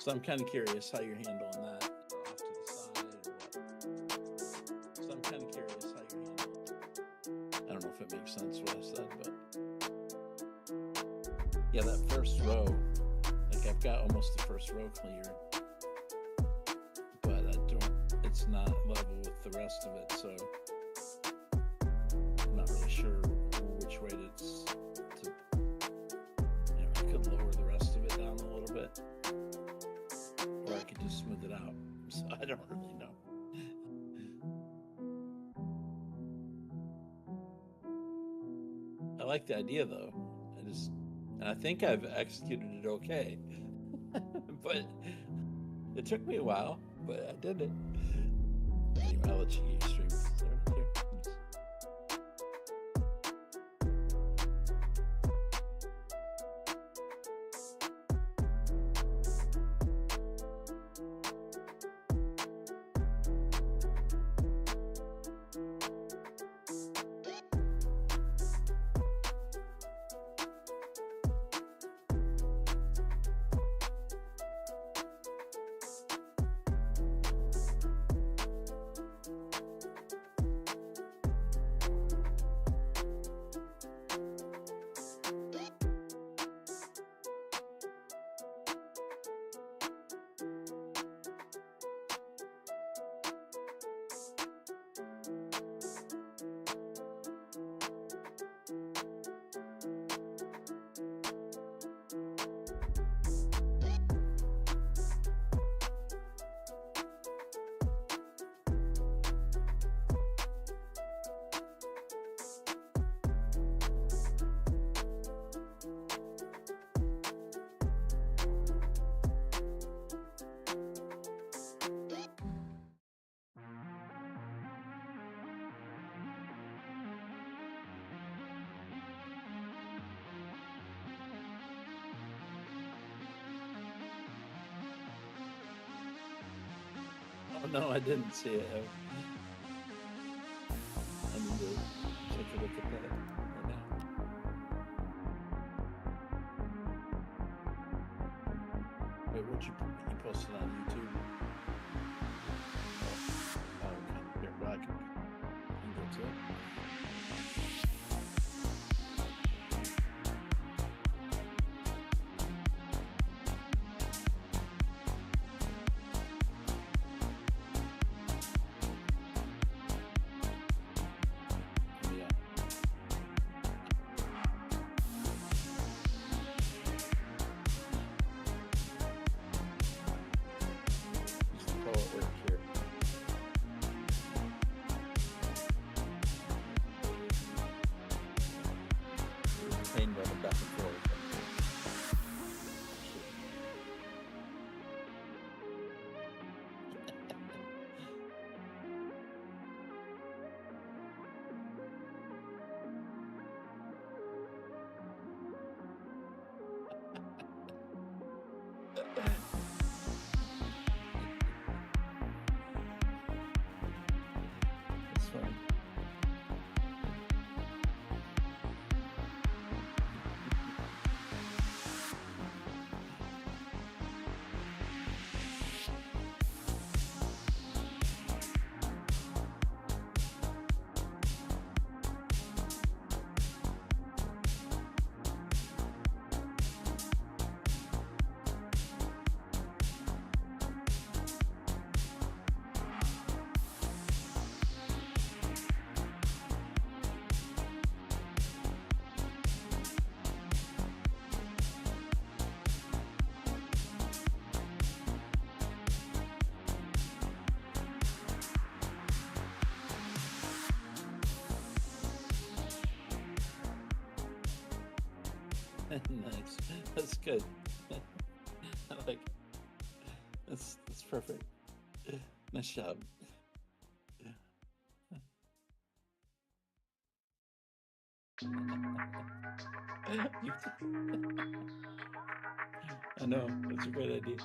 So I'm kind of curious how you're handling that. Off to the side or what? So I'm kind of curious how you're handling it. I don't know if it makes sense what I said, but yeah, that first row, like I've got almost the first row cleared, but it's not level with the rest of it, so I'm not really sure which way to I could lower the rest of it down a little bit, or I could just smooth it out. So I don't really know. I like the idea though. I think I've executed it okay, but it took me a while, but I did it. Anyway, I'll let you get your stream started here. Oh no, I didn't see it. I need to take a look at that right now. Wait, what you posted on YouTube? Oh, okay. Here, well, I can go to it. Back and forth. That's fine. Nice. That's good. I like it. That's perfect. Nice job. I know, that's a great idea.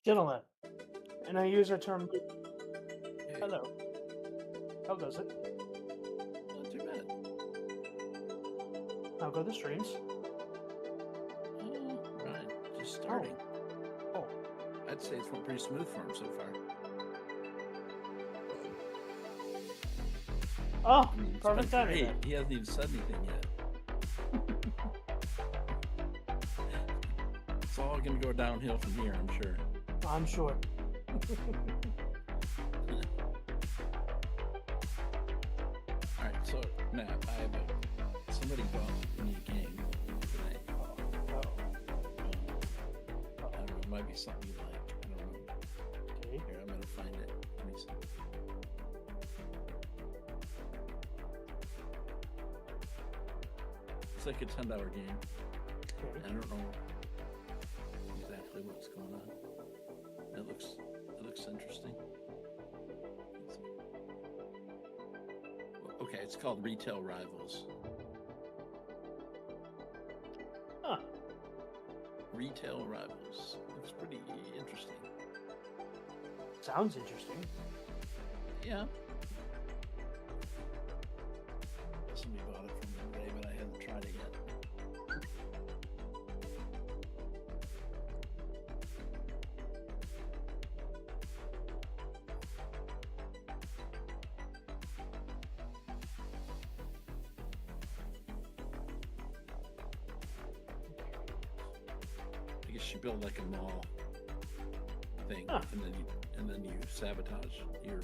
Gentlemen, and I use our term. Hey, Hello. How goes it? not too bad. How go the streams? Right, just starting. Oh. I'd say it's went pretty smooth for him so far. Oh, I mean, it's perfect been timing. great. He hasn't even said anything yet. It's all going to go downhill from here, I'm sure. I'm sure. Alright, so, Matt, I have somebody bought me a game today. I don't know, it might be something you like. I don't know. Okay. Here, I'm going to find it. Let me see. It's like a $10 game. Okay. I don't know exactly what's going on. It looks interesting. Let's see. Okay, it's called Retail Rivals. Huh. Retail Rivals. Looks pretty interesting. Sounds interesting. Yeah. Somebody bought it from me today, but I haven't tried it yet. I guess you build like a mall thing, Huh. and then you sabotage your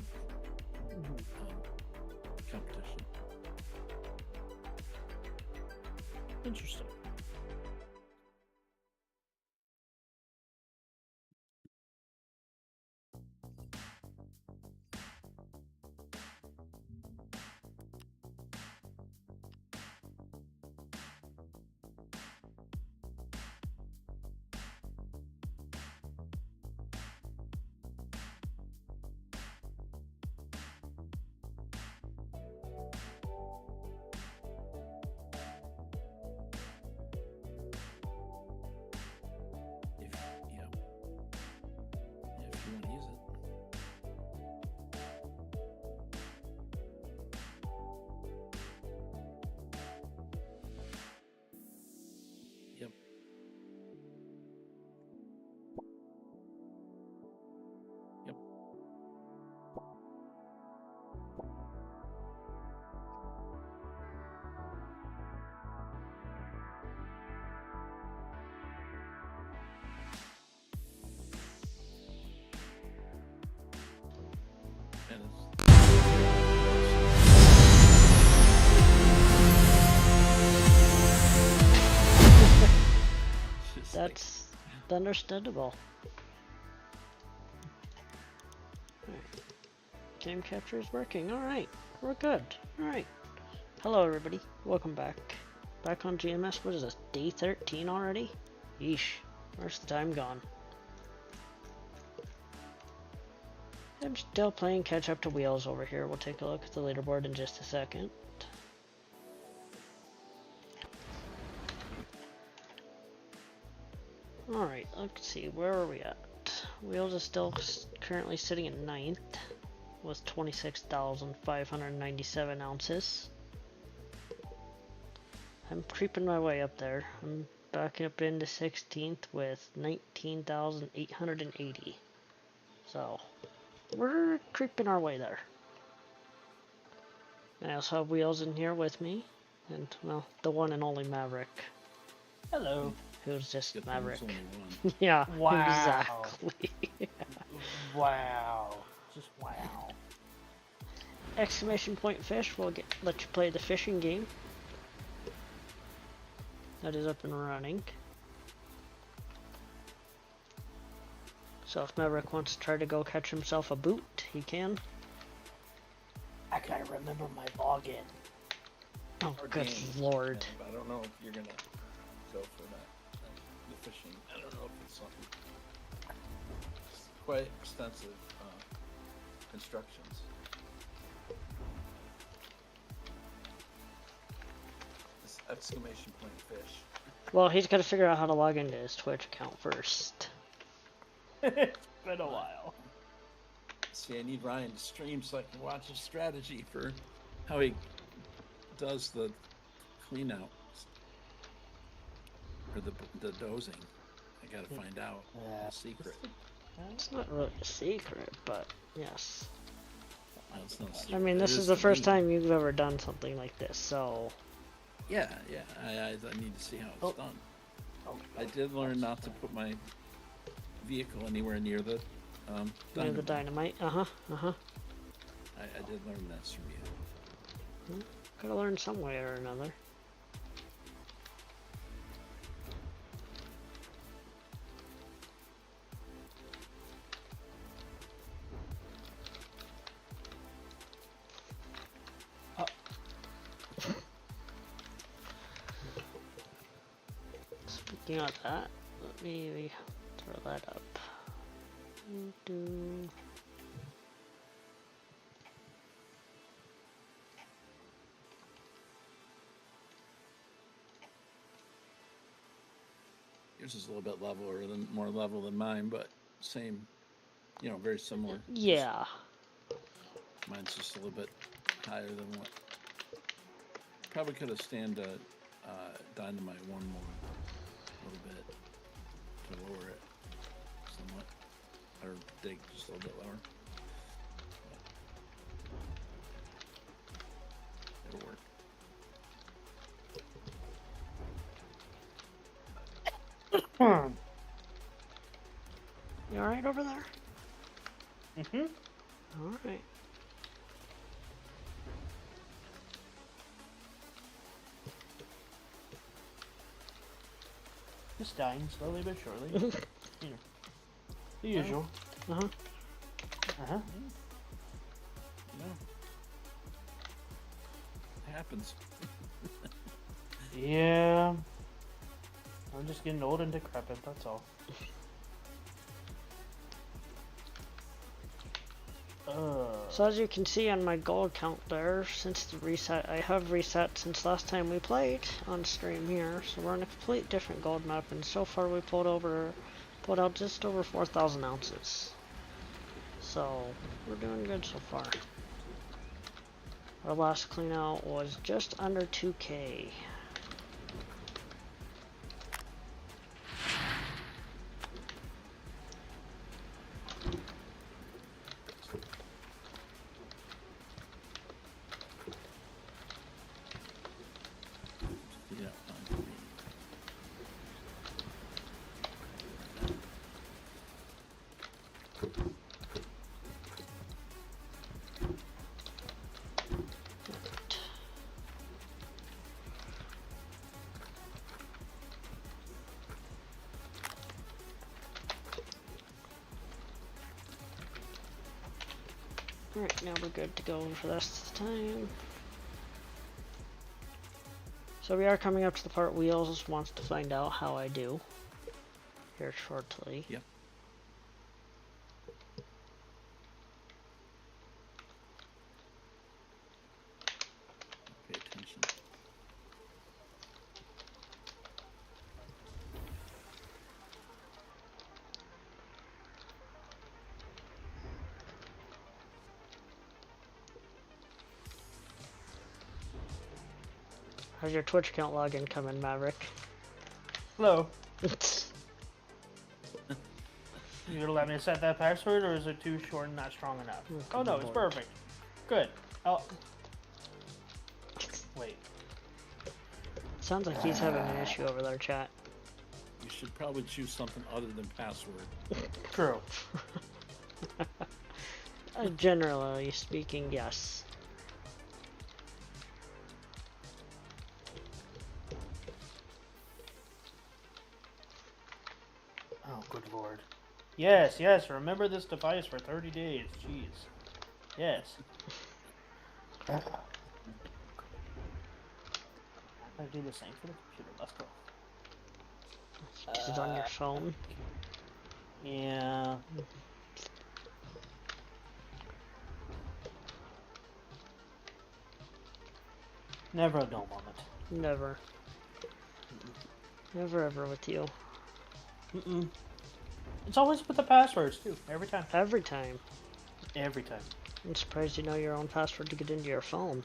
competition. Interesting. If you want to use it. Yep. Yep. And it's That's understandable. Game capture is working. Alright, we're good. Alright. Hello everybody. Welcome back. Back on GMS. What is this? Day 13 already? Yeesh. Where's the time gone? I'm still playing catch up to wheels over here. We'll take a look at the leaderboard in just a second. Alright, let's see, where are we at? Wheels is still currently sitting at 9th with 26,597 ounces. I'm creeping my way up there. I'm backing up into 16th with 19,880. So, we're creeping our way there. I also have Wheels in here with me, and, well, the one and only Maverick. Hello. Who's just Good thing Maverick. there's only one. Yeah, Wow. exactly. Wow. Just wow. Exclamation point fish will let you play the fishing game. That is up and running. So if Maverick wants to try to go catch himself a boot, he can. I gotta remember my login. Oh, Our good game, lord. but I don't know if you're gonna go for that. The fishing. I don't know if it's something. It's quite extensive instructions. This exclamation point fish. Well, he's got to figure out how to log into his Twitch account first. been a while. See, I need Ryan to stream so I can watch his strategy for how he does the clean out or the dozing. I gotta find out the secret. It's not really a secret, but yes. No, it's not a secret. I mean, this is the first time you've ever done something like this, so... Yeah. I need to see how it's done. I did learn not to put my vehicle anywhere near the near the dynamite. I did learn that from you. Gotta learn some way or another. Speaking of that, let me throw that up. Yours is a little bit more level than mine, but same, very similar. Yeah. Mine's just a little bit higher than what. Probably could have stand dynamite one more, a little bit, to lower it somewhat, or dig just a little bit lower. It'll work. You alright over there? Mm-hmm. Alright. Just dying slowly but surely. The usual. Uh-huh. Uh-huh. It happens. Yeah. I'm just getting old and decrepit, that's all. So as you can see on my gold count there, since the reset, I have reset since last time we played on stream here. So we're on a complete different gold map, and so far we pulled out just over 4,000 ounces. So we're doing good so far. Our last clean out was just under 2K. Alright, now we're good to go for the rest of the time. So we are coming up to the part Wheels wants to find out how I do here shortly. Yep. Pay attention. How's your Twitch account login coming, Maverick? Hello. You gonna let me set that password, or is it too short and not strong enough? Oh no, it's perfect. Good. Oh. Wait. Sounds like he's having an issue over there, chat. You should probably choose something other than password. True. Generally speaking, yes. Oh, good lord. Yes, yes, remember this device for 30 days. Jeez. Yes. I do the same for the computer. Let's go. Is it on your phone? Yeah. Never a dull moment. Never. Never ever with you. Mm-mm. It's always with the passwords too. Every time. Every time. Every time. I'm surprised you know your own password to get into your phone.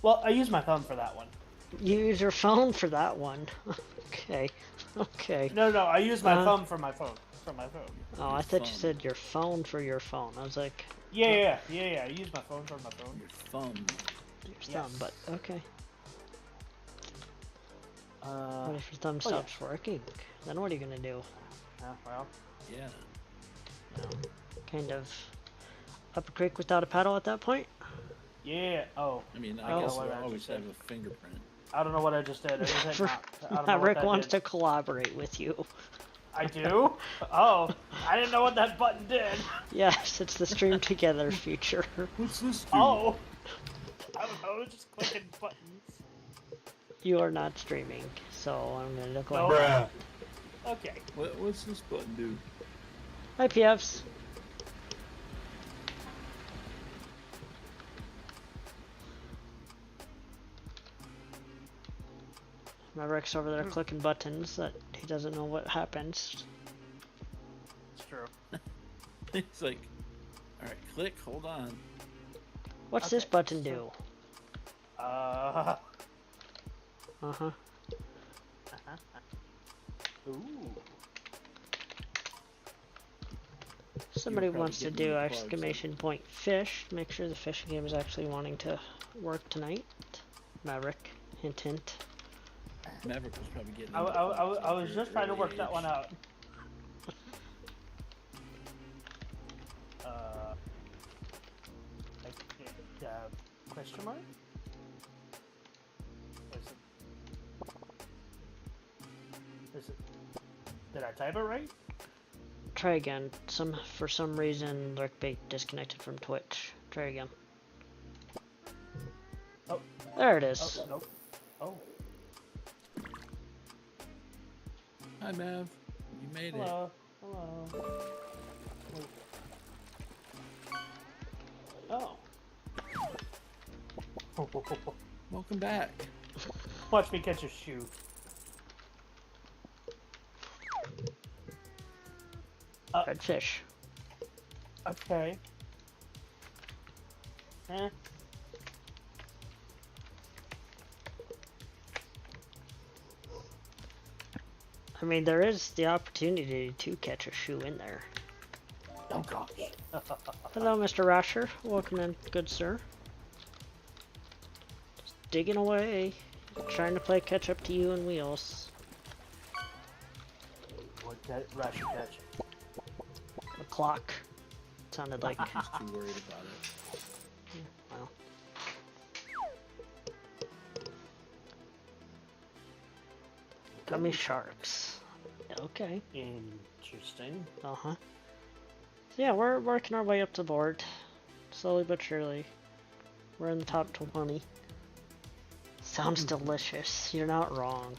Well, I use my phone for that one. You use your phone for that one. Okay. Okay. No, I use my phone for my phone. From my phone. Oh, I thought you said your phone for your phone. I was like... Yeah. I use my phone for my phone. Your thumb. Your thumb, but okay. What if your thumb yeah. stops working? Then what are you gonna do? Well. Yeah. Kind of up a creek without a paddle at that point? Yeah. Oh. I mean, I guess we'll always have a fingerprint. I don't know what I just did. Rick wants to collaborate with you. I do? Oh, I didn't know what that button did. Yes, it's the stream together feature. What's this? Oh. I was just clicking buttons. You are not streaming, so I'm gonna look like Bruh. Okay. What's this button do? Hi, PFs. Maverick's over there clicking buttons that he doesn't know what happens. It's true. It's like, alright, click, hold on. What's this button do? Uh-huh. Ooh. Somebody wants to do exclamation point fish. Make sure the fishing game is actually wanting to work tonight. Maverick, hint hint. Maverick was probably getting. I was just trying to work that one out. Question mark? Is it? Did I type it right? Try again. For some reason, Lurkbait disconnected from Twitch. Try again. Oh. There it is. Oh, nope. Oh. Hi, Mav. You made Hello. it. Hello. Wait. Oh. Welcome back. Watch me catch a shoe. Redfish. Okay. Eh. I mean, there is the opportunity to catch a shoe in there. Oh gosh. Hello, Mr. Rasher. Welcome in, good sir. Just digging away. Trying to play catch up to you and Wheels. What Rasher catch? The clock. Sounded like. He's too worried about it. Well. Gummy sharks. Okay. Interesting. So yeah, we're working our way up the board. Slowly but surely. We're in the top 20. Sounds delicious. You're not wrong.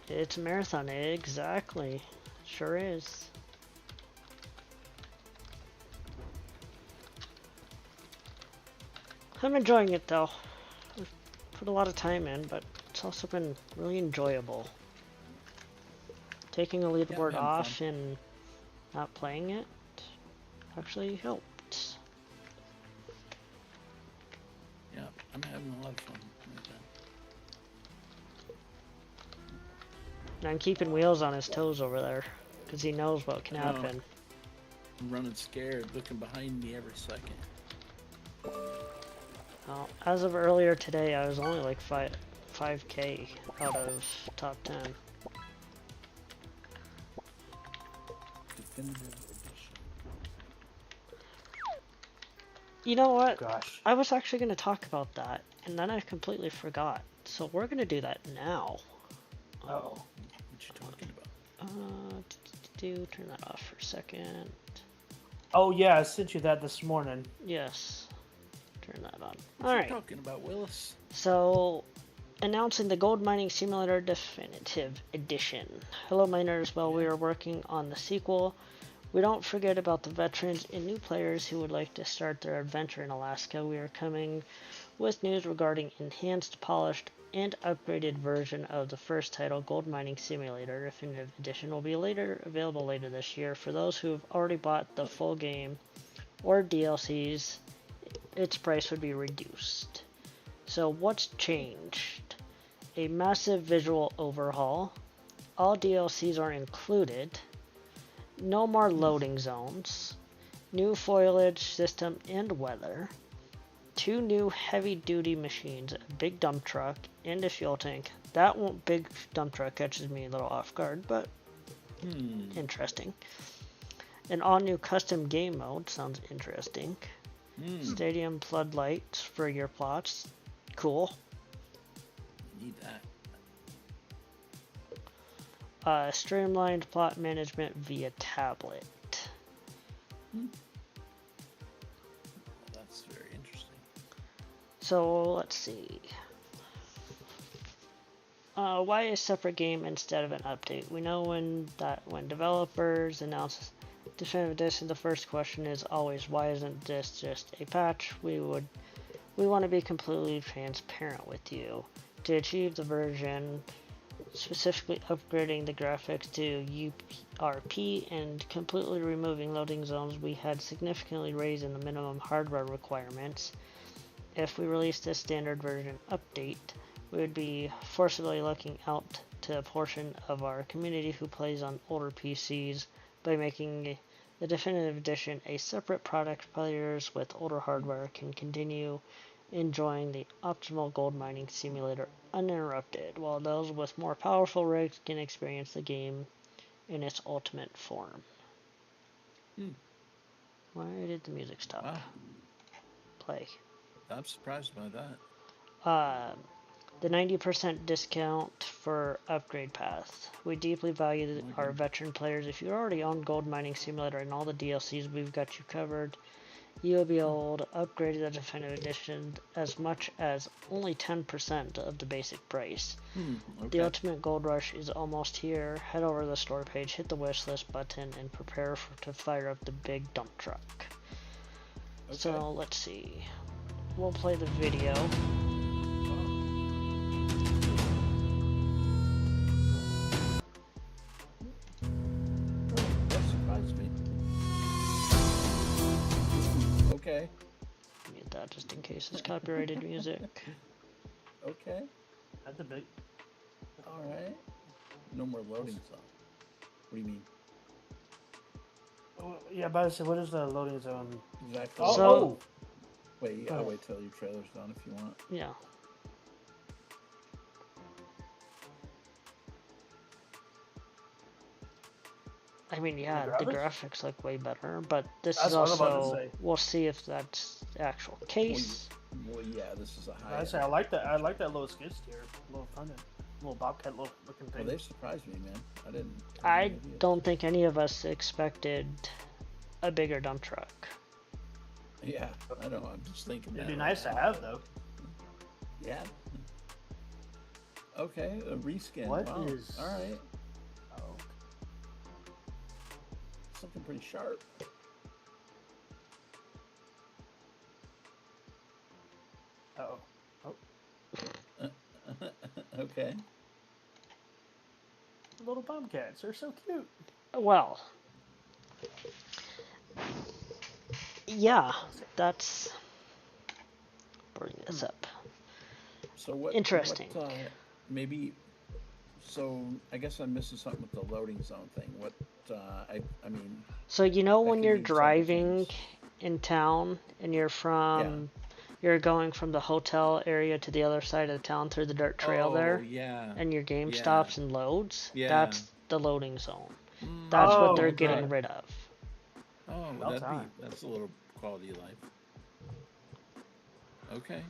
It's a marathon, exactly. Sure is. I'm enjoying it though. I've put a lot of time in, but it's also been really enjoyable. Taking a leaderboard off and not playing it actually helped. Yeah, I'm having a lot of fun. And I'm keeping Wheels on his toes over there, because he knows what can happen. I'm running scared, looking behind me every second. Well, as of earlier today, I was only like 5K out of top 10. Definitive edition. You know what? Gosh. I was actually going to talk about that, and then I completely forgot. So we're going to do that now. Uh-oh. What you talking about? Turn that off for a second. Oh yeah, I sent you that this morning. Yes. Turn that on. What Alright. you talking about, Willis? So, announcing the Gold Mining Simulator Definitive Edition. Hello miners, while we are working on the sequel, we don't forget about the veterans and new players who would like to start their adventure in Alaska. We are coming with news regarding enhanced, polished, and upgraded version of the first title, Gold Mining Simulator Definitive Edition, will be available later this year. For those who have already bought the full game or DLCs, its price would be reduced. So what's changed? A massive visual overhaul. All DLCs are included. No more loading zones. New foliage system and weather. 2 new heavy-duty machines, a big dump truck, and a fuel tank. That big dump truck catches me a little off guard, but interesting. An all-new custom game mode sounds interesting. Stadium floodlights for your plots. Cool. Need that. Streamlined plot management via tablet. That's very interesting. So let's see. Why a separate game instead of an update? We know when developers announce Definitive Edition, the first question is always, why isn't this just a patch? We want to be completely transparent with you. To achieve the version, specifically upgrading the graphics to URP and completely removing loading zones, we had significantly raised in the minimum hardware requirements. If we released this standard version update, we would be forcibly looking out to a portion of our community who plays on older PCs by making the Definitive Edition a separate product. Players with older hardware can continue enjoying the optimal gold mining simulator uninterrupted, while those with more powerful rigs can experience the game in its ultimate form. Why did the music stop? Wow. Play. I'm surprised by that. The 90% discount for upgrade path. We deeply value our veteran players. If you already own Gold Mining Simulator and all the DLCs, we've got you covered. You'll be able to upgrade the Definitive Edition as much as only 10% of the basic price. The ultimate gold rush is almost here. Head over to the store page, hit the wish list button, and prepare to fire up the big dump truck. So let's see. We'll play the video. That surprised me. Okay. Mute that just in case it's copyrighted music. Okay. That's a big. Alright. No more loading zone. What do you mean? Oh, yeah, but what is the loading zone? Exactly. So- Wait, I'll wait till your trailer's done if you want. Yeah. I mean, yeah, the graphics look way better, but this is what I was about to also, say. we'll see if that's the actual case. Well, yeah, this is a high. I say I like that. I like that little skid steer, little front-end, little bobcat looking Well, thing. they surprised me, man. I didn't. I don't think any of us expected a bigger dump truck. Yeah, I know. I'm just thinking. It'd that be right nice to now. have though. Yeah. Okay, a reskin. What Wow. is- All right. Oh. Something pretty sharp. Oh. Okay. Little bobcats. They're so cute. Well, yeah, that's. Bring this up. So what? Interesting. What, maybe. So I guess I'm missing something with the loading zone thing. What? I mean. So you know That when could you're mean several driving things. in town and you're going from the hotel area to the other side of the town through the dirt trail there, Yeah. and your game Yeah. stops and loads, Yeah. that's the loading zone. That's what they're okay. getting rid of. Oh, About time. that's a little quality of life. Okay.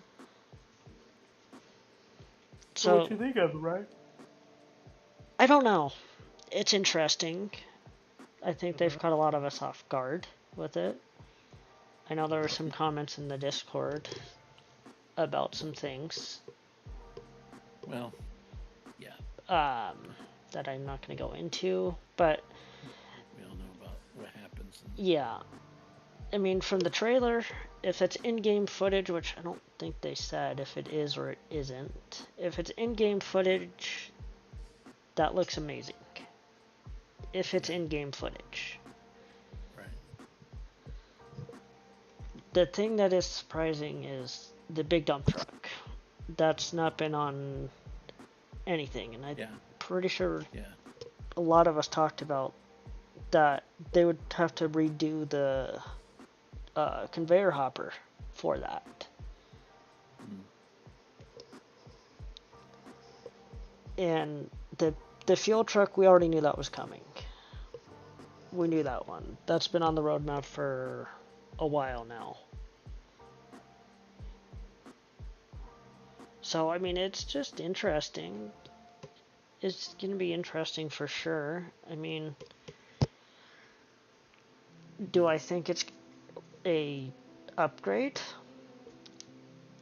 So what you think of it, right? I don't know. It's interesting. I think they've caught a lot of us off guard with it. I know there were some comments in the Discord about some things. Well, yeah. That I'm not going to go into, but We all know about what happens. Yeah. I mean, from the trailer, if it's in-game footage, which I don't think they said if it is or it isn't, if it's in-game footage, that looks amazing. If it's in-game footage. Right. The thing that is surprising is the big dump truck. That's not been on anything, and I'm pretty sure a lot of us talked about that they would have to redo the conveyor hopper for that. And the fuel truck, we already knew that was coming. We knew that one. That's been on the roadmap for a while now. So, I mean, it's just interesting. It's going to be interesting for sure. I mean, do I think it's a upgrade?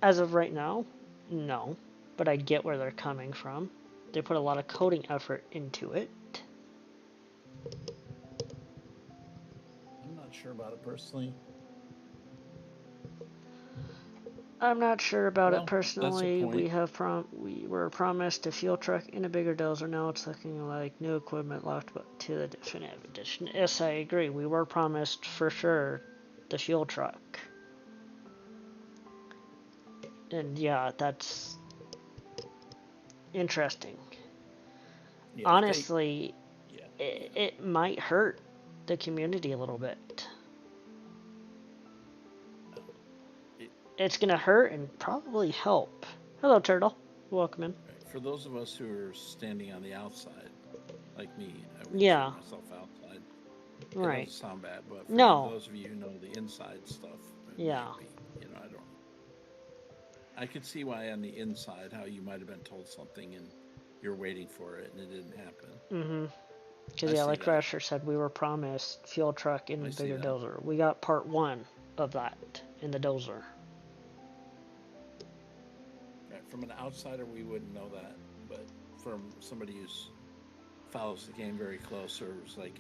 As of right now, no. But I get where they're coming from. They put a lot of coding effort into it. I'm not sure about it personally. I'm not sure about it personally. We were promised a fuel truck and a bigger dozer. Now it's looking like new equipment locked to the definitive edition. Yes, I agree. We were promised for sure the fuel truck. And yeah, that's interesting. Yeah, honestly, it might hurt the community a little bit. It's going to hurt and probably help. Hello, Turtle. Welcome in. For those of us who are standing on the outside, like me, I would consider myself outside. It doesn't sound bad, but for those of you who know the inside stuff, it might be, I could see why on the inside how you might have been told something and you're waiting for it and it didn't happen. Because like Crasher said, we were promised fuel truck and bigger dozer. We got part 1 of that in the dozer. From an outsider, we wouldn't know that, but from somebody who follows the game very close or is like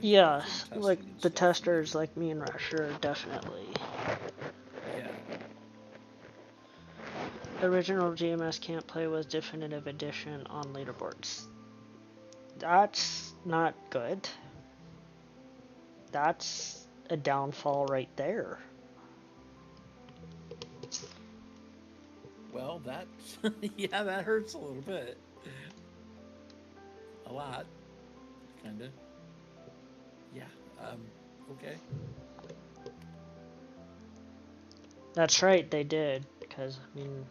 like the testers, like me and Rasher, definitely. Yeah. Original GMS can't play with definitive edition on leaderboards. That's not good. That's a downfall right there. Well, that's that hurts a little bit. A lot. Kinda. Yeah. Okay. That's right, they did. Because, I mean...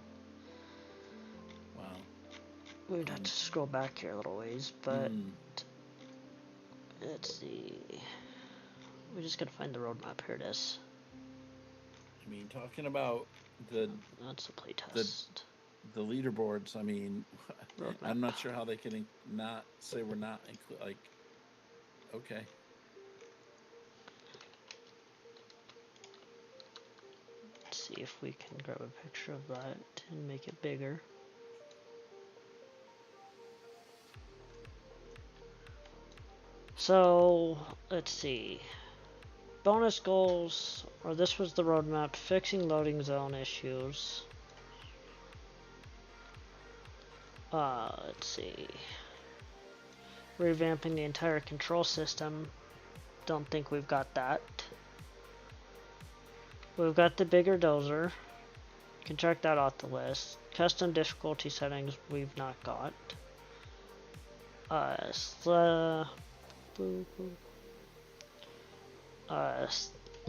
Wow. We'd have to scroll back here a little ways, but... Let's see... We just gotta find the roadmap. Here it is. I mean, talking about that's a playtest. The leaderboards, I mean, I'm not sure how they can not say we're not like, okay. Let's see if we can grab a picture of that and make it bigger. So, let's see. Bonus goals, or this was the roadmap, fixing loading zone issues. Let's see. Revamping the entire control system. Don't think we've got that. We've got the bigger dozer. Can check that off the list. Custom difficulty settings we've not got.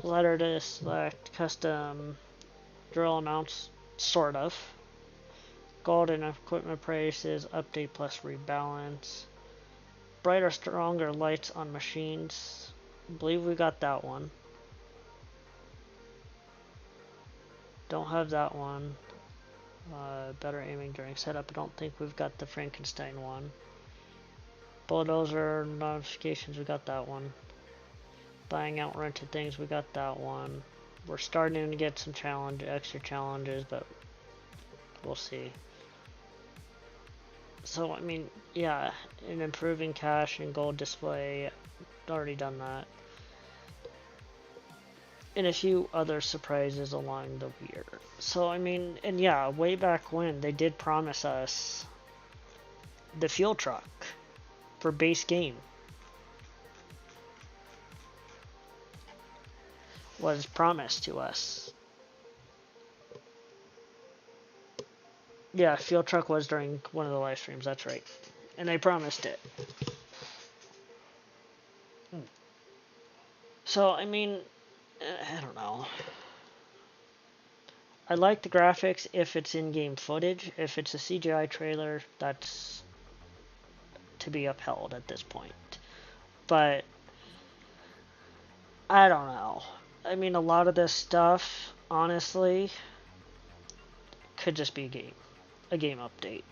Letter to select custom drill amounts, sort of. Gold and equipment prices, update plus rebalance. Brighter, stronger lights on machines. I believe we got that one. Don't have that one. Better aiming during setup. I don't think we've got the Frankenstein one. Bulldozer notifications, we got that one. Buying out rented things, we got that one. We're starting to get some extra challenges, but we'll see. So, I mean, yeah, and improving cache and gold display, already done that. And a few other surprises along the year. So, I mean, and yeah, way back when, they did promise us the fuel truck for base game. Was promised to us. Yeah, fuel truck was during one of the live streams, that's right. And they promised it. So, I mean, I don't know. I like the graphics if it's in-game footage. If it's a CGI trailer, that's to be upheld at this point. But I don't know. I mean, a lot of this stuff, honestly, could just be a game update.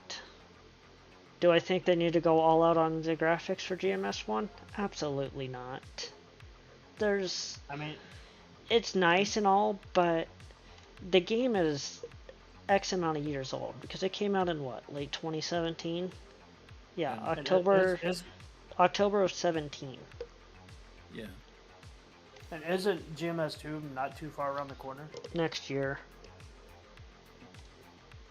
Do I think they need to go all out on the graphics for GMS 1? Absolutely not. I mean, it's nice and all, but the game is X amount of years old because it came out in what, late 2017? Yeah, October of 17. Yeah. And isn't GMS 2 not too far around the corner? Next year.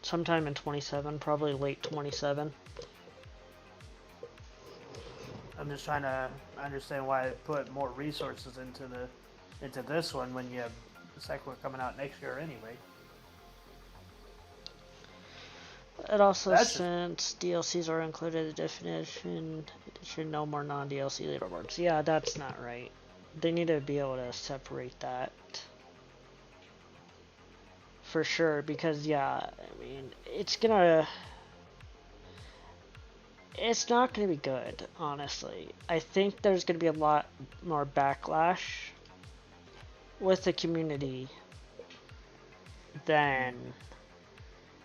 Sometime in 27, probably late 27. I'm just trying to understand why I put more resources into this one when you have the second one coming out next year anyway. It also, since DLCs are included, the definition should no more non-DLC leaderboards. Yeah, that's not right. They need to be able to separate that. For sure, because yeah, I mean, it's not gonna be good, honestly. I think there's gonna be a lot more backlash with the community than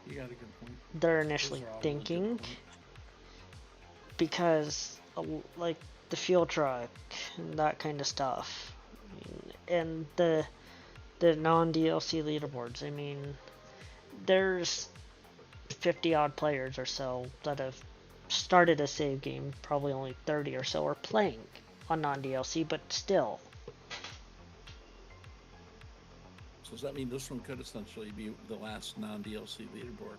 you got a good point. They're initially thinking, because like the fuel truck and that kind of stuff, I mean, and the non-DLC leaderboards. I mean, there's 50 odd players or so that have started a save game. Probably only 30 or so are playing on non-DLC, but still. So does that mean this one could essentially be the last non-DLC leaderboard?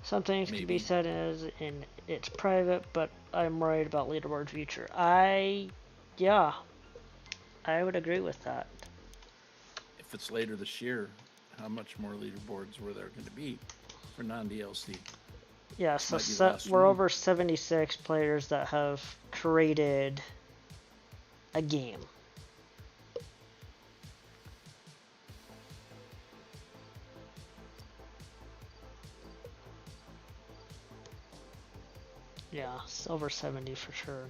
Some things can be said as in it's private, but I'm worried about leaderboard future. Yeah, I would agree with that. If it's later this year, how much more leaderboards were there going to be for non-DLC? Yeah, so we're over 76 players that have created a game. Yeah, it's over 70 for sure.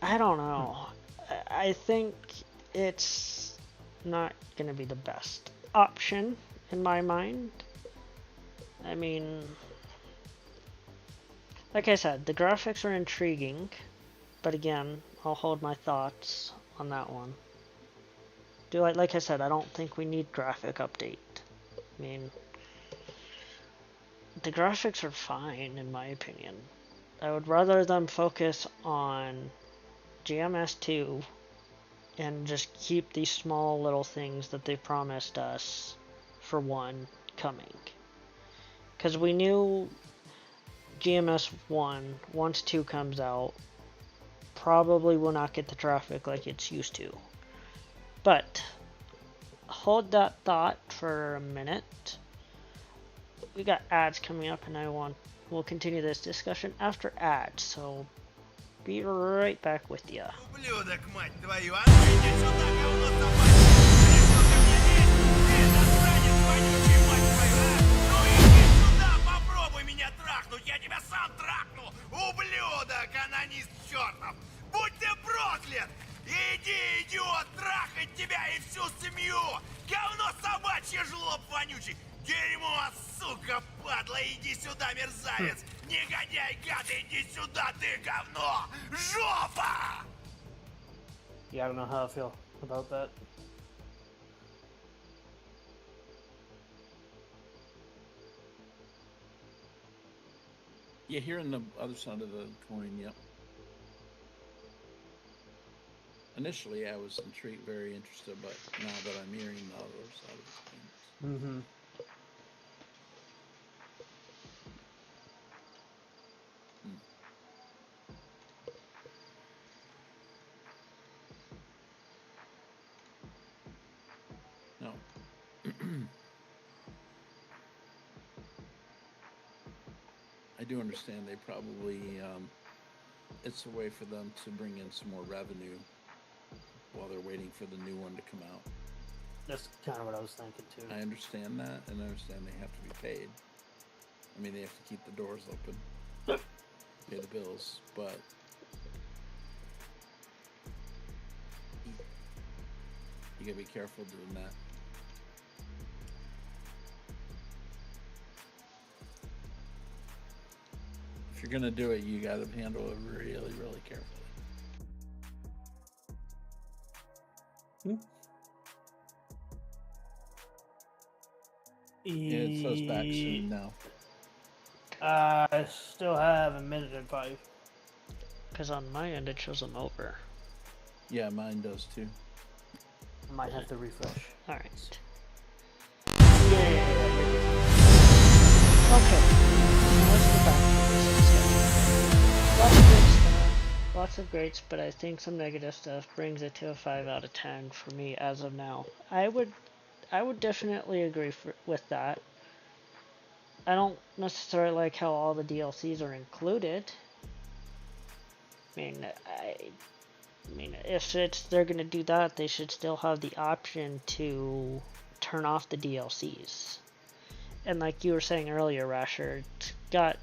I don't know. I think it's not going to be the best option in my mind. I mean, like I said, the graphics are intriguing, but again, I'll hold my thoughts on that one. Like I said, I don't think we need graphic update. I mean, the graphics are fine in my opinion. I would rather them focus on GMS 2 and just keep these small little things that they promised us for 1 coming. Because we knew GMS 1, once 2 comes out, probably will not get the traffic like it's used to. But hold that thought for a minute. We got ads coming up, and we'll continue this discussion after ads, so be right back with ya. Я тебя сам трахну, ублюдок, анонист чертов! Будь ты проклят! Иди, идиот, трахать тебя и всю семью! Говно собачье, жлоб вонючий! Дерьмо, сука, падла, иди сюда, мерзавец! Негодяй, гад, иди сюда, ты говно! Жопа! Yeah, I don't know how I feel about that. Yeah, here on the other side of the coin, yep. Initially, I was very interested, but now that I'm hearing the other side of the coin. Mm-hmm. Hmm. No. I do understand they probably, it's a way for them to bring in some more revenue while they're waiting for the new one to come out. That's kind of what I was thinking too. I understand that, and I understand they have to be paid. I mean, they have to keep the doors open, pay the bills, but you gotta be careful doing that. If you're gonna do it, you gotta handle it really, really carefully. It says back soon now. I still have a minute and 5. Because on my end it shows I'm over. Yeah, mine does too. I might have to refresh. Alright. Yeah. Okay. Let's get back to this. Lots of greats, but I think some negative stuff brings it to a 5 out of 10 for me as of now. I would definitely agree with that. I don't necessarily like how all the DLCs are included. I mean, if they're gonna do that, they should still have the option to turn off the DLCs. And like you were saying earlier, Rasher, it's got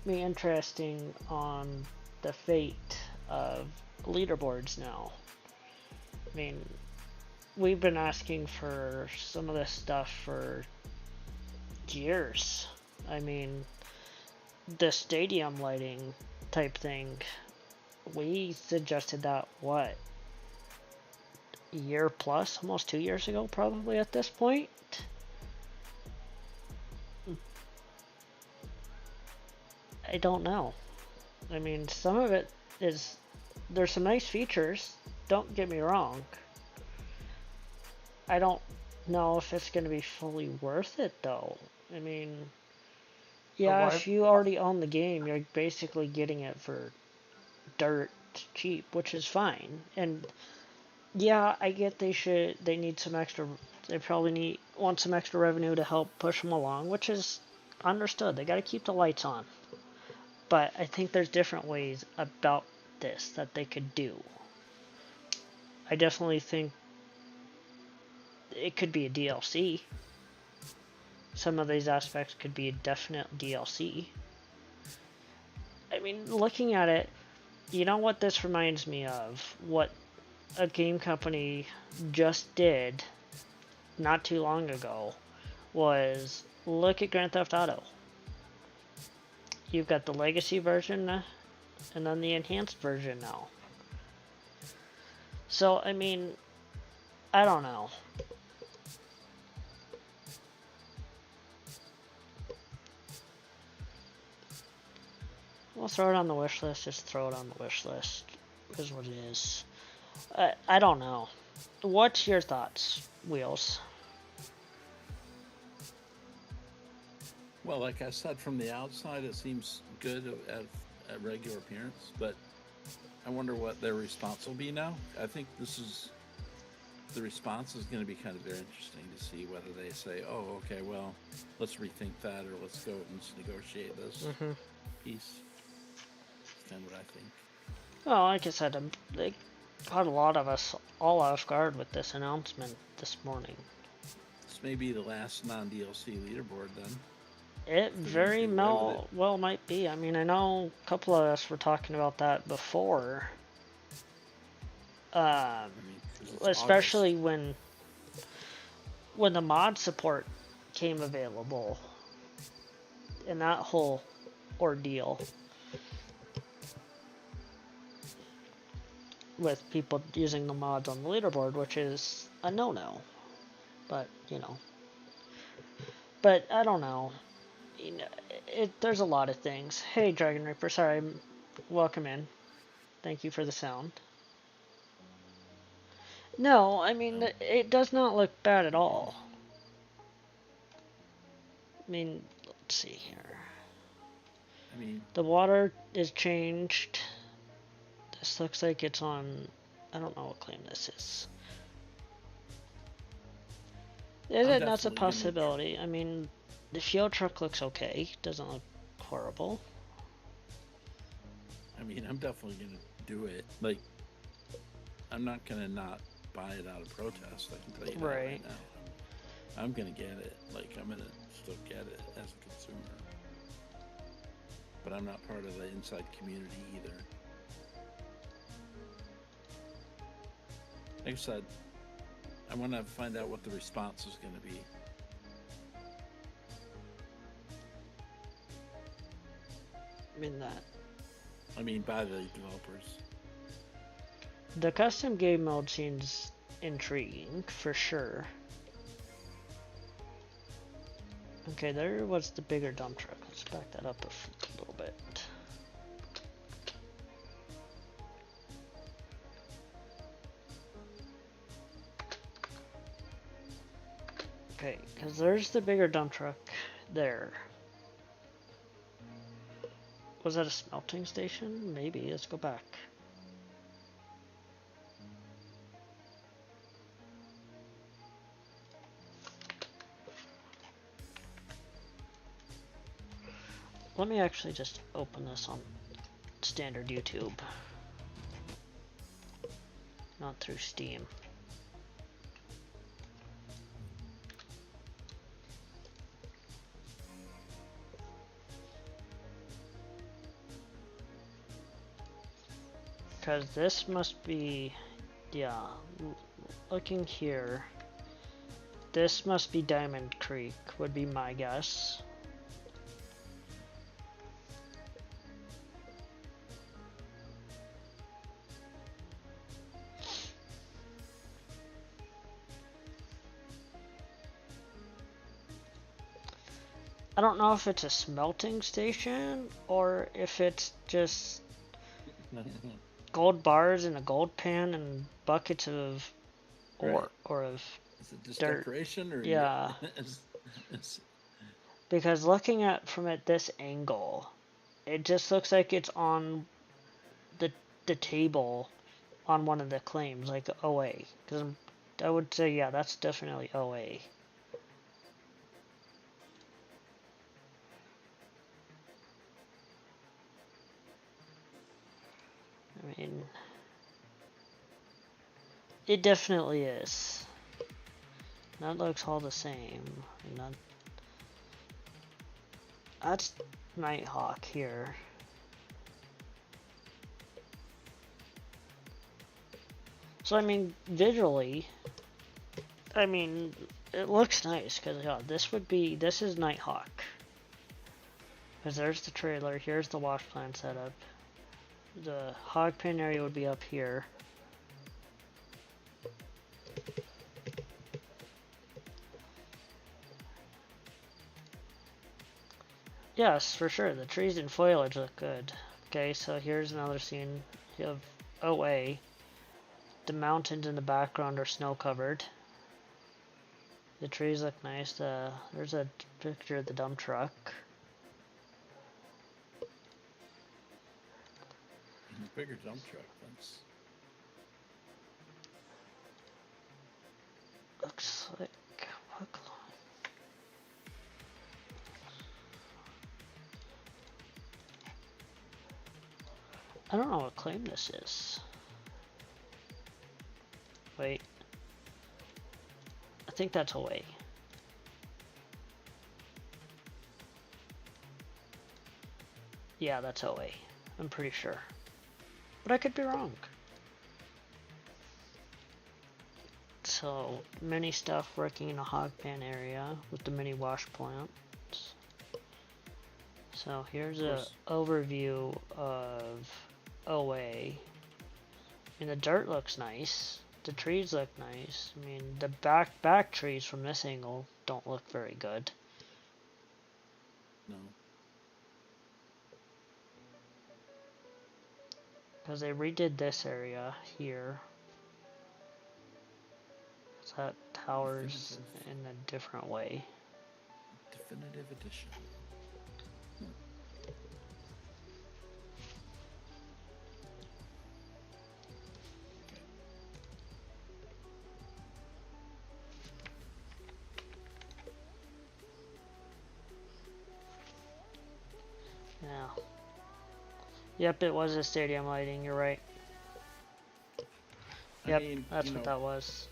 me interesting on the fate of leaderboards now. I mean, we've been asking for some of this stuff for years. I mean, the stadium lighting type thing, we suggested that, what, a year plus, almost 2 years ago probably at this point. I don't know. I mean, some of it is, there's some nice features, don't get me wrong. I don't know if it's going to be fully worth it though. I mean, yeah, if you already own the game, you're basically getting it for dirt cheap, which is fine. And yeah, I get they need some extra, they probably want some extra revenue to help push them along, which is understood. They got to keep the lights on. But I think there's different ways about this that they could do. I definitely think it could be a DLC. Some of these aspects could be a definite DLC. I mean, looking at it, you know what this reminds me of? What a game company just did not too long ago was look at Grand Theft Auto. You've got the legacy version and then the enhanced version now. So, I mean, I don't know. We'll throw it on the wish list. Just throw it on the wish list. Is what it is. I don't know. What's your thoughts, Wheels? Well, like I said, from the outside, it seems good at regular appearance, but I wonder what their response will be now. I think the response is going to be kind of very interesting to see whether they say, oh, okay, well, let's rethink that, or let's go and negotiate this piece. That's kind of what I think. Well, like I said, they caught a lot of us all off guard with this announcement this morning. This may be the last non-DLC leaderboard then. It very well might be. I mean, I know a couple of us were talking about that before. Especially when the mod support came available and that whole ordeal with people using the mods on the leaderboard, which is a no-no. But, you know. But I don't know. You know, there's a lot of things. Hey, Dragon Reaper, sorry, welcome in. Thank you for the sound. No, I mean, it does not look bad at all. I mean, let's see here. I mean, the water is changed. This looks like it's on, I don't know what claim this is. That's a possibility. I mean, the fuel truck looks okay. Doesn't look horrible. I mean, I'm definitely gonna do it. Like, I'm not gonna not buy it out of protest. I can tell you that right now. I'm gonna get it. Like, I'm gonna still get it as a consumer. But I'm not part of the inside community either. Like I said, I want to find out what the response is going to be. I mean, by the developers. The custom game mode seems intriguing, for sure. Okay, there was the bigger dump truck. Let's back that up a little bit. Okay, because there's the bigger dump truck there. Was that a smelting station? Maybe. Let's go back. Let me actually just open this on standard YouTube, not through Steam. Because this must be, yeah, looking here, this must be Diamond Creek, would be my guess. I don't know if it's a smelting station or if it's just gold bars in a gold pan and buckets of ore or of is it just dirt. Decoration or yeah? Because looking at from at this angle, it just looks like it's on the table on one of the claims, like OA. Because I would say, yeah, that's definitely OA. I mean, it definitely is. That looks all the same. And that's Nighthawk here. So I mean, visually, I mean, it looks nice because yeah, this is Nighthawk. Because there's the trailer, here's the wash plant setup. The hog pen area would be up here. Yes, for sure. The trees and foliage look good. Okay, so here's another scene of OA. The mountains in the background are snow covered. The trees look nice. There's a picture of the dump truck. Bigger dump truck. That's... Looks like I don't know what claim this is. Wait. I think that's away. Yeah, that's OA. I'm pretty sure. But I could be wrong. So, mini stuff working in a hog pan area with the mini wash plants. So here's a overview of OA. I mean, the dirt looks nice. The trees look nice. I mean, the back trees from this angle don't look very good. No. Because they redid this area here. So that towers in a different way. Definitive edition. Yeah. Yep, it was a stadium lighting, you're right. Yep, that's what that was.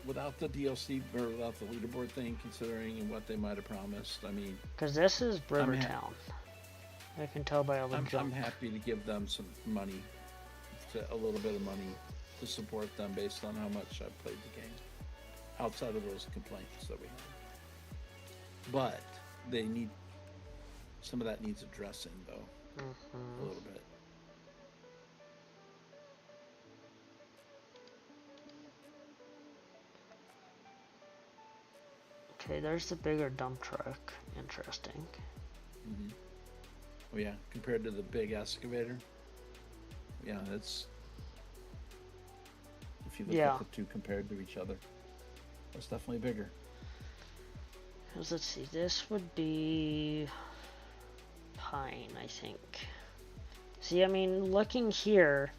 Without the DLC, or without the leaderboard thing, considering what they might have promised, I mean... Because this is Rivertown. I can tell by all the junk. I'm happy to give them some money, a little bit of money, to support them based on how much I've played the game. Outside of those complaints that we have. But they need... Some of that needs addressing, though. A little bit. Okay, there's the bigger dump truck. Interesting. Oh yeah, compared to the big excavator. Yeah, that's... If you look at the two compared to each other, that's definitely bigger. Let's see, this would be... pine, I think. See, I mean, looking here,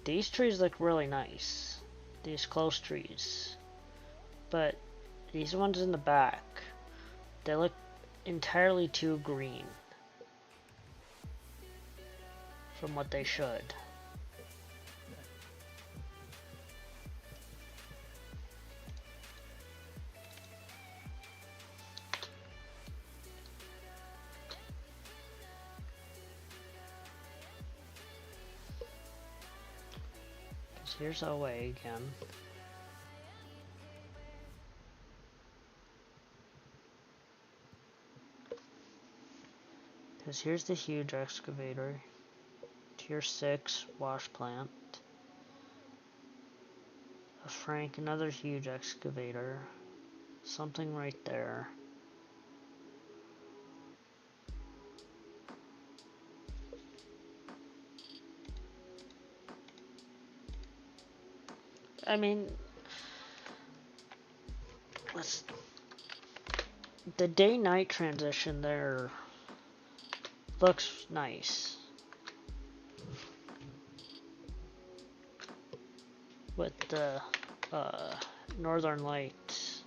these trees look really nice. These close trees. But these ones in the back, they look entirely too green from what they should. Here's OA again. Because here's the huge excavator. Tier 6 wash plant. A Frank, another huge excavator. Something right there. I mean, the day-night transition there looks nice. With the northern lights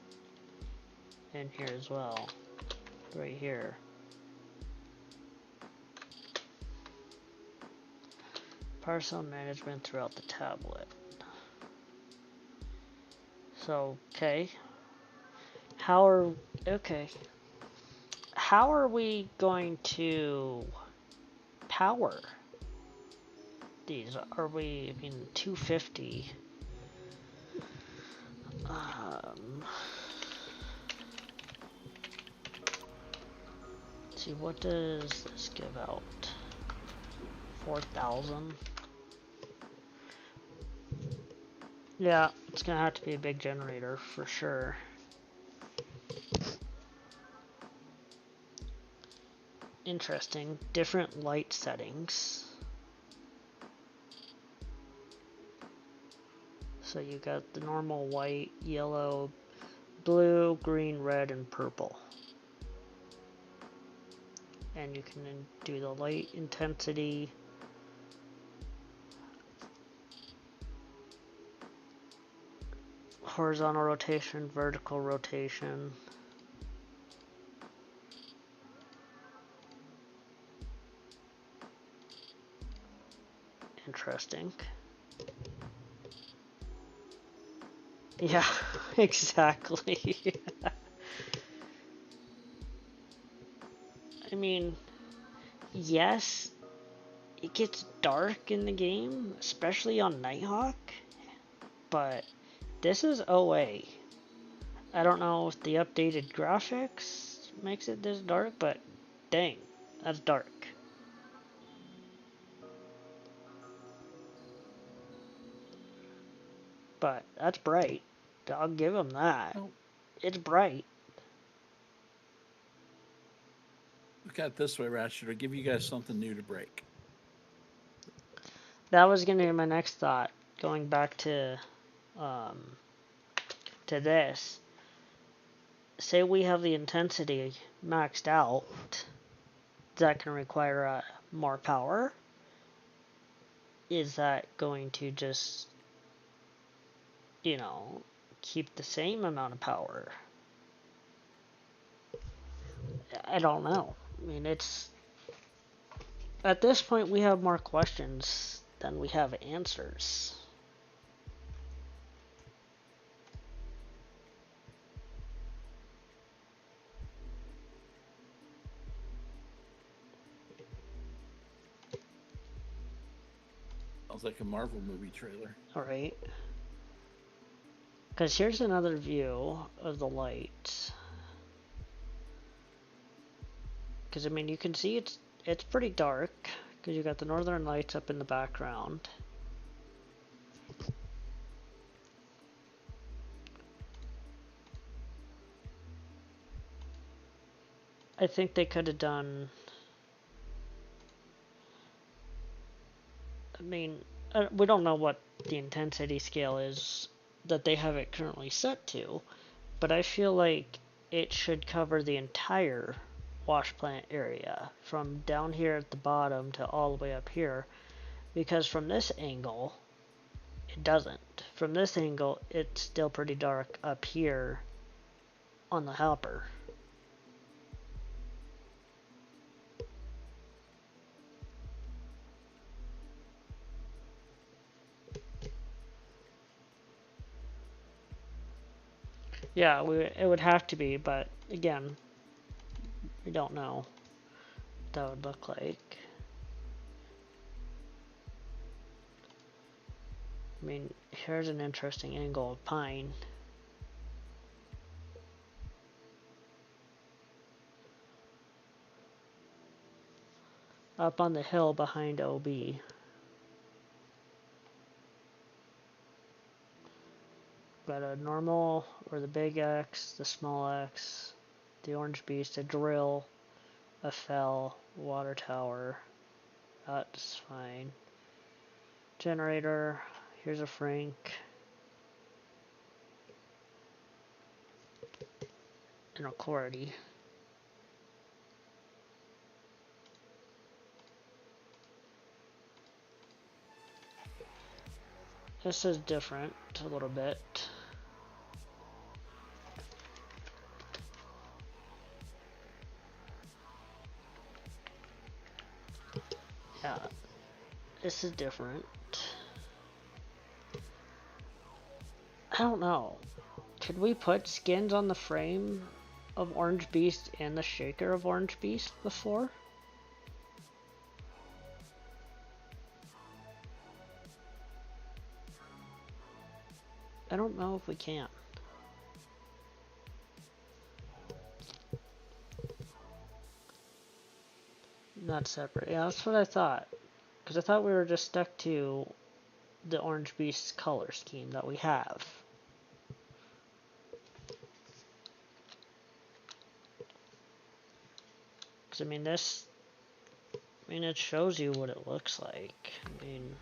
in here as well, right here. Parcel management throughout the tablet. So, okay. How are we going to power these? Are we, I mean, 250? Let's see, what does this give out? 4,000? Yeah, it's gonna have to be a big generator for sure. Interesting. Different light settings. So you got the normal white, yellow, blue, green, red, and purple. And you can do the light intensity. Horizontal rotation, vertical rotation. Interesting. Yeah, exactly. I mean, yes, it gets dark in the game, especially on Nighthawk, but this is OA. I don't know if the updated graphics makes it this dark, but dang, that's dark. But that's bright. I'll give them that. Oh. It's bright. Look at it this way, Ratchet. I'll give you guys something new to break. that was going to be my next thought. Going back to this. Say we have the intensity maxed out. Is that going to require more power? Is that going to just, you know, keep the same amount of power? I don't know. I mean, it's... At this point, we have more questions than we have answers. Sounds like a Marvel movie trailer. Alright. Because here's another view of the lights. Because, I mean, you can see it's pretty dark. Because you got the northern lights up in the background. I think they could have done... I mean, we don't know what the intensity scale is that they have it currently set to, but I feel like it should cover the entire wash plant area from down here at the bottom to all the way up here, because from this angle it doesn't. From this angle it's still pretty dark up here on the hopper. Yeah, it would have to be, but again, we don't know what that would look like. I mean, here's an interesting angle of pine. Up on the hill behind OB. Got a normal, or the big X, the small X, the orange beast, a drill, a fell, water tower. That's fine. Generator, here's a Frank. And a Cordy. This is different a little bit. Yeah, this is different. I don't know. Could we put skins on the frame of Orange Beast and the shaker of Orange Beast before? I don't know if we can. Not separate. Yeah, that's what I thought. Because I thought we were just stuck to the Orange Beast's color scheme that we have. Because, I mean, this... I mean, it shows you what it looks like. I mean...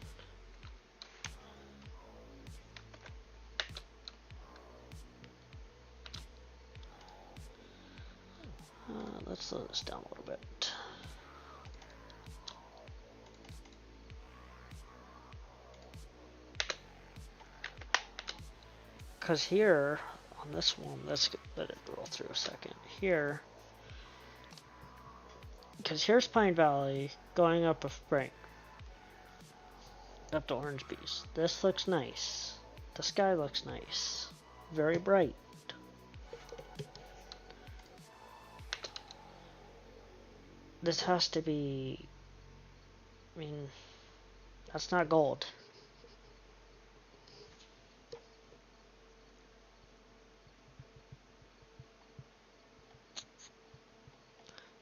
let's slow this down a little bit. Because here, on this one, let's let it roll through a second. Here, because here's Pine Valley going up a spring, up to Orange Beast. This looks nice. The sky looks nice. Very bright. This has to be, I mean, that's not gold.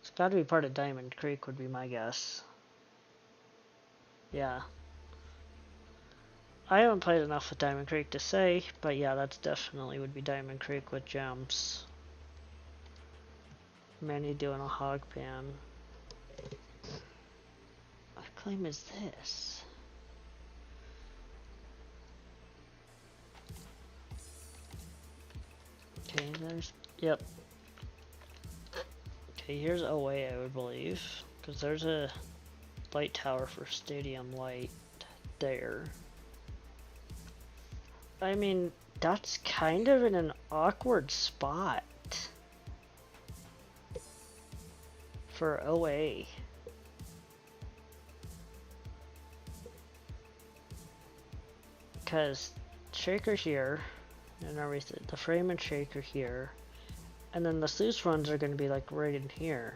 It's got to be part of Diamond Creek would be my guess. Yeah. I haven't played enough with Diamond Creek to say, but yeah, that's definitely would be Diamond Creek with gems. Manny doing a hog pan. What claim is this? there's... Yep. Okay, here's OA, I would believe. Because there's a light tower for Stadium Light there. I mean, that's kind of in an awkward spot for OA. Because shaker here and everything, the frame and shaker here, and then the sluice runs are going to be like right in here.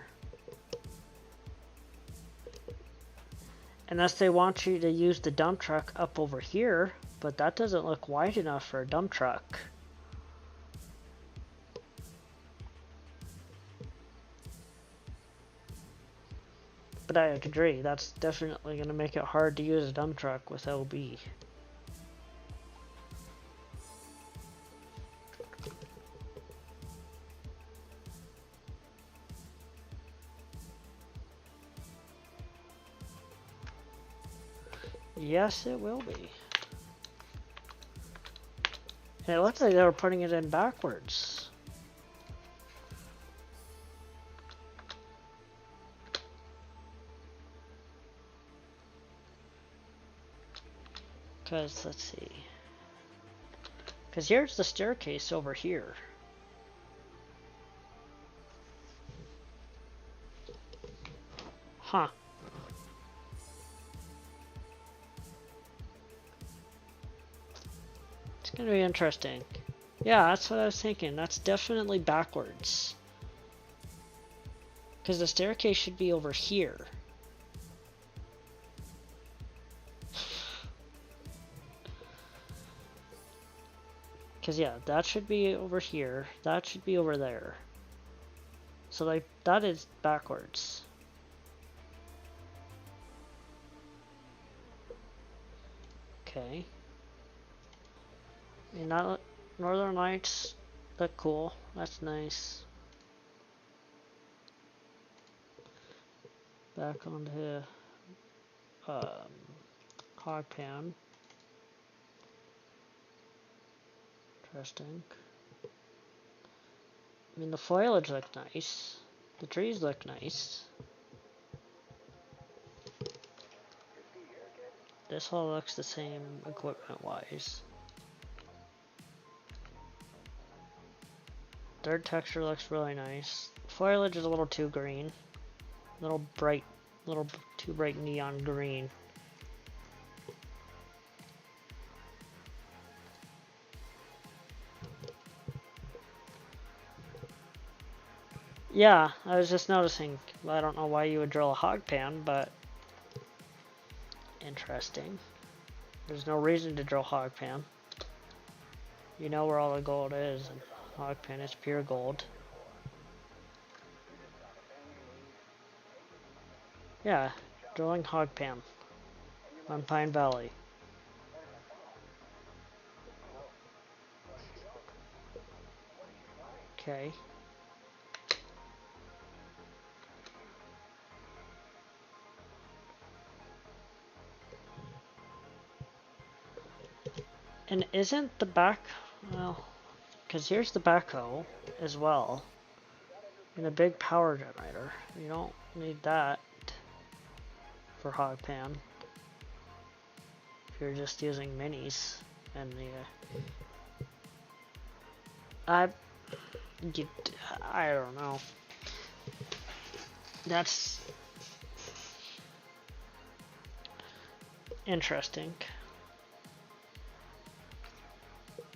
Unless they want you to use the dump truck up over here, but that doesn't look wide enough for a dump truck. But I agree, that's definitely going to make it hard to use a dump truck with LB. Yes, it will be. And it looks like they were putting it in backwards. Because, let's see. Because here's the staircase over here. Huh. It's gonna be interesting. Yeah, that's what I was thinking. That's definitely backwards. Because the staircase should be over here. Because yeah, that should be over here. That should be over there. So like, that is backwards. Okay. I mean, that Northern Lights look cool. That's nice. Back onto hog pan. Interesting. I mean, the foliage look nice. The trees look nice. This all looks the same equipment-wise. Dirt texture looks really nice. Foliage is a little too green. A little too bright neon green. Yeah, I was just noticing. I don't know why you would drill a hog pan, but interesting. There's no reason to drill hog pan. You know where all the gold is, and hog pan is pure gold. Yeah, drilling hog pan on Pine Valley. Okay. And isn't the back, well, because here's the backhoe as well, and a big power generator. You don't need that for hog pan if you're just using minis. And the I don't know. That's interesting.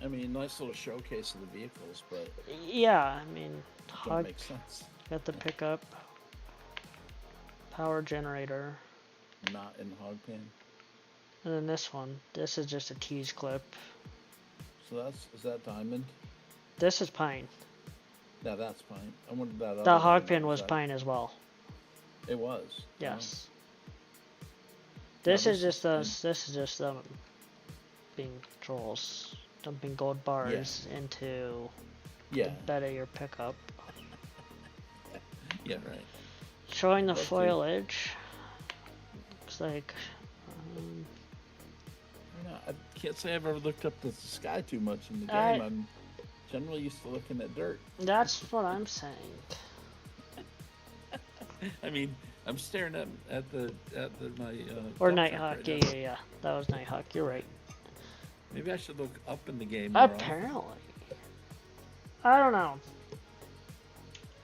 I mean, nice little showcase of the vehicles, but yeah, I mean, don't make sense. Got the pickup, power generator, Not in hog pan. and then this one. This is just a tease clip. So is that diamond? This is pine. Yeah, that's pine. I wondered that. The hog pan was pine as well. It was. Yes. Oh. This is just us. This is just them being trolls, dumping gold bars into the bed of your pickup. Yeah, right. Showing the foliage. Looks like. I can't say I've ever looked up the sky too much in the game. I'm Generally used to looking at dirt. That's what I'm saying. I mean, I'm staring at my Or dump Nighthawk, truck yeah, right now. yeah. That was Nighthawk, you're right. Maybe I should look up in the game more often. Apparently. I don't know.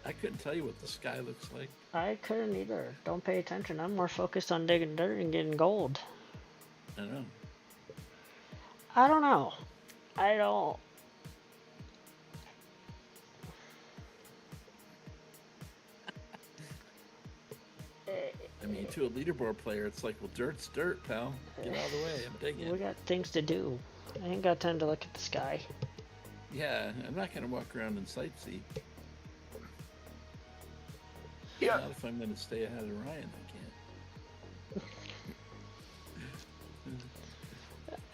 I couldn't tell you what the sky looks like. I couldn't either. Don't pay attention. I'm more focused on digging dirt and getting gold. I don't know. I don't know. I don't. I mean, to a leaderboard player, it's like, well, dirt's dirt, pal. Get out of the way. I'm digging. We got things to do. I ain't got time to look at the sky. Yeah, I'm not going to walk around and sightsee. Yeah. Not if I'm going to stay ahead of Ryan, I can't.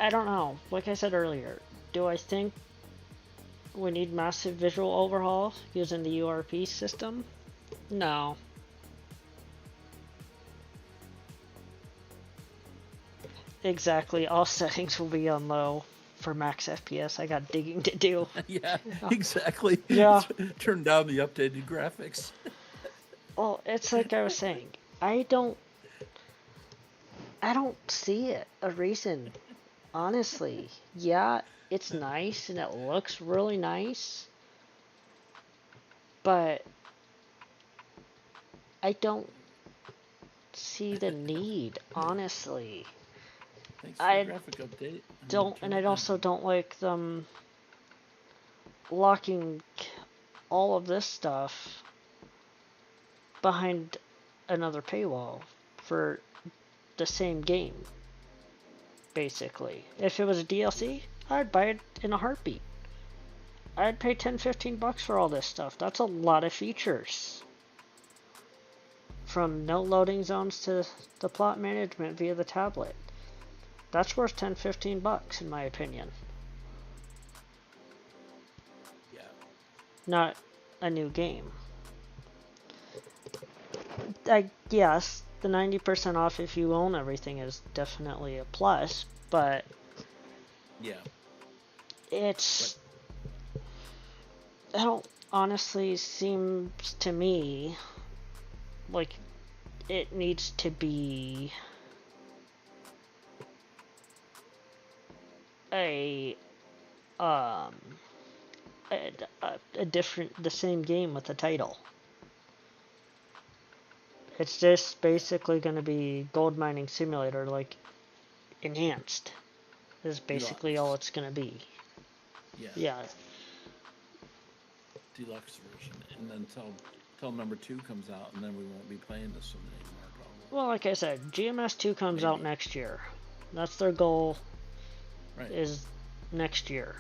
I don't know. Like I said earlier, do I think we need massive visual overhaul using the URP system? No. Exactly. All settings will be on low for max FPS. I got digging to do. Yeah, exactly. Yeah. Turn down the updated graphics. Well, it's like I was saying. I don't see it a reason. Honestly, yeah, it's nice and it looks really nice, but I don't see the need, honestly. Thanks for I the graphic update. don't, and I also don't like them locking all of this stuff behind another paywall for the same game. Basically, if it was a DLC, I'd buy it in a heartbeat. I'd pay $10-15 for all this stuff. That's a lot of features. From no loading zones to the plot management via the tablet. That's worth $10-15 in my opinion. Yeah. Not a new game. I guess the 90% off if you own everything is definitely a plus, but Yeah. it's, I don't honestly seems to me like it needs to be a different, the same game with the title. It's just basically going to be gold mining simulator, like enhanced. Is basically all it's going to be. Yeah. Yeah. Deluxe version, and then till number 2 comes out, and then we won't be playing this one anymore, probably. Well, like I said, GMS 2 comes out next year. That's their goal. Right. Is next year.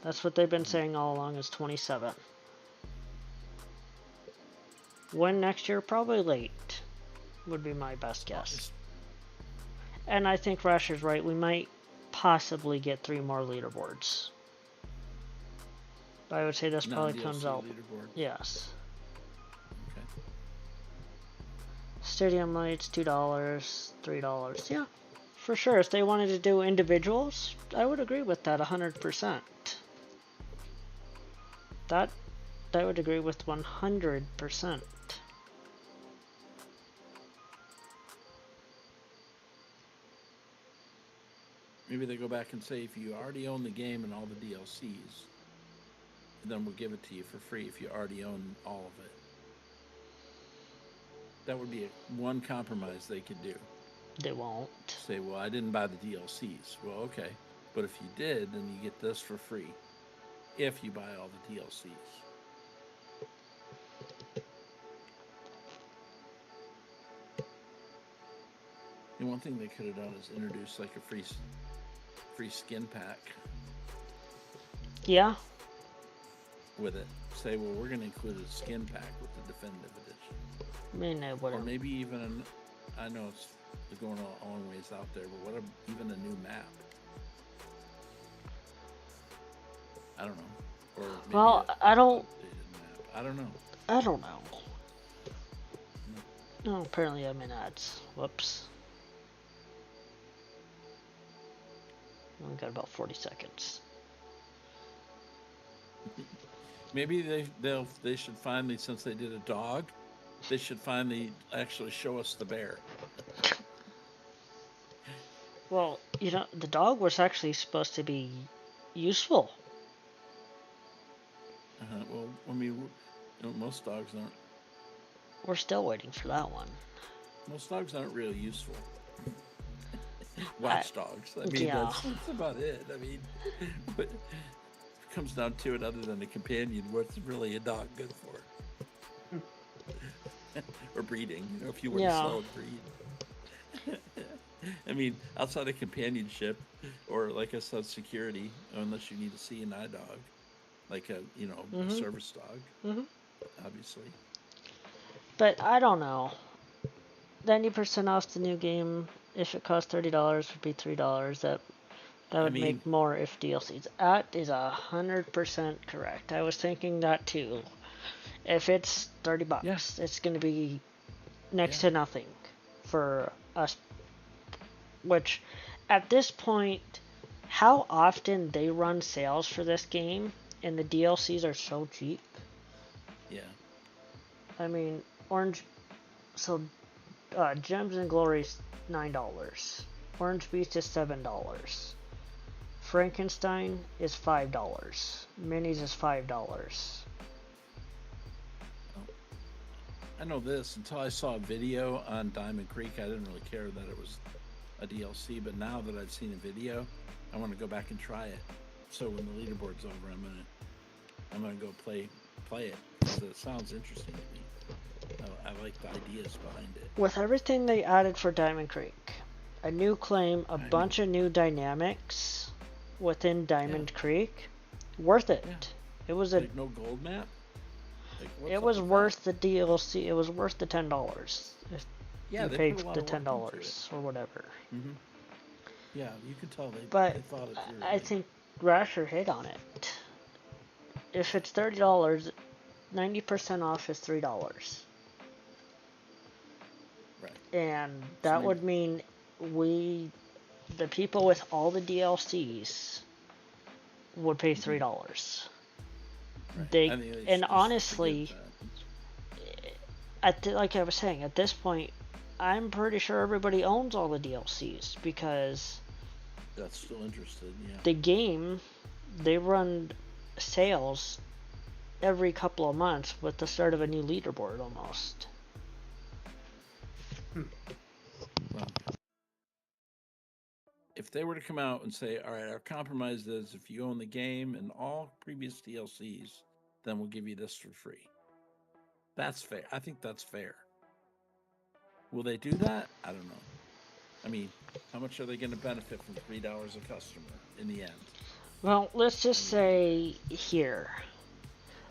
That's what they've been saying all along, is 27. When next year? Probably late, would be my best guess. And I think Rasher's right, we might possibly get 3 more leaderboards. I would say this probably comes out. Leaderboard. Yes. Okay. Stadium lights, $2, $3. Yeah, for sure. If they wanted to do individuals, I would agree with that 100%. That I would agree with 100%. Maybe they go back and say, if you already own the game and all the DLCs, then we'll give it to you for free if you already own all of it. That would be one compromise they could do. They won't. Say, well, I didn't buy the DLCs. Well, okay. But if you did, then you get this for free. If you buy all the DLCs. And one thing they could have done is introduce like a free skin pack. Yeah. With it. Say, well, we're going to include a skin pack with the definitive edition. I mean, I Or wouldn't. maybe even, I know it's going a long ways out there, but what even a new map? I don't know. Or maybe Well, I don't. updated map. I don't know. I don't know. No, apparently I'm in ads. Whoops. Only got about 40 seconds. Maybe they should finally, since they did a dog, they should finally actually show us the bear. Well, the dog was actually supposed to be useful. Well, I mean, most dogs aren't. We're still waiting for that one. Most dogs aren't really useful. Watchdogs. I mean, Yeah. that's about it. I mean, but if it comes down to it, other than a companion, what's really a dog good for? Or breeding, if you were to sell a breed. I mean, outside of companionship, or like I said, security, unless you need a CNI dog, like a a service dog, obviously. But I don't know. 90% off the new game, if it costs $30, would be $3. That would make more if DLCs. That is 100% correct. I was thinking that too. If it's $30, it's going to be next to nothing for us. Which, at this point, how often they run sales for this game, and the DLCs are so cheap. Yeah. I mean, Gems and Glory's $9. Orange Beast is $7. Frankenstein is $5. Minis is $5. I know this. Until I saw a video on Diamond Creek, I didn't really care that it was a DLC. But now that I've seen a video, I want to go back and try it. So when the leaderboard's over, I'm gonna go play it because it sounds interesting to me. I like the ideas behind it. With everything they added for Diamond Creek, a new claim, a bunch of new dynamics within Diamond Creek, worth it. Yeah. It was no gold map. It was worth the DLC. It was worth the $10. If you they paid put a lot the of work into $10 or whatever. Mm-hmm. Yeah, you could tell they thought it through. I think Rasher hit on it. If it's $30, 90% off is $3. Right. And that would mean the people with all the DLCs would pay $3. Right. Honestly, like I was saying, at this point, I'm pretty sure everybody owns all the DLCs because that's still interested. Yeah. The game, they run sales every couple of months with the start of a new leaderboard almost. Well, if they were to come out and say, all right, our compromise is if you own the game and all previous DLCs, then we'll give you this for free. That's fair. I think that's fair. Will they do that? I don't know. I mean, how much are they going to benefit from $3 a customer in the end? Well, let's just say here.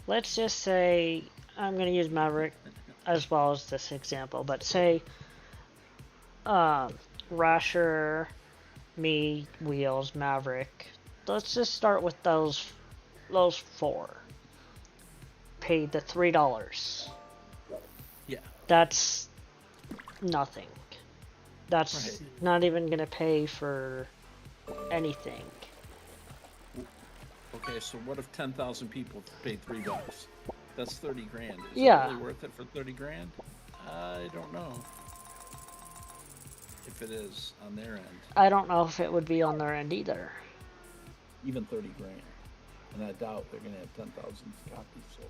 Let's just say, I'm going to use Maverick as well as this example, but say Rasher, me, Wheels, Maverick. Let's just start with those four. Paid the $3. Yeah. That's nothing. That's not even going to pay for anything. Okay, so what if 10,000 people paid $3? That's 30 grand. Is it really worth it for 30 grand? I don't know if it is on their end. I don't know if it would be on their end either. Even 30 grand. And I doubt they're going to have 10,000 copies sold.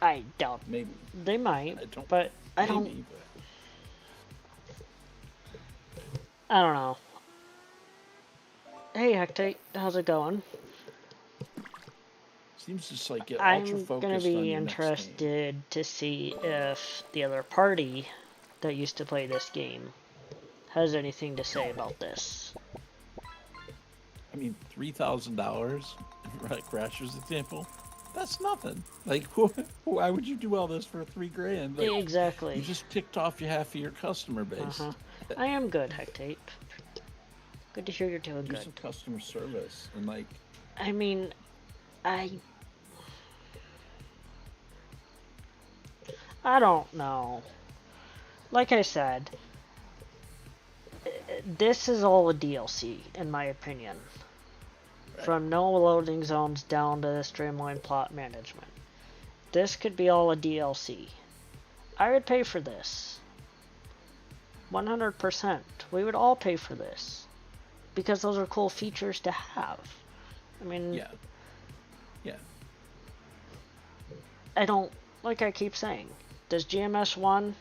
I doubt. Maybe. They might, but I don't know. Hey, Hectate, how's it going? Seems just like I'm gonna be interested to see if the other party that used to play this game has anything to say about this. I mean, $3,000, like Crasher's example, that's nothing. Like, why would you do all this for $3,000? Like, exactly. You just ticked off half of your customer base. I am good, Hectate. Good to hear you're doing good. Some customer service and like. I mean, I don't know. Like I said, this is all a DLC, in my opinion. From no loading zones down to the streamlined plot management. This could be all a DLC. I would pay for this. 100%. We would all pay for this. Because those are cool features to have. I mean... Yeah. Yeah. I don't... Like I keep saying, does GMS 1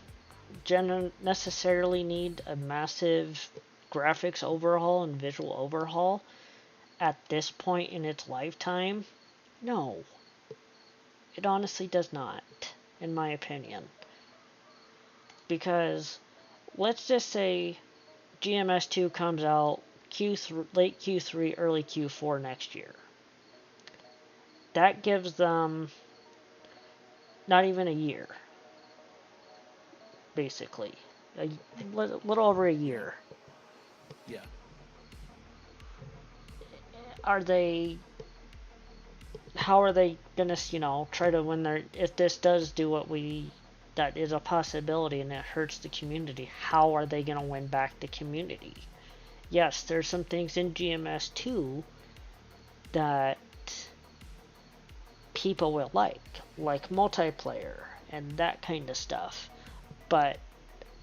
necessarily need a massive graphics overhaul and visual overhaul at this point in its lifetime? No. It honestly does not, in my opinion. Because, let's just say GMS 2 comes out late Q3, early Q4 next year. That gives them not even a year, basically. A little over a year. Yeah. How are they gonna, try to win their, if this does do that is a possibility and it hurts the community, how are they gonna win back the community? Yes, there's some things in GMS 2 that people will like multiplayer and that kind of stuff. But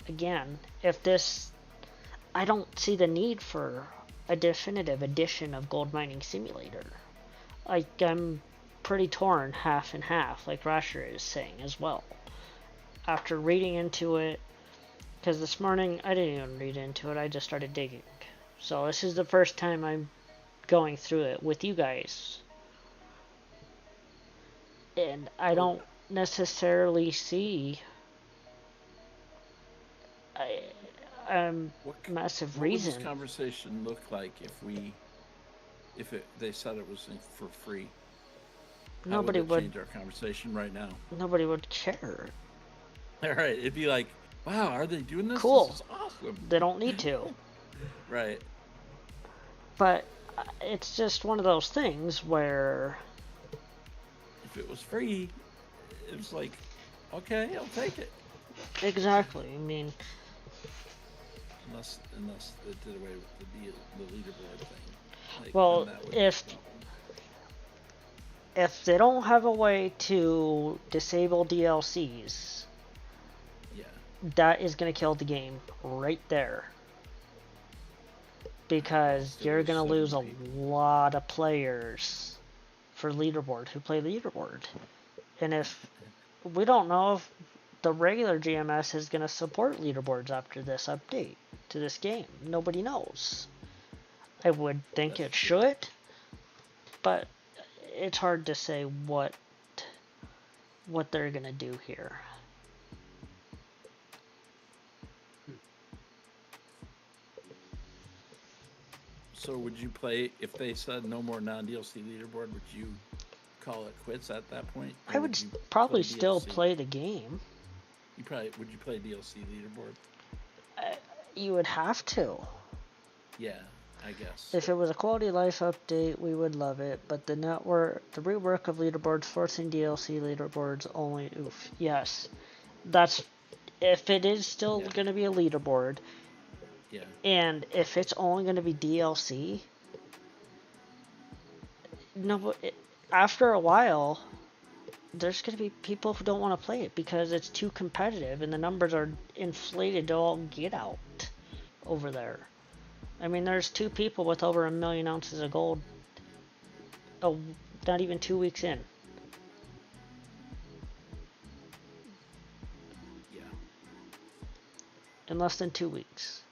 again, I don't see the need for a definitive edition of Gold Mining Simulator. I'm pretty torn half and half, like Rasher is saying as well. After reading into it, because this morning I didn't even read into it, I just started digging. So this is the first time I'm going through it with you guys. And I don't necessarily see massive reason. What would this conversation look like if they said it was for free? Nobody would change our conversation right now. Nobody would care. All right, it'd be like, wow, are they doing this? Cool. This is awesome. They don't need to. Right. But it's just one of those things where if it was free, it was like, okay, I'll take it. Exactly. I mean, unless they did away with the leaderboard thing. Like, well, if they don't have a way to disable DLCs, yeah, that is going to kill the game right there. Because you're going to lose a lot of players for leaderboard who play leaderboard. And if we don't know if the regular GMS is going to support leaderboards after this update to this game. Nobody knows. I would think it should, but it's hard to say what they're going to do here. So would you play, if they said no more non-DLC leaderboard, would you call it quits at that point? I would probably still play the game. Would you play DLC leaderboard? You would have to. Yeah, I guess. If it was a quality of life update, we would love it. But the rework of leaderboards, forcing DLC leaderboards only. Oof. Yes, that's if it is still going to be a leaderboard. Yeah. And if it's only going to be DLC, after a while, there's going to be people who don't want to play it because it's too competitive and the numbers are inflated to all get out over there. I mean, there's 2 people with over 1 million ounces of gold. Oh, not even 2 weeks in. Yeah. In less than 2 weeks.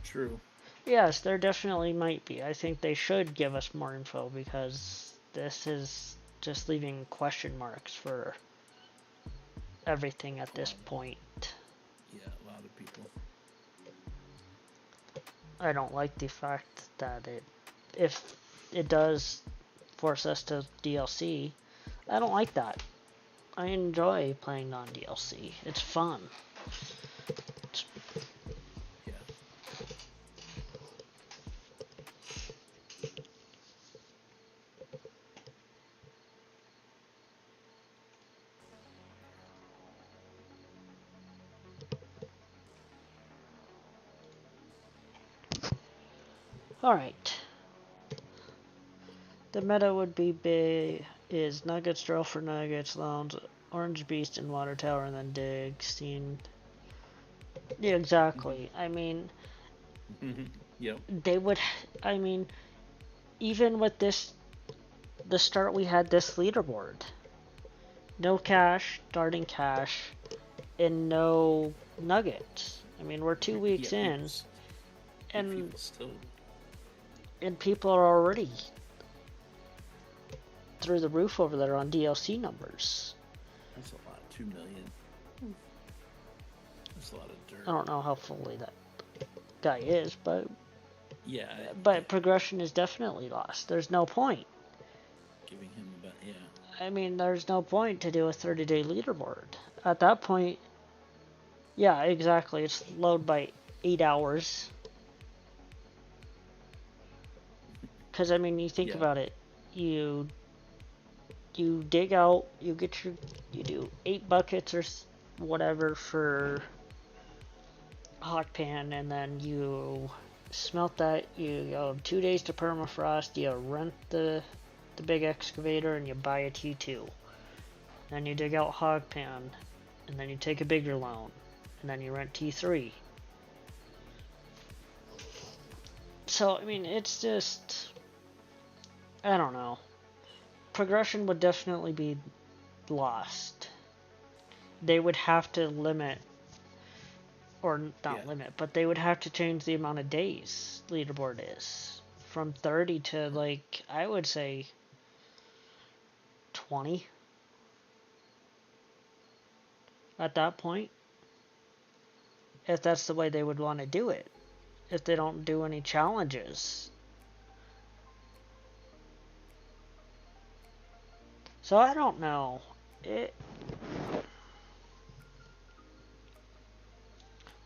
True. Yes, there definitely might be. I think they should give us more info because this is just leaving question marks for everything at this point. Yeah, a lot of people. I don't like the fact that if it does force us to DLC, I don't like that. I enjoy playing non-DLC. It's fun. Alright. The meta would be is Nuggets, drill for Nuggets, Lounge, Orange Beast, and Water Tower, and then dig, scene. Yeah, exactly. I mean, Yep. they would, I mean, even with this, the start we had this leaderboard. No cash, starting cash, and no nuggets. I mean, we're 2 weeks in, and people are already through the roof over there on DLC numbers. That's a lot. 2 million. That's a lot of dirt. I don't know how fully that guy is, but yeah. But progression is definitely lost. There's no point. Giving him about I mean, there's no point to do a 30-day leaderboard. At that point, yeah, exactly. It's load by 8 hours. Because, I mean, you think about it. You dig out, you do 8 buckets or whatever for hot pan, and then you smelt that. You go 2 days to permafrost. You rent the big excavator and you buy a T2. Then you dig out hog pan, and then you take a bigger loan, and then you rent T3. So, I mean, it's just, I don't know. Progression would definitely be lost. They would have to limit, or not limit, but they would have to change the amount of days leaderboard is. From 30 to, like, I would say 20 at that point, if that's the way they would want to do it, if they don't do any challenges. So I don't know.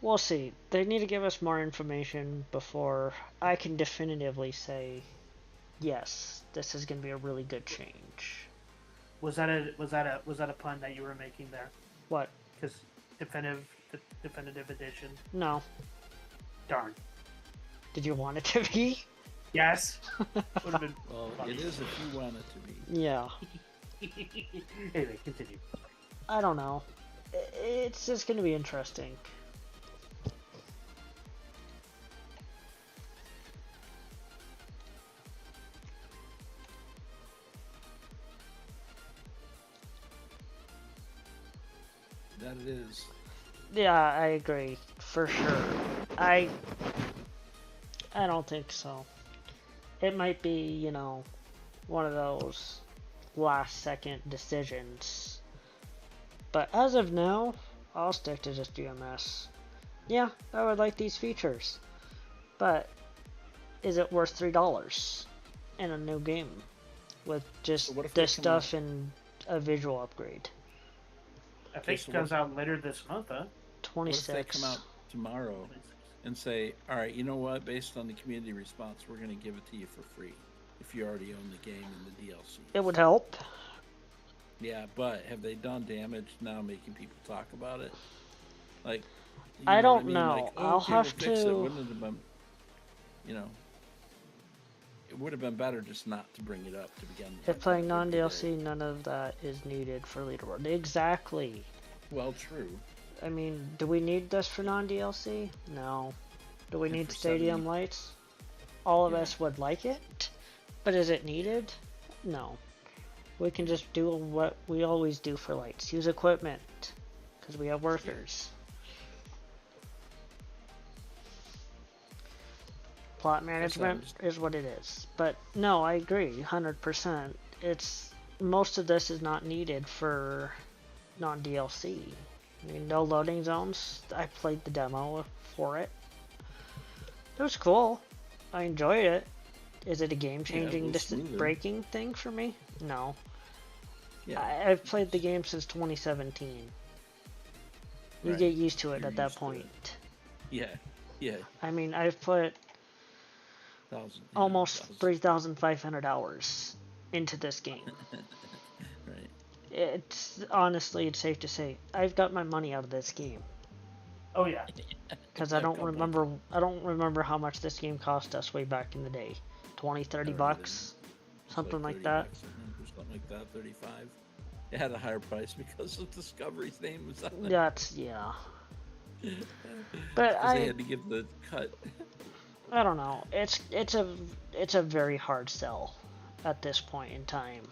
We'll see. They need to give us more information before I can definitively say, yes, this is going to be a really good change. Was that a pun that you were making there? What? Because definitive edition. No. Darn. Did you want it to be? Yes. Would have been. Well, funny. It is if you want it to be. Yeah. Anyway, continue. I don't know. It's just going to be interesting. That it is. Yeah, I agree for sure. I don't think so. It might be, you know, one of those last second decisions. But as of now, I'll stick to just GMS. Yeah, I would like these features. But is it worth $3 in a new game with just this stuff and a visual upgrade? I think it comes out later this month, huh? 26. What if they come out tomorrow and say, all right, you know what, based on the community response, we're going to give it to you for free if you already own the game and the DLC? It would help. Yeah, but have they done damage now making people talk about it? Like, I don't know. Like, oh, I'll okay, have we'll fix it. to. Wouldn't it have been, you know, it would have been better just not to bring it up to begin with. If playing non-DLC, none of that is needed for leaderboard. Exactly. Well, true. I mean, do we need this for non-DLC? No. Do we need stadium lights? All of us would like it, but is it needed? No. We can just do what we always do for lights. Use equipment, because we have workers. Plot management is what it is. But no, I agree, 100%. Most of this is not needed for non-DLC. I mean, no loading zones. I played the demo for it. It was cool. I enjoyed it. Is it a game-changing, breaking thing for me? No. Yeah. I've played the game since 2017. You get used to it at that point. Yeah. I mean, I've put almost 3,500 hours into this game. Right. It's honestly, it's safe to say, I've got my money out of this game. Oh yeah. Because A I don't couple. remember how much this game cost us way back in the day. 20, 30 I really bucks? It's Something like 30 that. bucks, I think, or something like that. 35. It had a higher price because of Discovery's name was on it. That's, yeah. But Because they had to give the cut. I don't know. It's a very hard sell at this point in time.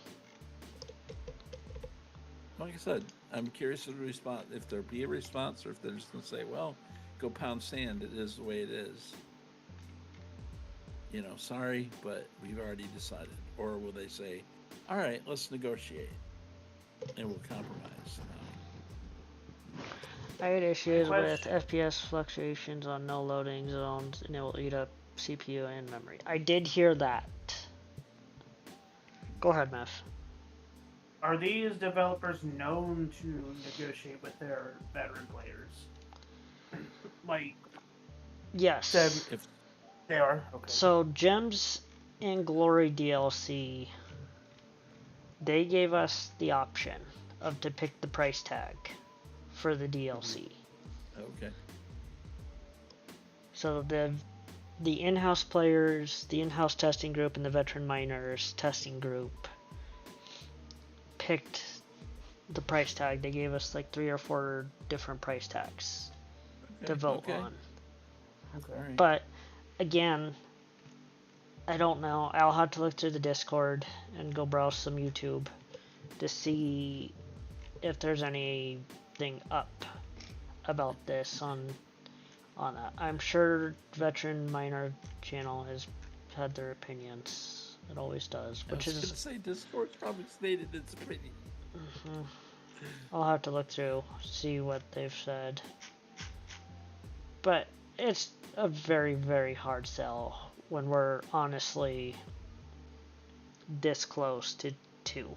Like I said, I'm curious of the response. If there be a response, or if they're just gonna say, "Well, go pound sand. It is the way it is." You know, sorry, but we've already decided. Or will they say, "All right, let's negotiate, and we'll compromise." I had issues with Question. FPS fluctuations on no loading zones, and it will eat up CPU and memory. I did hear that. Go ahead, Meth. Are these developers known to negotiate with their veteran players? Like, Yes. If they are? Okay. So, Gems and Glory DLC, they gave us the option of to pick the price tag for the DLC. okay, So the in-house players, the in-house testing group, and the veteran miners testing group picked the price tag. They gave us like 3 or 4 different price tags to vote on. Okay. all right. But again, I don't know. I'll have to look through the Discord and go browse some YouTube to see if there's anything up about this on that. I'm sure Veteran Miner channel has had their opinions. It always does, I which was is. gonna say Discord's probably stated its opinion. I'll have to look through, see what they've said. But it's a very, very hard sell when we're honestly this close to 2.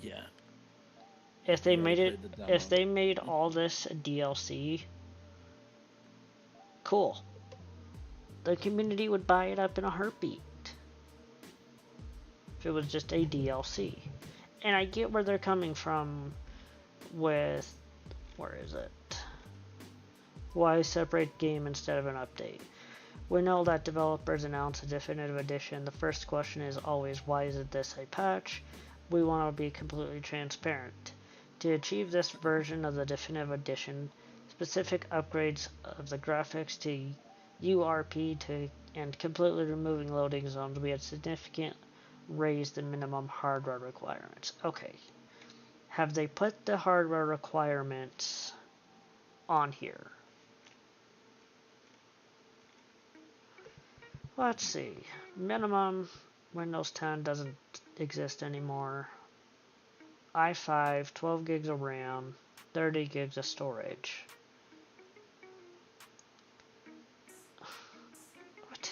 Yeah. If they We made already it, played the demo. if they made all this a DLC, cool. The community would buy it up in a heartbeat. If it was just a DLC. And I get where they're coming from with, where is it? Why separate game instead of an update? We know that developers announce a definitive edition. The first question is always, why isn't this a patch? We want to be completely transparent. To achieve this version of the definitive edition, specific upgrades of the graphics to URP and completely removing loading zones, we had significantly raised the minimum hardware requirements. Okay. Have they put the hardware requirements on here? Let's see. Minimum Windows 10 doesn't exist anymore. i5, 12 gigs of RAM, 30 gigs of storage. What?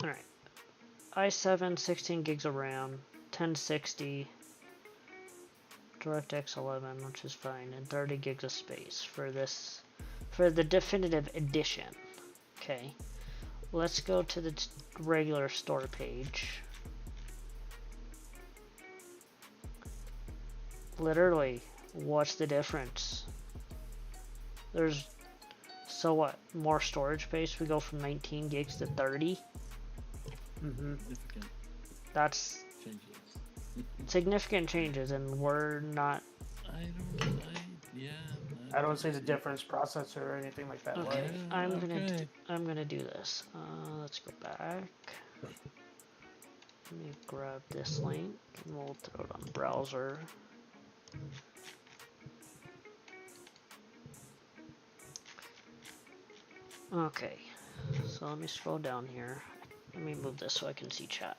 Alright. i7, 16 gigs of RAM, 1060, DirectX 11, which is fine, and 30 gigs of space for this, for the definitive edition. Okay. Let's go to the regular store page. Literally, what's the difference? There's, so what, more storage space? We go from 19 gigs to 30? Significant That's changes. significant changes, and we're not. I don't see the difference processor or anything like that. Okay, Like, I'm gonna do this. Let's go back. Let me grab this link and we'll throw it on the browser. Okay, so let me scroll down here. Let me move this so I can see chat.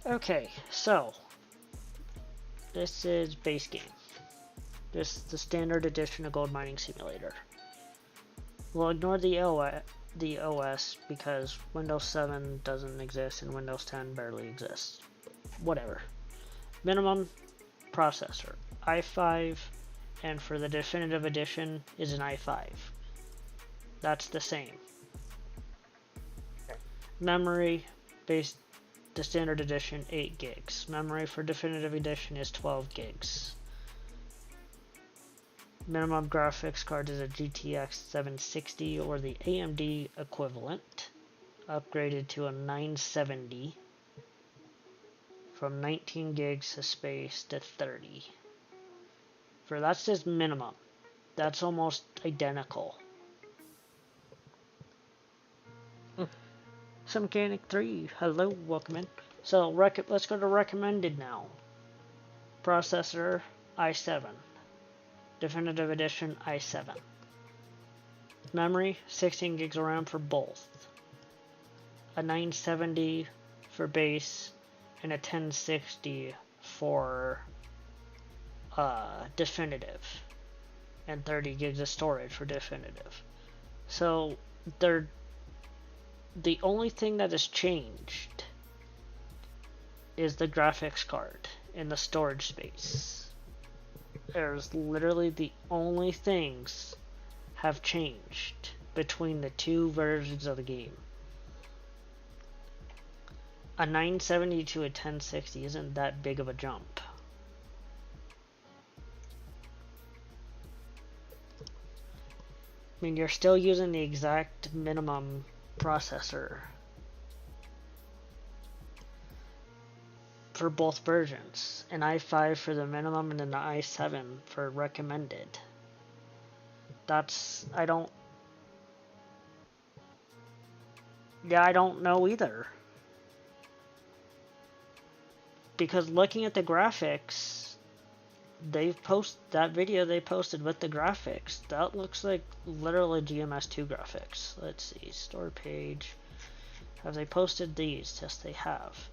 Okay, so this is base game. This is the standard edition of Gold Mining Simulator. We'll ignore the OS because Windows 7 doesn't exist and Windows 10 barely exists. Whatever. Minimum processor, i5, and for the definitive edition is an i5. That's the same. Memory, based the standard edition, 8 gigs. Memory for definitive edition is 12 gigs. Minimum graphics card is a GTX 760 or the AMD equivalent, upgraded to a 970 from 19 gigs of space to 30. That's just minimum. That's almost identical. Some Mechanic 3, hello, welcome in. So let's go to recommended now. Processor i7, Definitive Edition i7. Memory 16 gigs of RAM for both. A 970 for base and a 1060 for definitive, and 30 gigs of storage for definitive. So the only thing that has changed is the graphics card and the storage space. There's literally the only things have changed between the two versions of the game. A 970 to a 1060 isn't that big of a jump. I mean, you're still using the exact minimum processor for both versions. An i5 for the minimum and an i7 for recommended. I don't know either. Because looking at the graphics, that video they posted with the graphics, that looks like literally GMS 2 graphics. Let's see, store page. Have they posted these? Yes, they have.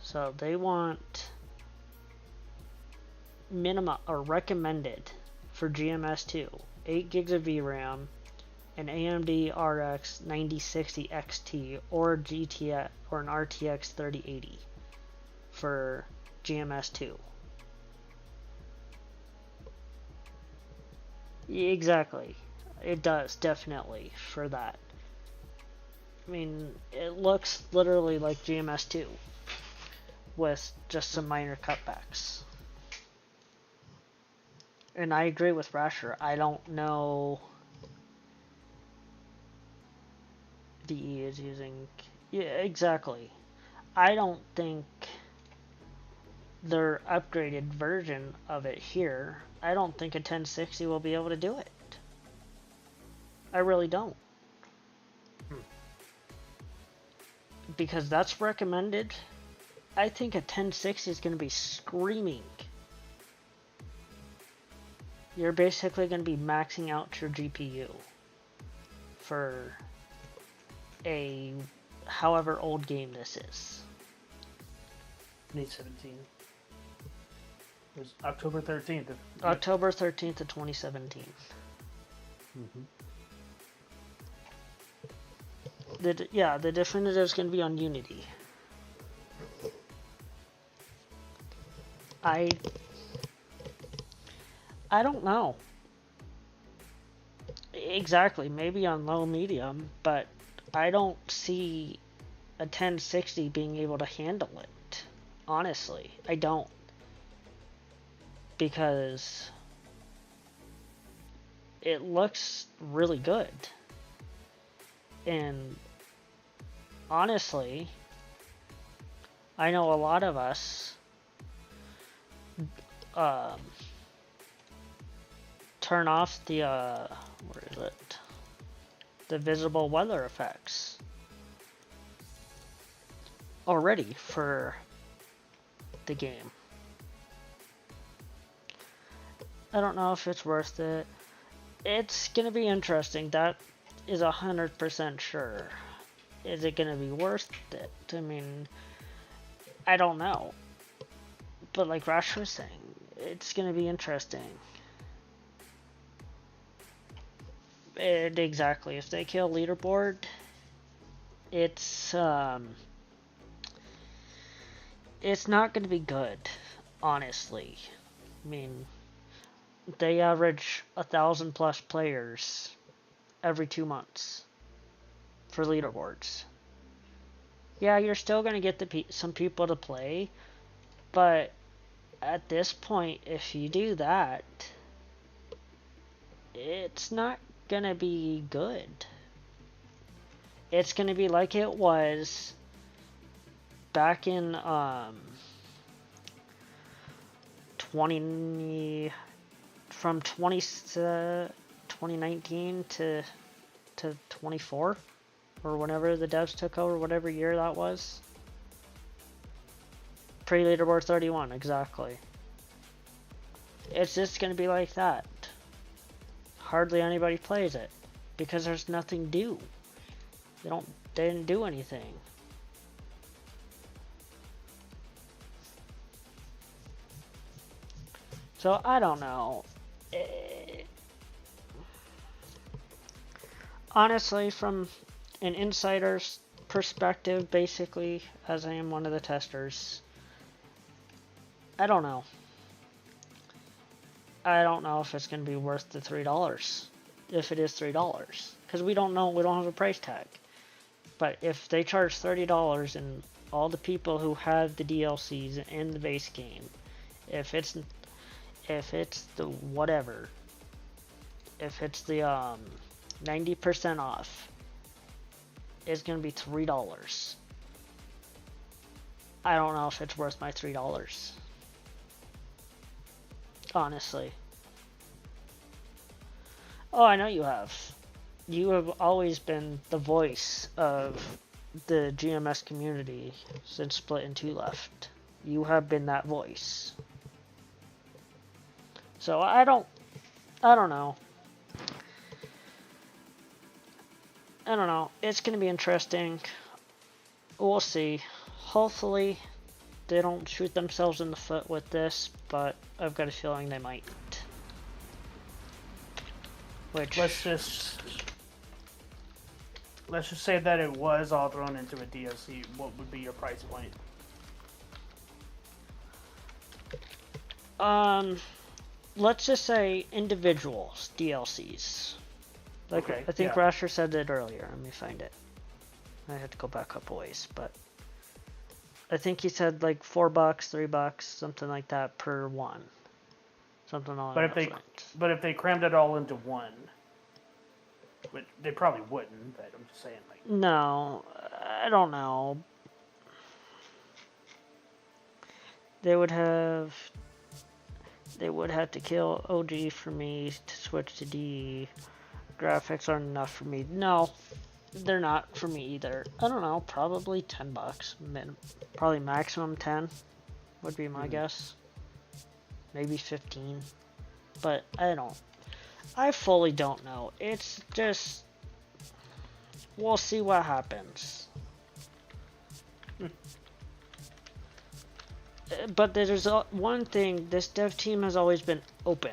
So they want minimum or recommended for GMS 2, 8 gigs of VRAM, an AMD RX 9060 XT or GTX or an RTX 3080 for GMS 2. Exactly. It does, definitely, for that. I mean, it looks literally like GMS 2 with just some minor cutbacks. And I agree with Rasher. I don't know. VE is using. Yeah, exactly. I don't think their upgraded version of it here, I don't think a 1060 will be able to do it. I really don't. Because that's recommended. I think a 1060 is going to be screaming. You're basically going to be maxing out your GPU for a however old game this is. 2017. It was October 13th. October 13th of 2017. The definitive is going to be on Unity. I don't know. Exactly, maybe on low medium, but I don't see a 1060 being able to handle it. Honestly, I don't. Because it looks really good. And honestly, I know a lot of us turn off the the visible weather effects already for the game. I don't know if it's worth it. It's gonna be interesting. That is 100% sure. Is it gonna be worth it? I mean, I don't know. But like Rash was saying, it's gonna be interesting. Exactly. If they kill Leaderboard, it's not gonna be good, honestly. I mean, they average 1,000+ players every 2 months for leaderboards. Yeah, you're still gonna get some people to play, but at this point, if you do that, it's not gonna be good. It's gonna be like it was back in 2019 to 24, or whenever the devs took over, whatever year that was. Pre-Leaderboard 31, exactly. It's just gonna be like that. Hardly anybody plays it because there's nothing to do. They didn't do anything. So I don't know. Honestly, from an insider's perspective, basically, as I am one of the testers, I don't know. I don't know if it's going to be worth the $3. If it is $3. Because we don't know, we don't have a price tag. But if they charge $30 and all the people who have the DLCs in the base game, if it's the whatever, if it's the 90% off, it's going to be $3. I don't know if it's worth my $3. Honestly. Oh, I know you have. You have always been the voice of the GMS community since Split and 2 left. You have been that voice. So I don't know. I don't know. It's going to be interesting. We'll see. Hopefully they don't shoot themselves in the foot with this, but I've got a feeling they might. Which Let's just say that it was all thrown into a DLC. What would be your price point? Let's just say individuals DLCs. Like Okay, I think yeah. Rasher said it earlier. Let me find it. I had to go back up a ways, but I think he said like $4, $3, something like that per one. Something along But those lines. if they crammed it all into one, which they probably wouldn't. But I'm just saying, like, No, I don't know. They would have to kill OG for me to switch to D. Graphics aren't enough for me. No, they're not for me either. I don't know, probably $10. Probably maximum 10 would be my guess. Maybe 15. But I fully don't know. It's just, we'll see what happens. But there's one thing, this dev team has always been open.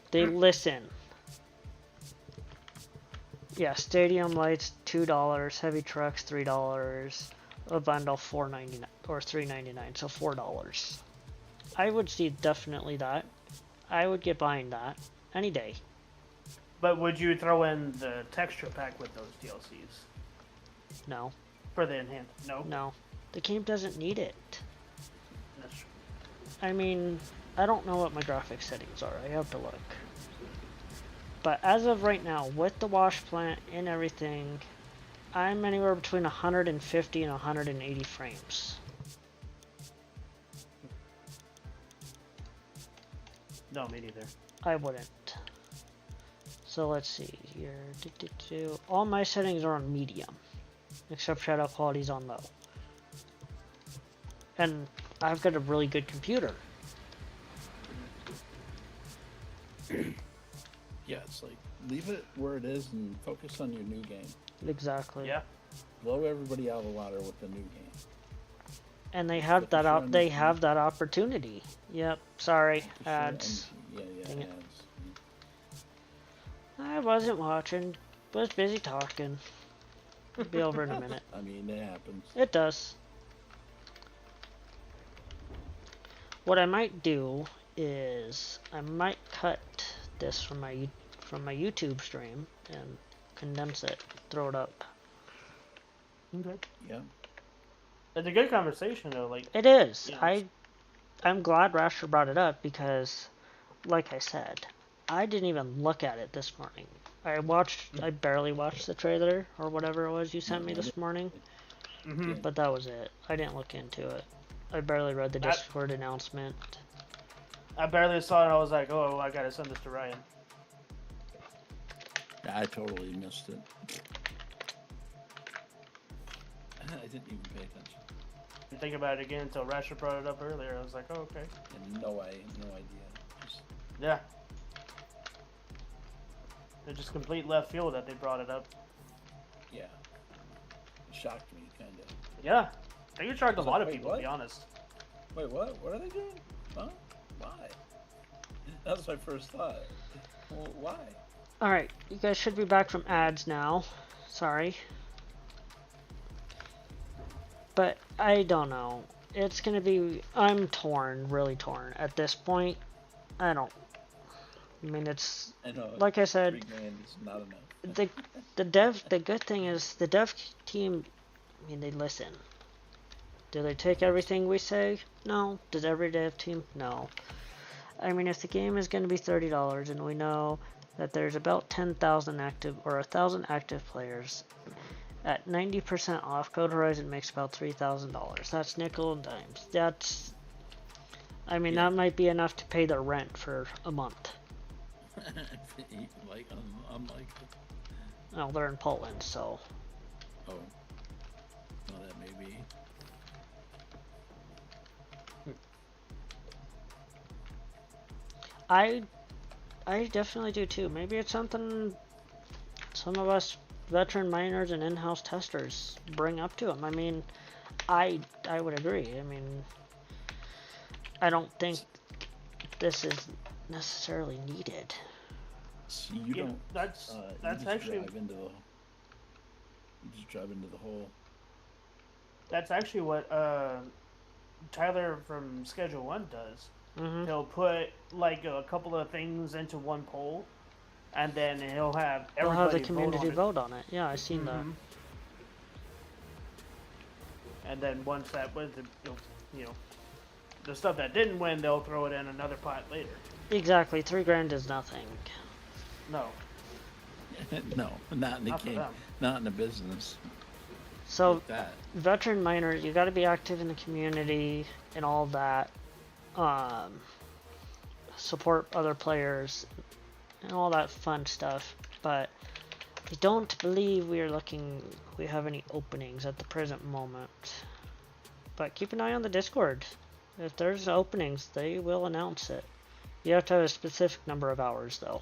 They listen. Yeah, stadium lights $2, heavy trucks $3, a bundle $4.99 or $3.99, so $4. I would see definitely that. I would get behind that any day. but would you throw in the texture pack with those DLCs No, for the enhanced? No. no, the game doesn't need it. That's true. I mean, I don't know what my graphics settings are. I have to look. But as of right now, with the wash plant and everything, I'm anywhere between 150 and 180 frames. No, me neither. I wouldn't. So let's see here. All my settings are on medium, except shadow quality's on low. And I've got a really good computer. Yeah, it's like leave it where it is and focus on your new game. Exactly. Yeah. Blow everybody out of the water with the new game. And they have that Focus on they the- have that opportunity. Yep. Sorry, Sure, ads. Yeah, Dang it. ads. I wasn't watching. Was busy talking. It'll be over in a minute. I mean, it happens. It does. What I might do is I might cut this from my YouTube stream and condense it, throw it up. Okay. Yeah. It's a good conversation though. Like, It is. Yeah. I'm glad Rasher brought it up because like I said, I didn't even look at it this morning. I barely watched the trailer or whatever it was you sent me this morning, but that was it. I didn't look into it. I barely read the Discord announcement. I barely saw it. I was like, oh, I gotta send this to Ryan. I totally missed it. I didn't even pay attention. Didn't think about it again until Rasher brought it up earlier. I was like, oh, okay. And no idea. Just, Yeah. It's just complete left field that they brought it up. yeah. It shocked me, kind of. Yeah. I think it shocked a lot of wait, people, what? to be honest. Wait, what? What are they doing? Huh? Why? That was my first thought. Well, why? Alright, you guys should be back from ads now. Sorry. But I don't know. It's gonna be... I'm torn, really torn. At this point, I mean, it's... I know. Like I said... $3 grand is not enough. The good thing is, the dev team, I mean, they listen. Do they take everything we say? No. Does every dev team? No. I mean, if the game is going to be $30 and we know that there's about 10,000 active or 1,000 active players, at 90% off, Code Horizon makes about $3,000. That's nickel and dimes. That's, I mean, that might be enough to pay their rent for a month. Like, unlikely. Well, they're in Poland, so. Oh. Well, that may be. I definitely do too. Maybe it's something some of us veteran miners and in-house testers bring up to them. I mean, I would agree. I mean, I don't think this is necessarily needed. So you don't. That's you just actually drive into the. You just drive into the hole. that's actually what Tyler from Schedule 1 does. Mm-hmm. He'll put like a couple of things into one poll, and then he'll have everybody They'll have the community vote vote on it. Yeah, I've seen that. And then once that wins, you know, the stuff that didn't win, they'll throw it in another pot later. Exactly. $3 grand is nothing. No. No, not in the Not for game. them. Not in the business. So, Like that. veteran miners, you got to be active in the community and all that. Support other players and all that fun stuff. But I don't believe we have any openings at the present moment. But keep an eye on the Discord. If there's openings, they will announce it. You have to have a specific number of hours, though.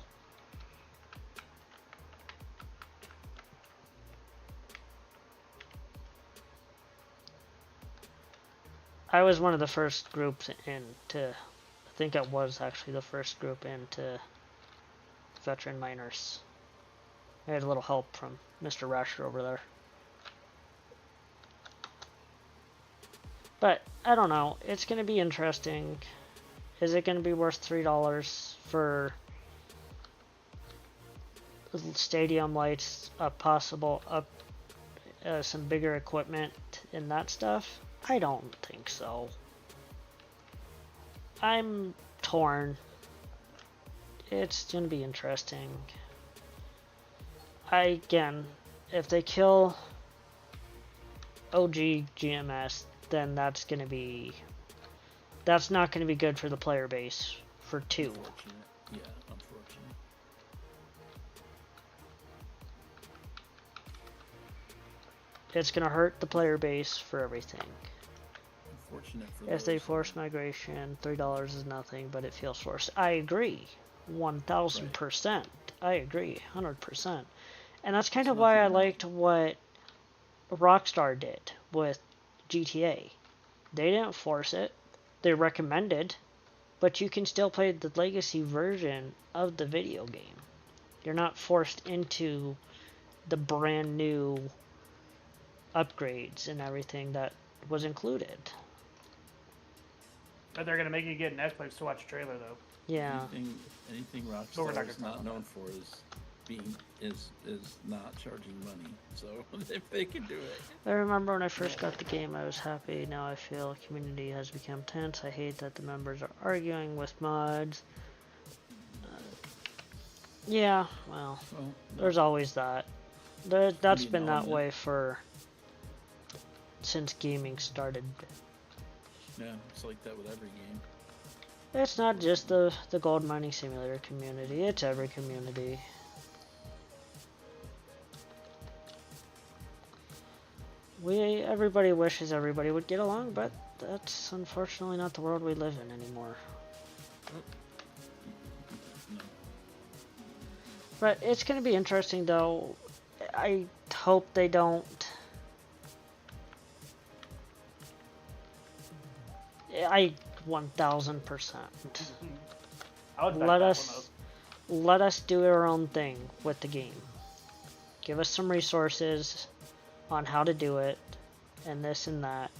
I was one of the first groups into, I think I was actually the first group into veteran miners. I had a little help from Mr. Rasher over there. But, I don't know, it's going to be interesting. Is it going to be worth $3 for stadium lights, some bigger equipment and that stuff? I don't think so. I'm torn. It's gonna be interesting. Again, if they kill OG GMS, then that's not gonna be good for the player base for 2. Unfortunate. Yeah, unfortunate. It's gonna hurt the player base for everything. Unfortunate for If they those, force migration, $3 is nothing, but it feels forced. I agree, 1000%. I agree, 100%. And that's kind of why I liked what Rockstar did with GTA. They didn't force it. They recommended, but you can still play the legacy version of the video game. You're not forced into the brand new upgrades and everything that was included. But they're gonna make you get Netflix to watch a trailer, though. Yeah. Anything we're Rockstar not is gonna not talk known for is not charging money. So if they can do it. I remember when I first got the game, I was happy. Now I feel community has become tense. I hate that the members are arguing with mods. Yeah, well, Well, there's always that. That's Maybe been now that and way since gaming started. yeah, it's like that with every game. It's not just the gold mining simulator community, it's every community. Everybody wishes everybody would get along, but that's unfortunately not the world we live in anymore. No. But it's going to be interesting though. I hope they don't. I 1000%. I would back Let that us let us do our own thing with the game. Give us some resources on how to do it, and this and that,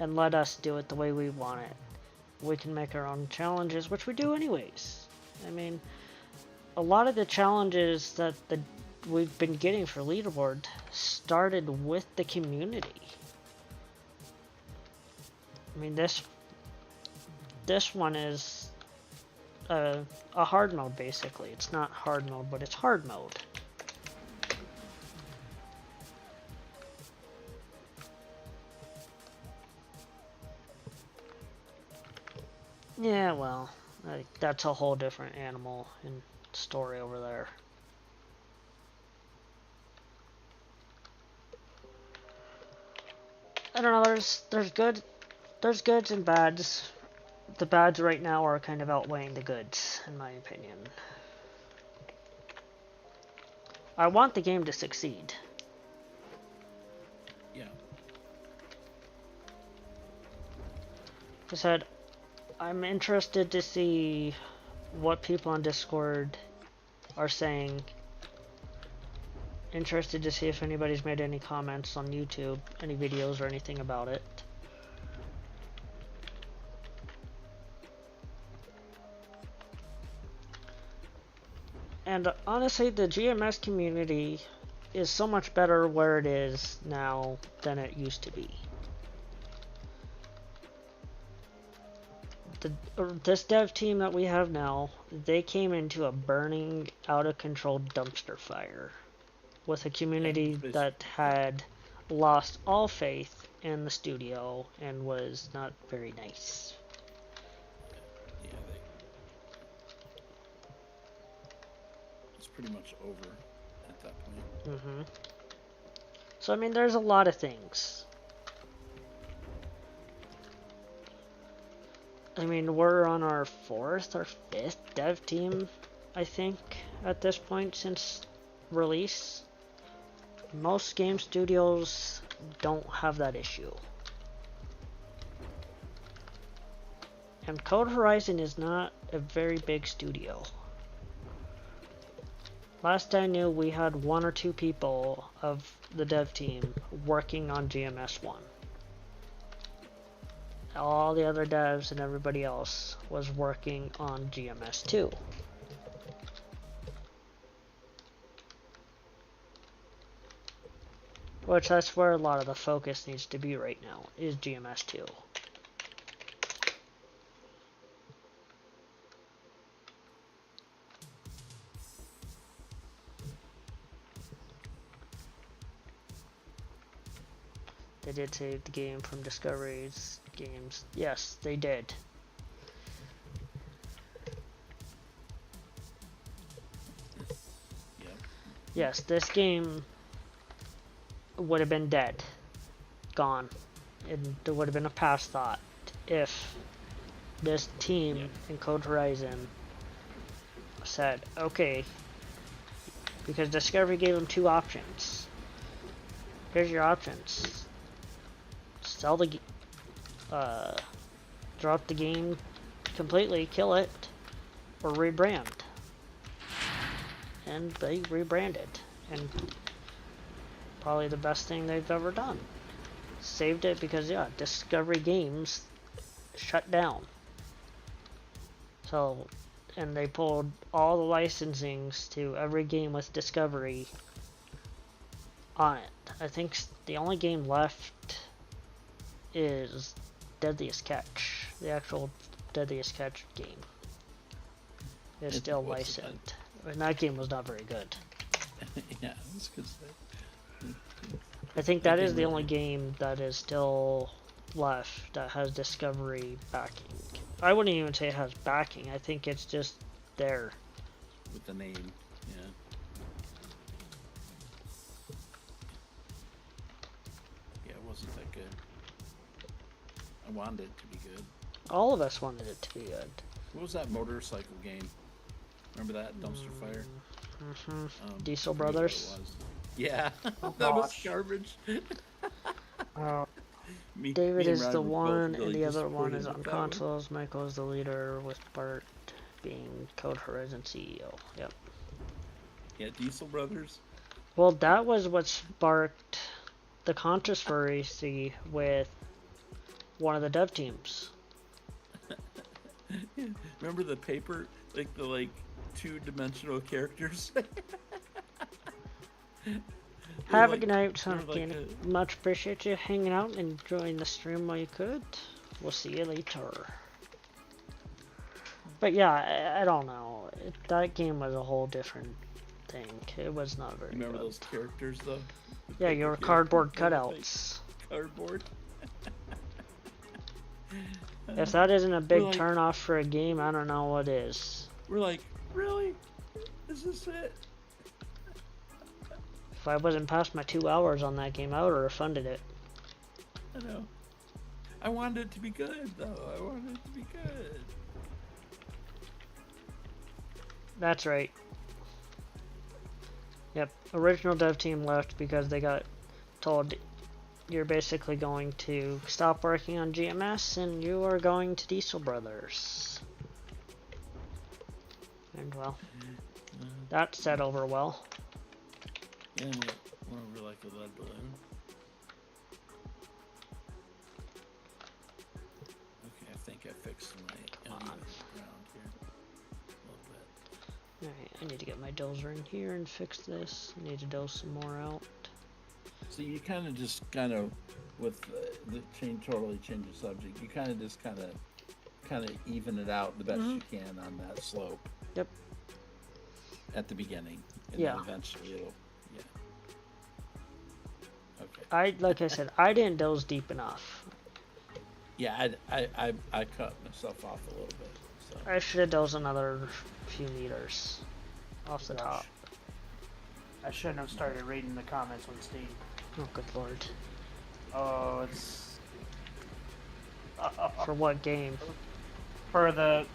and let us do it the way we want it. We can make our own challenges, which we do anyways. I mean, a lot of the challenges that we've been getting for Leaderboard started with the community. I mean, this one is a hard mode, basically. It's not hard mode, but it's hard mode. Yeah, well, that's a whole different animal and story over there. I don't know, there's goods and bads. The bads right now are kind of outweighing the goods, in my opinion. I want the game to succeed. Yeah. I said, I'm interested to see what people on Discord are saying. Interested to see if anybody's made any comments on YouTube, any videos or anything about it. And honestly, the GMS community is so much better where it is now than it used to be. This dev team that we have now, they came into a burning, out of control dumpster fire with a community that had lost all faith in the studio and was not very nice. Yeah, it's pretty much over at that point. So I mean, there's a lot of things. I mean, we're on our 4th or 5th dev team, I think, at this point since release. Most game studios don't have that issue. And Code Horizon is not a very big studio. Last I knew, we had 1 or 2 people of the dev team working on GMS 1. All the other devs and everybody else was working on GMS 2. Which that's where a lot of the focus needs to be right now, is GMS 2. They did save the game from Discovery's games. Yes, they did. Yep. Yes, this game would have been dead. Gone. It would have been a past thought if this team in Code Horizon said, okay, because Discovery gave them 2 options. Here's your options. Sell the drop the game completely, kill it, or rebrand. And they rebranded, and probably the best thing they've ever done. Saved it because, yeah, Discovery Games shut down. So, and they pulled all the licensings to every game with Discovery on it. I think the only game left is Deadliest Catch. The actual Deadliest Catch game is still licensed. And that game was not very good. Yeah, that's good stuff. I think that is game the really- only game that is still left that has Discovery backing. I wouldn't even say it has backing. I think it's just there. With the name, yeah. Yeah, it wasn't that good. I wanted it to be good. All of us wanted it to be good. What was that motorcycle game? Remember that Dumpster Fire? Diesel I forget what Brothers. it was. Yeah, Oh, that was gosh. garbage. Oh, David and is Rod the were both one, really and the other one disappointed is on with that one. consoles. Michael is the leader, with Bart being Code Horizon CEO. Yep. Yeah, Diesel Brothers. Well, that was what sparked the controversy with one of the dev teams. Remember the paper, like the two-dimensional characters? Have a like- good night, they're Sunken. like Much appreciate you hanging out and enjoying the stream while you could. We'll see you later. But yeah, I don't know. That game was a whole different thing. It was not very Remember good. those characters though? The Yeah, paper your characters, cardboard they look like cutouts. Cardboard. If that isn't a big like- turn off for a game, I don't know what is. We're like, really? Is this it? If I wasn't past my 2 hours on that game, I would have refunded it. I know. I wanted it to be good though. I wanted it to be good. That's right. Yep, original dev team left because they got told you're basically going to stop working on GMS and you are going to Diesel Brothers. And well, that set over well. Yeah, and went over like a lead balloon. Okay, I think I fixed my uneven ground here a little bit. Alright, I need to get my dozer in here and fix this. I need to doze some more out. So you kind of just with the totally change the subject. You kind of just kind of even it out the best you can on that slope. Yep. At the beginning, and Yeah. then eventually it'll, yeah. Okay. Like I said, I didn't doze deep enough. Yeah, I cut myself off a little bit. So I should have dozed another few meters off the Gosh. top. I shouldn't have started reading the comments on Steam. Oh, good lord. Oh, it's For what game? for the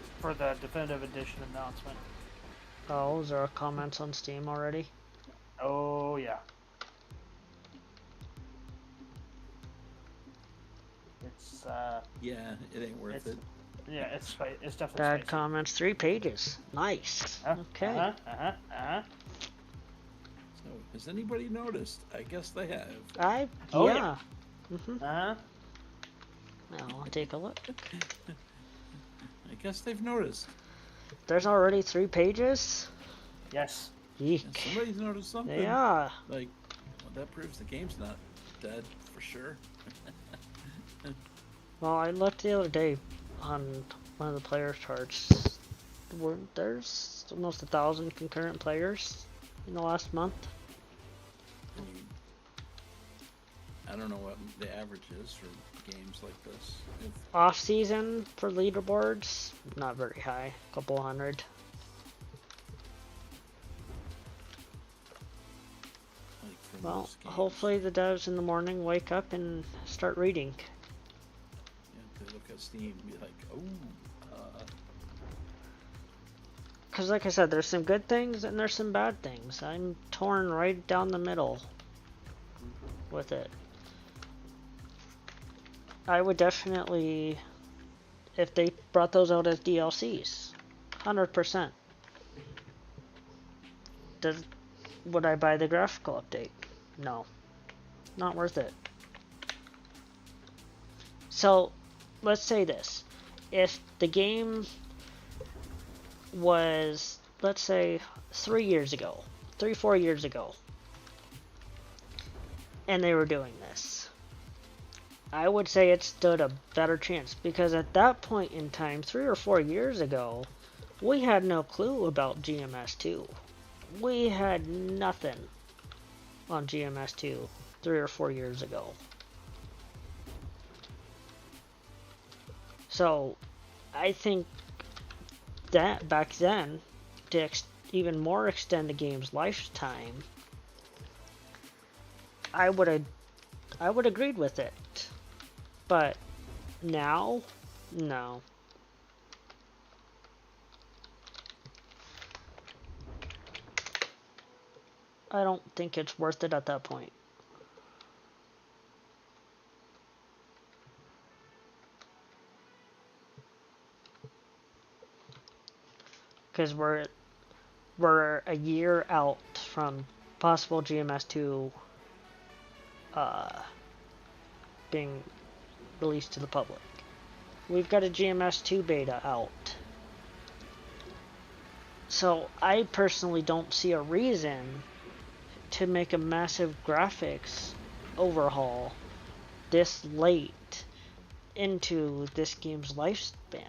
definitive edition announcement. Oh, is there comments on Steam already? Oh yeah. It's yeah, it ain't worth It's- it. yeah, it's definitely Bad spicy. comments, 3 pages. Nice. Okay. So has anybody noticed? I guess they have. Oh, yeah. yeah. Mm-hmm. Uh-huh. Now I'll take a look. I guess they've noticed. There's already 3 pages? Yes. Eek. And somebody's noticed something. Yeah. Like, well, that proves the game's not dead for sure. Well, I looked the other day on one of the player charts. There's almost 1,000 concurrent players in the last month. I mean, I don't know what the average is for games like this. Off season for leaderboards, not very high, a couple hundred. Like for Well, most games. hopefully the devs in the morning wake up and start reading. Yeah, they look at Steam and be like, oh, Because like I said, there's some good things and there's some bad things. I'm torn right down the middle with it. I would definitely, if they brought those out as DLCs, 100%. Would I buy the graphical update? No. Not worth it. So, let's say this. If the game was, let's say, 4 years ago, and they were doing this, I would say it stood a better chance, because at that point in time, 3 or 4 years ago, We had no clue about GMS2. We had nothing on GMS2 3 or 4 years ago. So, I think that back then, to even more extend the game's lifetime, I would agreed with it. But now, no. I don't think it's worth it at that point. Because we're a year out from possible GMS2 being released to the public. We've got a GMS2 beta out. So I personally don't see a reason to make a massive graphics overhaul this late into this game's lifespan.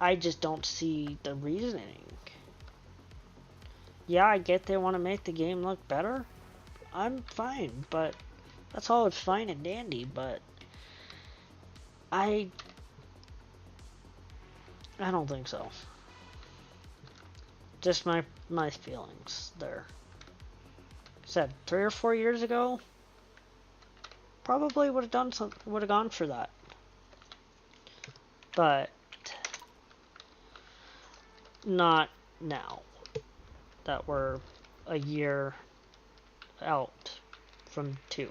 I just don't see the reasoning. Yeah, I get they want to make the game look better. I'm fine, but that's all fine and dandy, but I don't think so. Just my feelings there. Said 3 or 4 years ago, probably would have gone for that. But not now that we're a year out from 2.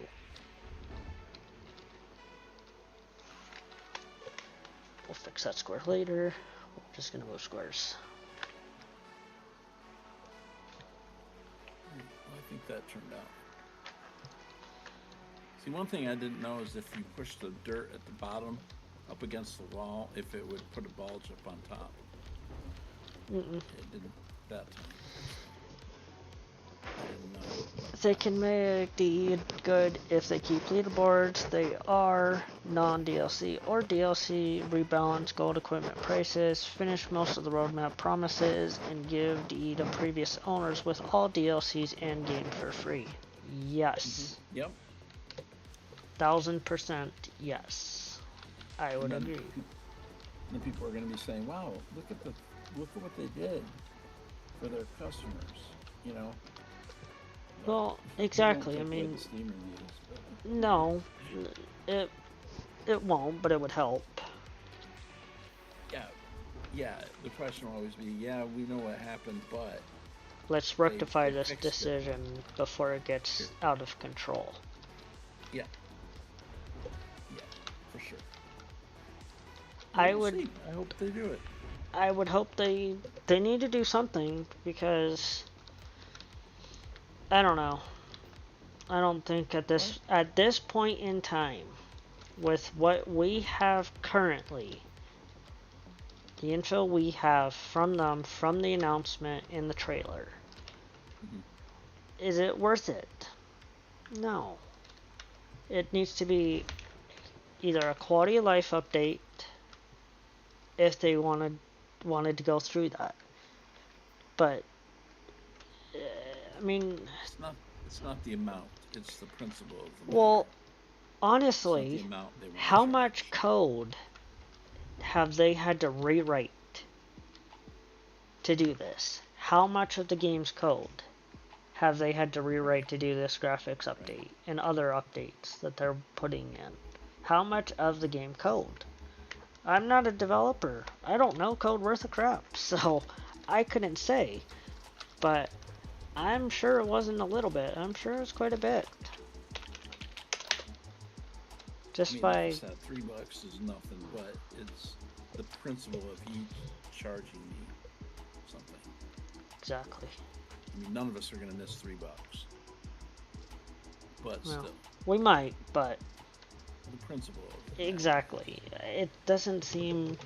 We'll fix that square later. We're just gonna move squares. Well, I think that turned out. See, one thing I didn't know is if you push the dirt at the bottom up against the wall, if it would put a bulge up on top. It didn't that time. I didn't know. They can make the good if they keep leaderboards. They are non-DLC or DLC, rebalance gold equipment prices, finish most of the roadmap promises, and give the previous owners with all DLCs and game for free. Yes. Yep. 1000% yes. I would agree. The people are going to be saying, "Wow, look at what they did for their customers," you know. Well, exactly. I mean, no, it won't, but it would help. Yeah. The question will always be, yeah, we know what happened, but let's rectify this decision before it gets out of control. Yeah, for sure. I hope they do it. I would hope they need to do something, because I don't know. I don't think at this point in time, with what we have currently, the info we have from them, from the announcement in the trailer, is it worth it? No. It needs to be either a quality of life update, if they wanted to go through that. But I mean, it's not the amount, it's the principle of the well, honestly, how much code have they had to rewrite to do this? How much of the game's code have they had to rewrite to do this graphics update and other updates that they're putting in? How much of the game code? I'm not a developer. I don't know code worth a crap, so I couldn't say. But I'm sure it wasn't a little bit. I'm sure it's quite a bit. Just by that $3 is nothing, but it's the principle of each charging me something. Exactly. I mean, none of us are going to miss $3, but well, still, we might, but the principle of it. Exactly. It doesn't seem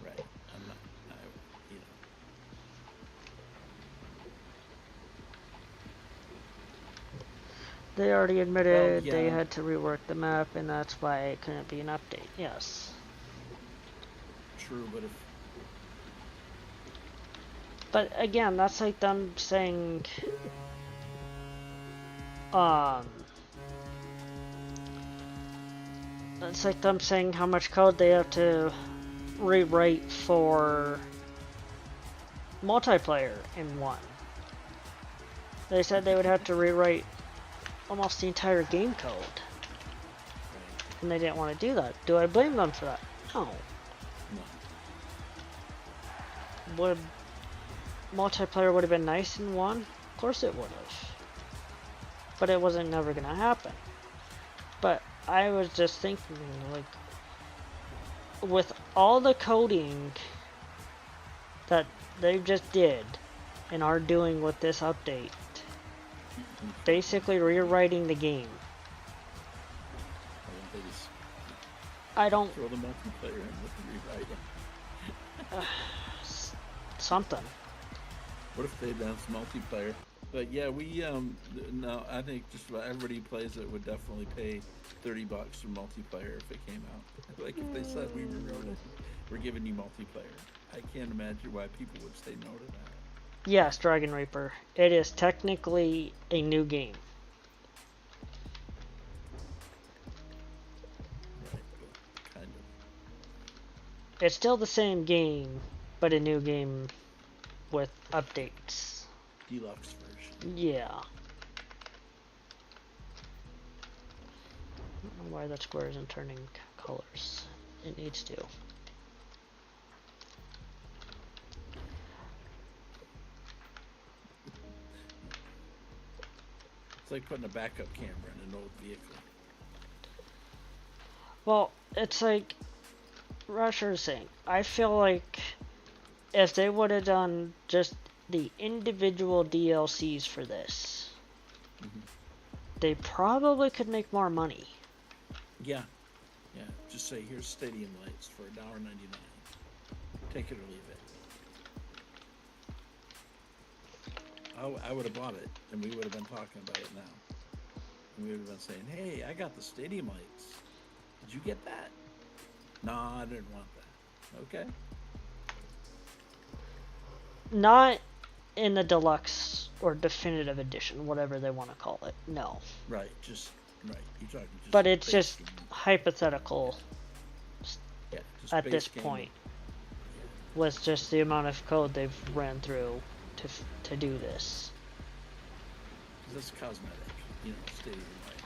right. They already admitted they had to rework the map, and that's why it couldn't be an update. Yes. True, but if But again, that's like them saying, it's like them saying how much code they have to rewrite for multiplayer in 1. They said they would have to rewrite almost the entire game code. And they didn't want to do that. Do I blame them for that? No. no, Would multiplayer would have been nice in 1? Of course it would have. But it wasn't never gonna happen. But I was just thinking, like, with all the coding that they just did and are doing with this update, basically rewriting the game. why don't they just I don't throw the multiplayer in with the rewrite? something. What if they announced multiplayer? But yeah, we no, I think just about everybody who plays it would definitely pay $30 for multiplayer if it came out. Like if they said we rewrote it, we're giving you multiplayer. I can't imagine why people would say no to that. Yes, Dragon Reaper. It is technically a new game. Right, but kind of. It's still the same game, but a new game with updates. Deluxe version. Yeah. I don't know why that square isn't turning colors. It needs to. It's like putting a backup camera in an old vehicle. Well, it's like Rusher's saying. I feel like if they would have done just the individual DLCs for this, they probably could make more money. Yeah. Yeah. Just say here's stadium lights for $1.99. Take it or leave it. I would have bought it, and we would have been talking about it now. And we would have been saying, "Hey, I got the stadium lights. Did you get that?" Nah, I didn't want that. Okay. Not in the deluxe or definitive edition, whatever they want to call it. No. Right. Just right. You're talking just. But it's base just game. hypothetical Yeah, just at base this game. point. With just the amount of code they've ran through to do this. 'Cause that's cosmetic. You know, stadium lights.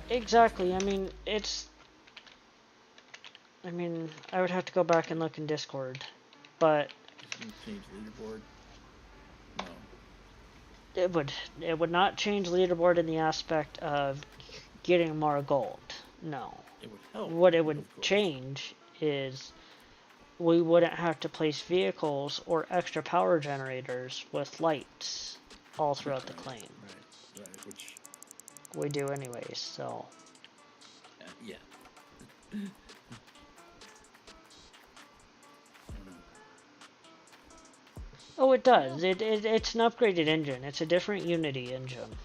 Exactly. I mean, I would have to go back and look in Discord, but Does it change leaderboard? No. it would not change leaderboard in the aspect of getting more gold. No. It would help. What it would of course. change is we wouldn't have to place vehicles or extra power generators with lights all throughout the claim. Right. Which. We do anyways, so. Yeah. I don't know. Oh, it does. It's an upgraded engine. It's a different Unity engine.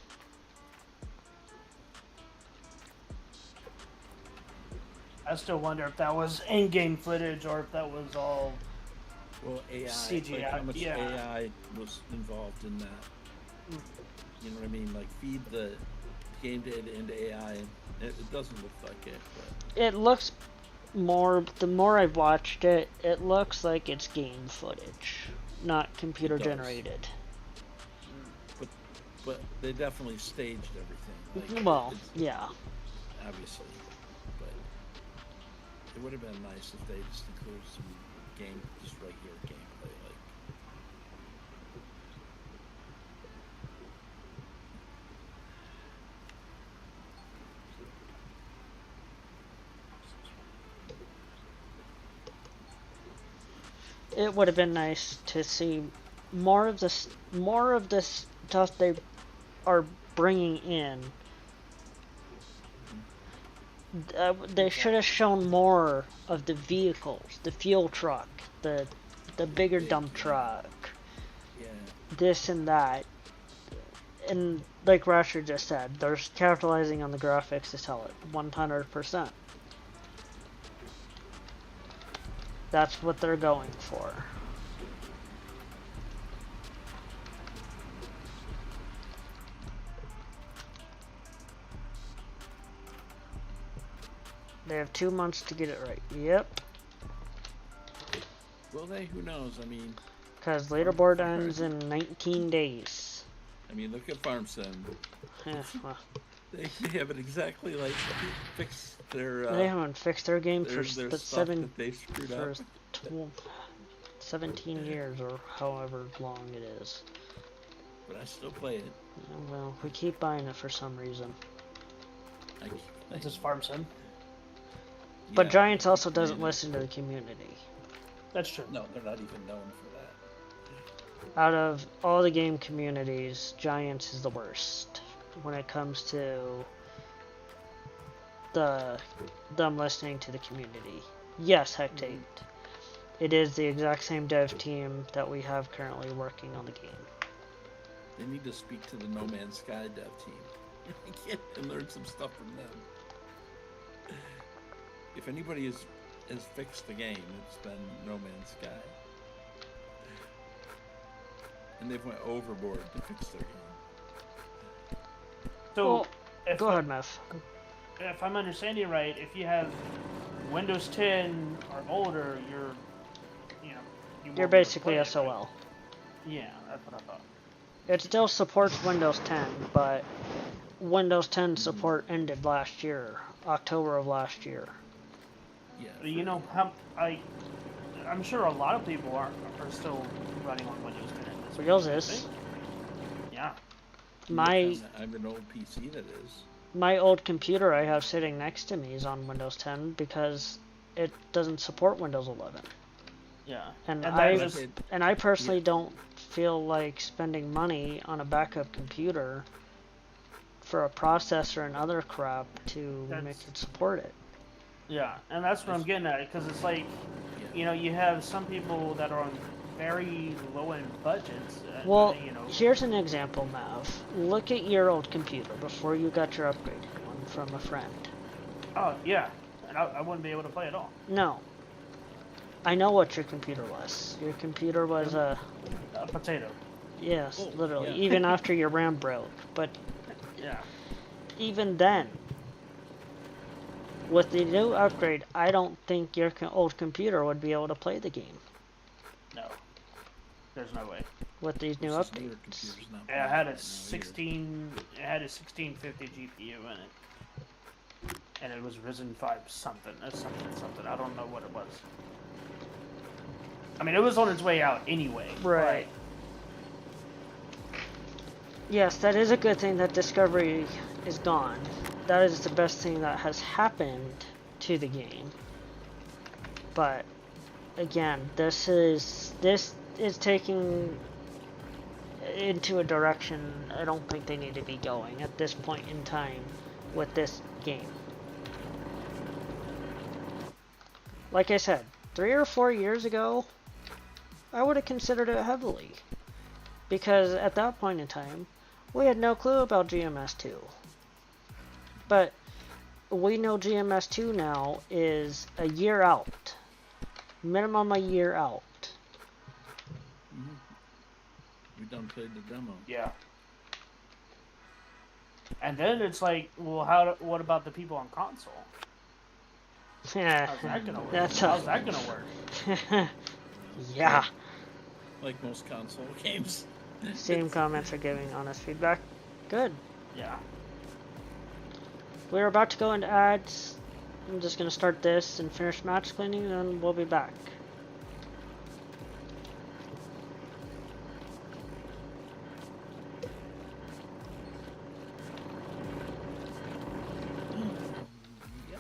I still wonder if that was in-game footage or if that was all. Well, AI. CGI, Like how much yeah. AI was involved in that? You know what I mean? Like feed the game data into AI, and it doesn't look like it. But It looks more. The more I've watched it, it looks like it's game footage, not computer does. generated. but they definitely staged everything. Like, Well, it's- yeah. obviously. But it would have been nice if they just included some just regular gameplay, like. It would have been nice to see more of this stuff they are bringing in. They should have shown more of the vehicles, the fuel truck, the bigger dump truck, Yeah. this and that. And like Rasher just said, they're capitalizing on the graphics to sell it 100%. That's what they're going for. They have 2 months to get it right. Yep. Will they? Who knows? I mean... Because leaderboard ends in 19 days. I mean, look at Farm Sim. Yeah, well, They haven't exactly, like, fixed their... they haven't fixed their game their for stuff that they screwed up. 17 years or however long it is. But I still play it. Yeah, well, we keep buying it for some reason. I keep It's playing. just Farm Sim. But Yeah, Giants also I doesn't mean, listen to the community. That's true. No, they're not even known for that. Out of all the game communities, Giants is the worst when it comes to them listening to the community. Yes, Hectate. It is the exact same dev team that we have currently working on the game. They need to speak to the No Man's Sky dev team and learn some stuff from them. If anybody has fixed the game, it's been No Man's Sky. And they've went overboard to fix their game. So, Well, if, go ahead, Meth. if I'm understanding right, if you have Windows 10 or older, you're won't be You're able to basically play it, SOL. right? Yeah, that's what I thought. It still supports Windows 10, but Windows 10 support ended last year, October of last year. Yeah. You know, I'm sure a lot of people are still running on Windows 10. at this Reals point, is. I think. Yeah. My I have an old PC that is. my old computer I have sitting next to me is on Windows 10 because it doesn't support Windows 11. Yeah. And that I just- and I personally don't feel like spending money on a backup computer for a processor and other crap to make it support it. Yeah, and that's what I'm getting at, because it's like, you know, you have some people that are on very low-end budgets. Well, you know, here's an example, Mav. Look at your old computer before you got your upgraded one from a friend. oh yeah, and I wouldn't be able to play at all. No. I know what your computer was. Your computer was A potato. yes, Oh, literally, yeah. even after your RAM broke. But Yeah. even then, with the new upgrade, I don't think your old computer would be able to play the game No. There's no way. with these new It's just newer updates. computers not It had playing a it now 16. It had a 1650 GPU in it, and it was Ryzen 5 something. Something. I don't know what it was. I mean, it was on its way out anyway. Right. Yes, that is a good thing that Discovery is gone. That is the best thing that has happened to the game. But again, this is taking into a direction I don't think they need to be going at this point in time with this game. Like I said, 3 or 4 years ago, I would have considered it heavily. Because at that point in time, we had no clue about GMS2. But we know GMS2 now is a year out. Minimum a year out. We done played the demo. Yeah. And then it's like, well, what about the people on console? Yeah. How's that gonna work? That's How's that gonna work? Yeah. Like most console games. Steam comments are giving honest feedback. Good. Yeah. We're about to go into ads. I'm just going to start this and finish match cleaning, and then we'll be back.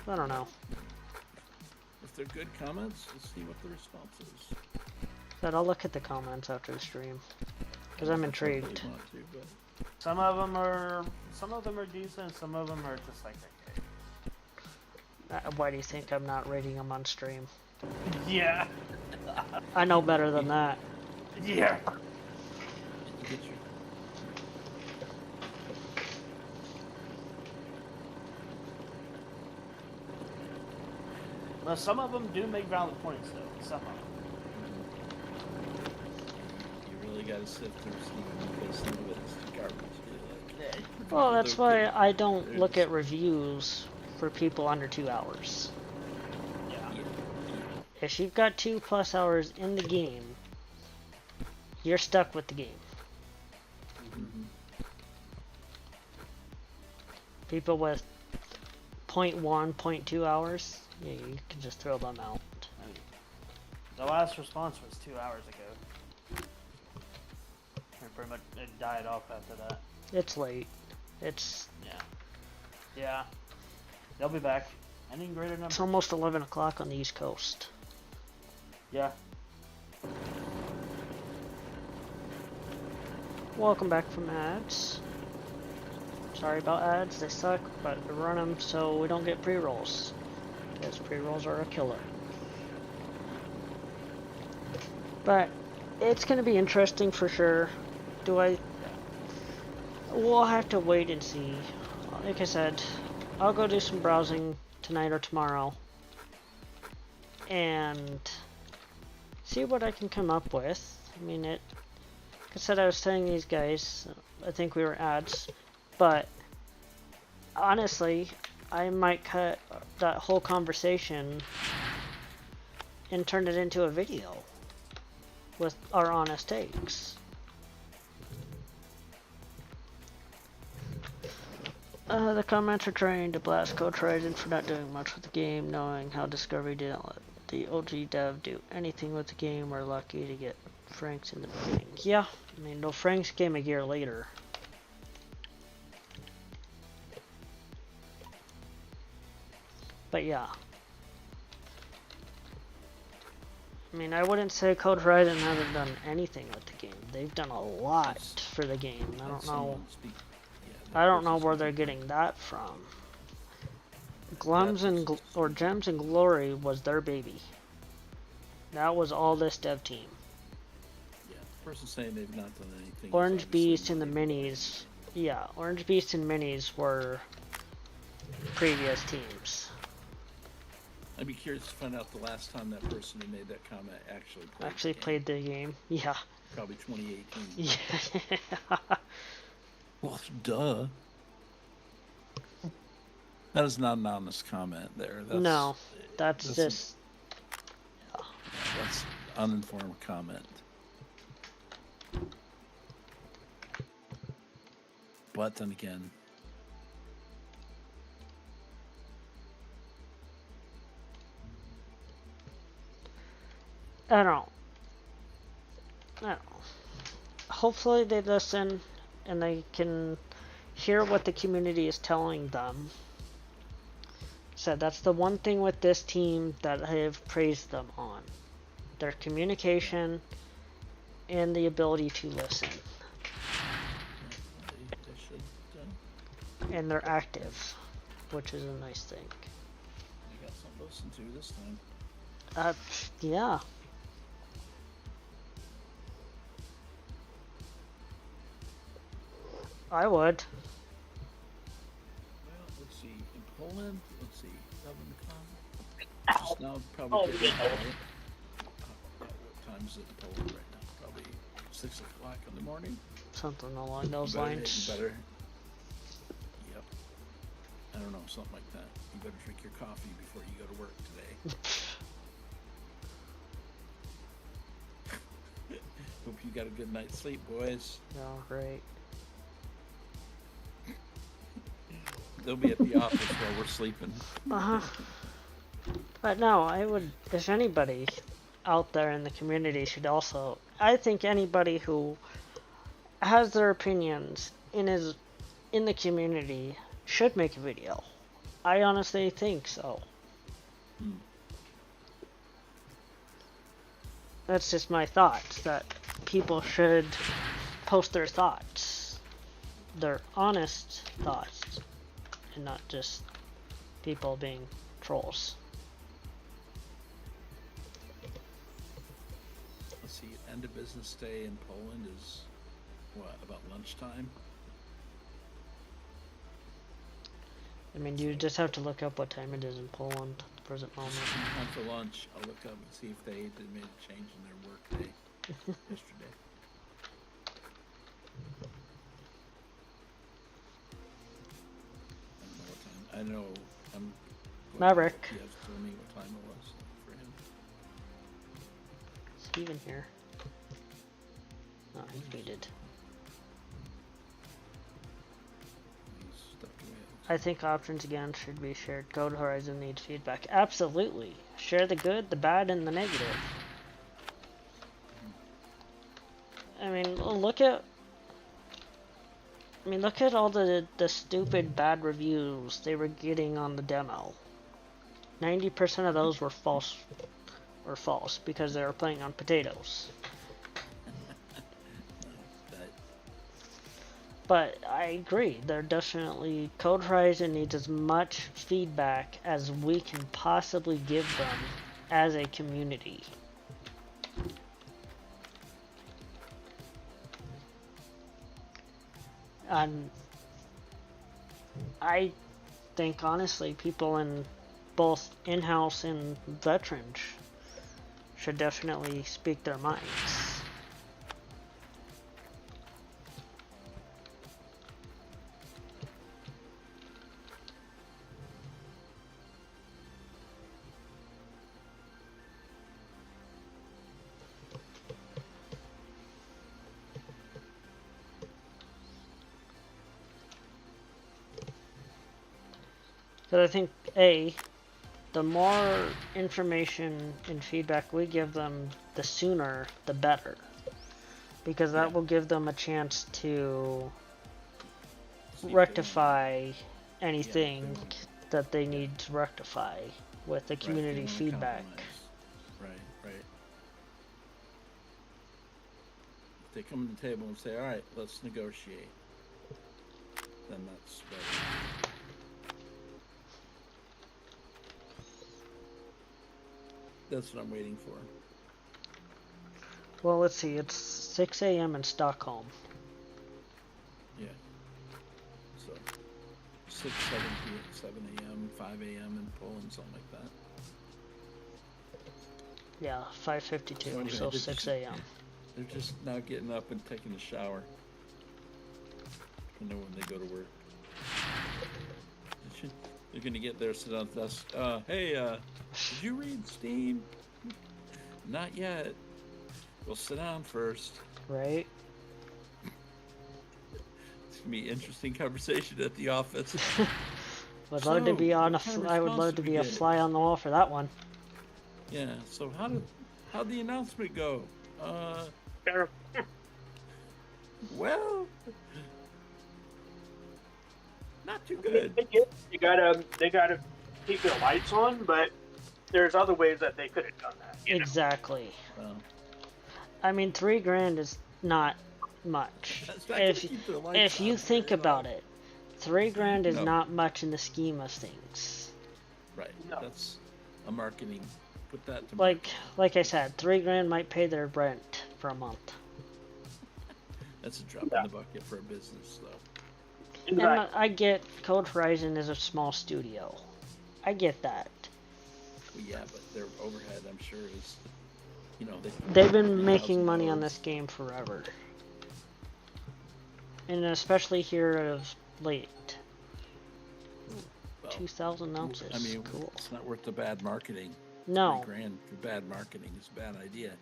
I don't know. If they're good comments, let's see what the response is. But I'll look at the comments after the stream. Because I'm intrigued. I want to, but Some of them are decent. Some of them are just like, okay. Why do you think I'm not rating them on stream? Yeah. I know better than that. Yeah. you get your Well, some of them do make valid points, though. Some of them. You really got to sift through Steam because some of it is garbage. Like, Well, that's why I don't they're look just- at reviews for people under 2 hours. Yeah. If you've got 2+ hours in the game, you're stuck with the game. People with 0.1, 0.2 hours, yeah, you can just throw them out. I mean, the last response was 2 hours ago. And pretty much it died off after that. It's late. It's Yeah. They'll be back. Any greater number? it's almost 11 o'clock on the East Coast. Yeah. Welcome back from ads. Sorry about ads, they suck, but we run them so we don't get pre-rolls. Because pre-rolls are a killer. But it's going to be interesting for sure. We'll have to wait and see. Like I said, I'll go do some browsing tonight or tomorrow. And see what I can come up with. I mean, like I said, I was telling these guys, I think we were ads, but honestly, I might cut that whole conversation and turn it into a video with our honest takes. The comments are trying to blast Coach Ryzen for not doing much with the game, knowing how Discovery didn't let the OG dev do anything with the game. We're lucky to get Franks in the beginning. Yeah, I mean, no, Franks came a year later. But yeah. I mean, I wouldn't say Code Horizon hasn't done anything with the game. They've done a lot for the game. I don't know. I don't know where they're getting that from. Glums and or Gems and Glory was their baby. That was all this dev team. Yeah, the person saying they've not done anything. Orange Beast and the minis. Yeah, Orange Beast and minis were previous teams. I'd be curious to find out the last time that person who made that comment actually Played the game. Yeah. Probably 2018. Yeah. Well, duh. That is not an honest comment there. That's just... That's uninformed comment. But then again... I don't know. Hopefully they listen and they can hear what the community is telling them. So that's the one thing with this team that I have praised them on. Their communication and the ability to listen. They should, And they're active, which is a nice thing. you got something to listen to this time. Yeah. I would. Well, let's see. In Poland, let's see. Just now, probably. What time is it in Poland right now? Probably 6 o'clock in the morning. Something along those You lines. better. Yep. I don't know, something like that. You better drink your coffee before you go to work today. Hope you got a good night's sleep, boys. Oh, great. They'll be at the office while we're sleeping. But no, I would, if anybody out there in the community should also, I think anybody who has their opinions in the community should make a video. I honestly think so. That's just my thoughts, that people should post their thoughts. Their honest thoughts. And not just people being trolls. Let's see, end of business day in Poland is, what, about lunchtime? I mean, you just have to look up what time it is in Poland. present moment. After lunch, I'll look up and see if they made a change in their work day yesterday. I don't know what time. I know I'm. Maverick. He has told me what time it was for him. Is he even here? Oh, he's muted. He's stepped away. I think options again should be shared. Code Horizon needs feedback. Absolutely. Share the good, the bad, and the negative. I mean, look at all the stupid bad reviews they were getting on the demo. 90% of those were false because they were playing on potatoes. But I agree, they're definitely, Code Horizon needs as much feedback as we can possibly give them as a community. And I think honestly people in both in-house and veterans should definitely speak their minds. Because I think, the more information and feedback we give them, the sooner, the better. Because that will give them a chance to rectify anything that they need to rectify with the community feedback. Right. If they come to the table and say, alright, let's negotiate, then that's better. That's what I'm waiting for. Well, let's see, it's 6 a.m. in Stockholm. Yeah. So, 7 a.m., 5 a.m. in Poland, something like that. Yeah, 5:52, anyway, so 6 a.m. They're just now getting up and taking a shower. You know, when they go to work. They're gonna get there, sit on the desk. Hey, did you read Steam? Not yet. We'll sit down first. Right? It's gonna be an interesting conversation at the office. Would love to be on I would love to be a fly on the wall for that one. Yeah. So how'd the announcement go? Well, not too good. They gotta keep their lights on, but there's other ways that they could have done that. Exactly. Well, I mean, $3,000 is not much. If you think about it, $3,000 is not much in the scheme of things. Right. No. That's a marketing. Put that to like I said, $3,000 might pay their rent for a month. That's a drop in the bucket for a business, though. And I get Code Horizon is a small studio. I get that. Well, yeah, but their overhead, I'm sure, is, they've been making money on this game forever. And especially here of late. Well, 2,000 ounces. I mean, cool. It's not worth the bad marketing. No. $3,000 for bad marketing is a bad idea.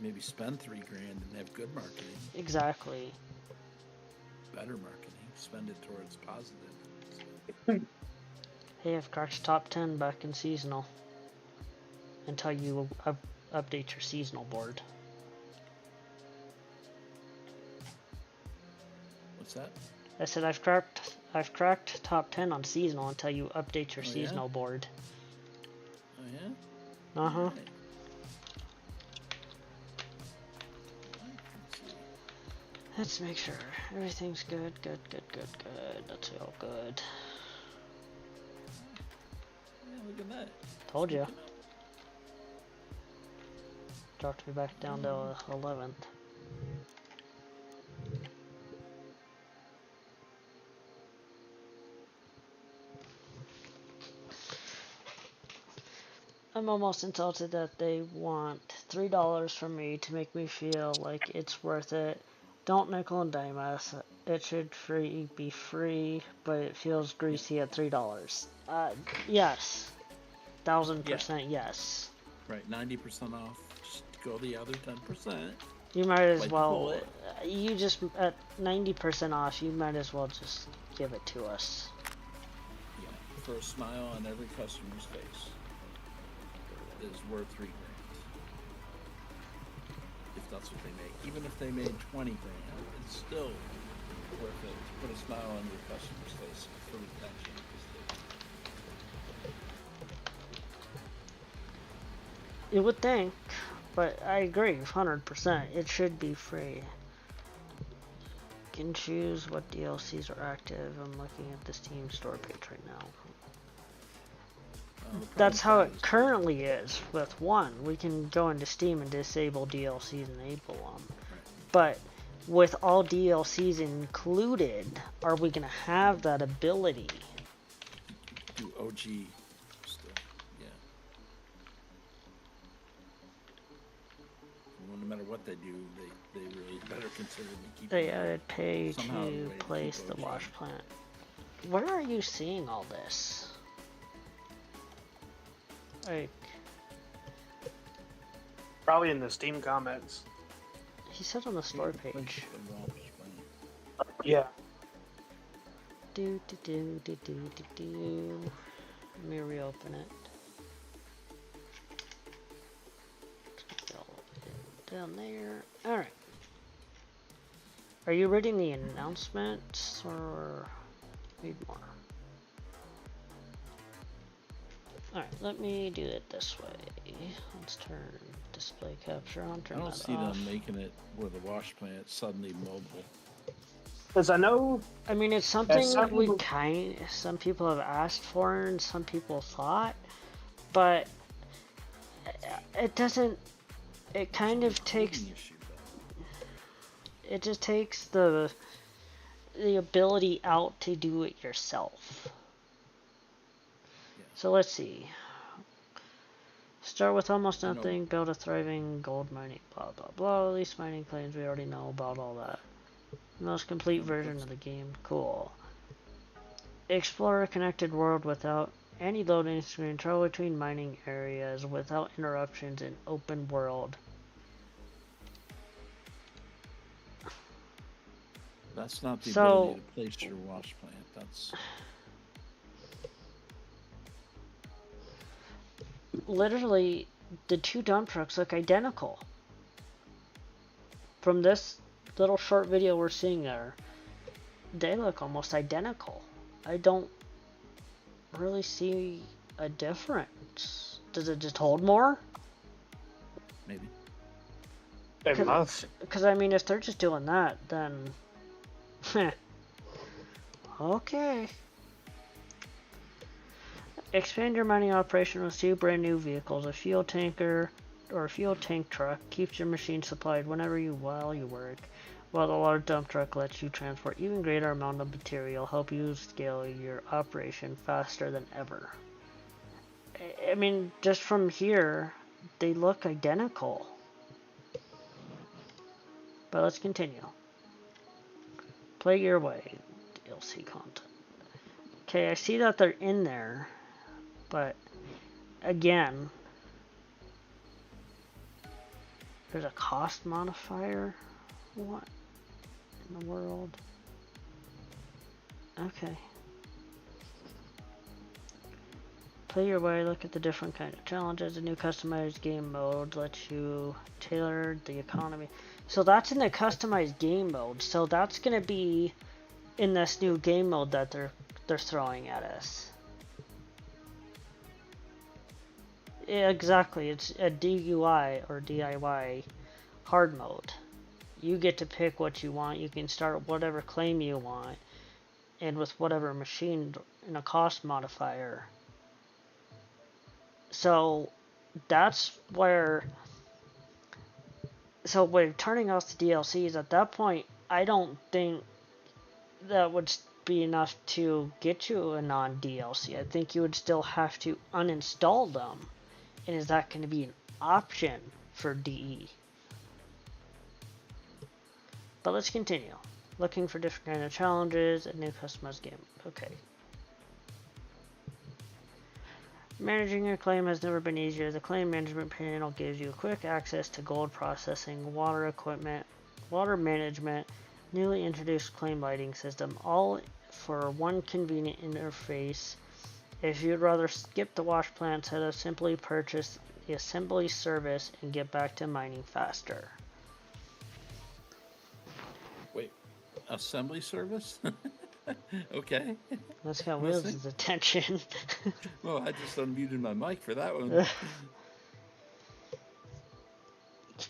Maybe spend $3,000 and have good marketing. Exactly. Better marketing. Spend it towards positive. Hey, I've cracked top 10 back in seasonal. Until you update your seasonal board. What's that? I said I've cracked top 10 on seasonal until you update your seasonal board. Oh yeah? Uh-huh. Right. Let's make sure everything's good. That's all good. Yeah, look at that. Told you. Dropped me back down to 11th. I'm almost insulted that they want $3 from me to make me feel like it's worth it. Don't nickel and dime us. It should be free, but it feels greasy at $3. Yes. 1000% yes. Right, 90% off. Just go the other 10%. You might as Bite the well. bullet. You just at 90% off. You might as well just give it to us. Yeah, for a smile on every customer's face is worth $3 grand. If that's what they make, even if they made 20 grand, it's still worth it to put a smile on your customer's face for retention. You would think, but I agree 100%. It should be free. You can choose what DLCs are active. I'm looking at the Steam store page right now. That's how it currently is with 1. We can go into Steam and disable DLCs and enable them. But with all DLCs included, are we going to have that ability? Do OG still, yeah. Well, no matter what they do, they really better consider me keeping. They added pay somehow to way to place keep the OG. wash plant. Where are you seeing all this? Like, Probably in the Steam comments. he said on the store page. Yeah. Do. Let me reopen it. Down there. Alright. Are you reading the announcements or read more? Alright, let me do it this way. Let's turn display capture on, I turn don't that see off. them making it where the wash plant suddenly mobile. Because I know I mean, it's something some people- some people have asked for and some people thought, but it doesn't, it kind of takes, Coding issue, though. it just takes the ability out to do it yourself. Yeah. So let's see. Start with almost You know- nothing, build a thriving gold mining, blah blah blah. Release mining claims, we already know about all that. Most complete version of the game, cool. Explore a connected world without any loading screen, travel between mining areas without interruptions in open world. That's not the So- ability to place your wash plant. That's Literally, the two dump trucks look identical. From this little short video we're seeing there, they look almost identical. I don't really see a difference. Does it just hold more? maybe. they must. Because, I mean, if they're just doing that, then... okay. Expand your mining operation with 2 brand new vehicles. A fuel tanker or a fuel tank truck keeps your machine supplied whenever while you work, while the large dump truck lets you transport even greater amount of material, help you scale your operation faster than ever. I mean, just from here, they look identical. But let's continue. Play your way. DLC content. Okay, I see that they're in there. But, again, there's a cost modifier? What in the world? Okay. Play your way, look at the different kind of challenges. A new customized game mode lets you tailor the economy. So that's in the customized game mode. So that's gonna be in this new game mode that they're throwing at us. Yeah, exactly. It's a DUI or DIY hard mode. You get to pick what you want. You can start whatever claim you want, and with whatever machine in a cost modifier. So that's where. So we're turning off the DLCs at that point. I don't think that would be enough to get you a non-DLC. I think you would still have to uninstall them And is that going to be an option for DE? But let's continue. Looking for different kind of challenges and new customized game. Okay. Managing your claim has never been easier. The claim management panel gives you quick access to gold processing, water equipment, water management, newly introduced claim lighting system, all for one convenient interface. If you'd rather skip the wash plant setup, simply purchase the assembly service and get back to mining faster. Wait, assembly service? Okay. That's got Will's attention. Well, I just unmuted my mic for that one. Can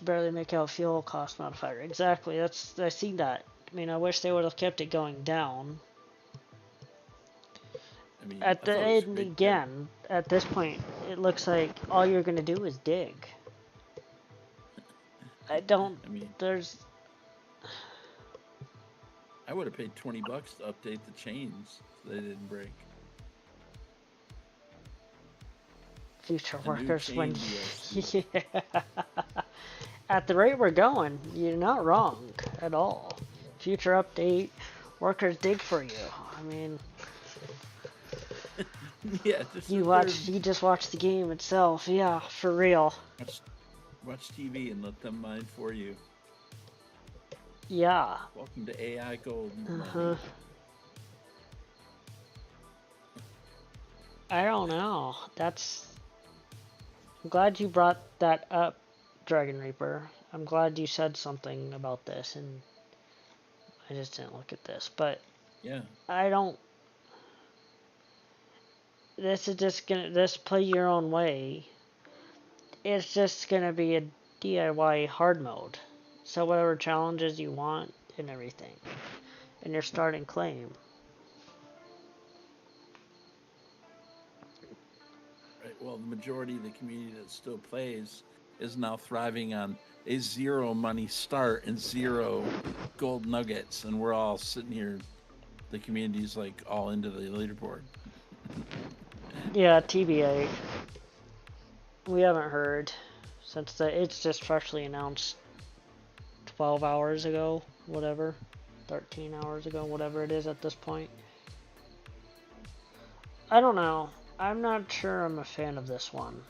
barely make out fuel cost modifier. Exactly. I see that. I mean, I wish they would have kept it going down. I mean, At the end, again, at this point, it looks like all you're gonna do is dig. I would have paid $20 to update the chains so they didn't break. Future workers, when yeah. At the rate we're going, you're not wrong at all. Future update, workers dig for you. I mean, yeah, you just watch the game itself. Yeah, for real. Watch TV and let them mine for you. Yeah. Welcome to AI Gold. I don't know. I'm glad you brought that up, Dragon Reaper. I'm glad you said something about this, and I just didn't look at this. But yeah, this is just this play your own way. It's just gonna be a DIY hard mode. So whatever challenges you want and everything. And your starting claim. Right, well, the majority of the community that still plays is now thriving on a 0 money start and 0 gold nuggets, and we're all sitting here, the community's like all into the leaderboard. Yeah, TBA. We haven't heard since it's just freshly announced 12 hours ago, whatever, 13 hours ago, whatever it is at this point. I don't know. I'm not sure I'm a fan of this one.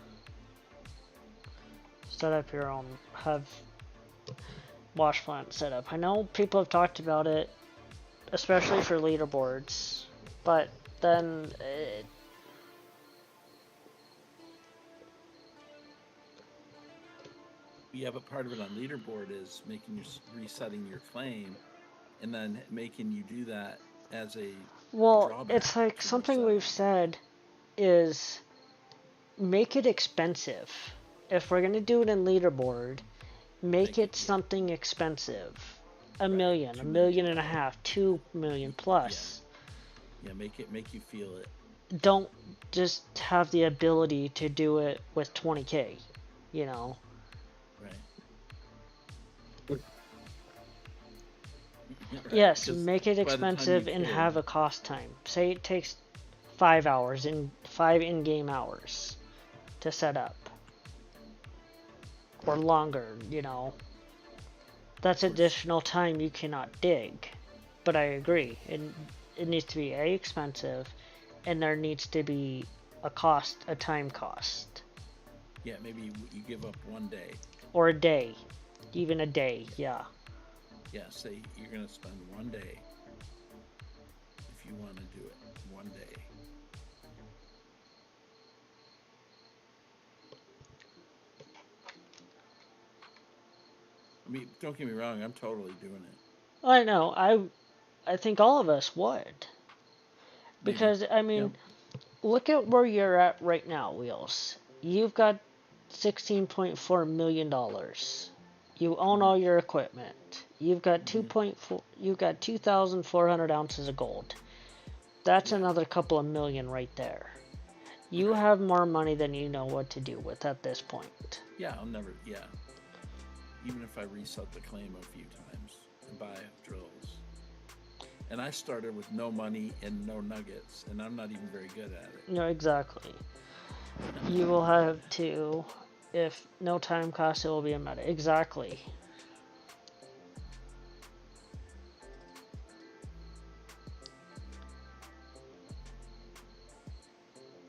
Set up your own, have wash plant set up. I know people have talked about it, especially for leaderboards, but then yeah, but part of it on leaderboard is resetting your claim, and then making you do that as a drawback. It's like something we've said is make it expensive. If we're gonna do it in leaderboard, make it something expensive. $1 million, $1.5 million, $2 million plus. Yeah, make you feel it. Don't just have the ability to do it with 20K, you know. Yes, make it expensive and have a cost time. Say it takes 5 hours and 5 in-game hours to set up. Or longer, you know. That's additional time you cannot dig. But I agree. It needs to be expensive, and there needs to be a time cost. Yeah, maybe you give up 1 day. Or a day. Even a day, yeah. Yeah, say you're going to spend 1 day if you want to do it. 1 day. I mean, don't get me wrong, I'm totally doing it. I know. I think all of us would. Because, I mean, look at where you're at right now, Wheels. You've got $16.4 million. You own all your equipment. You've got 2,400 ounces of gold. That's another couple of million right there. You have more money than you know what to do with at this point. Yeah, even if I reset the claim a few times and buy drills. And I started with no money and no nuggets, and I'm not even very good at it. No, exactly. You will have to, if no time cost, it will be a meta. Exactly.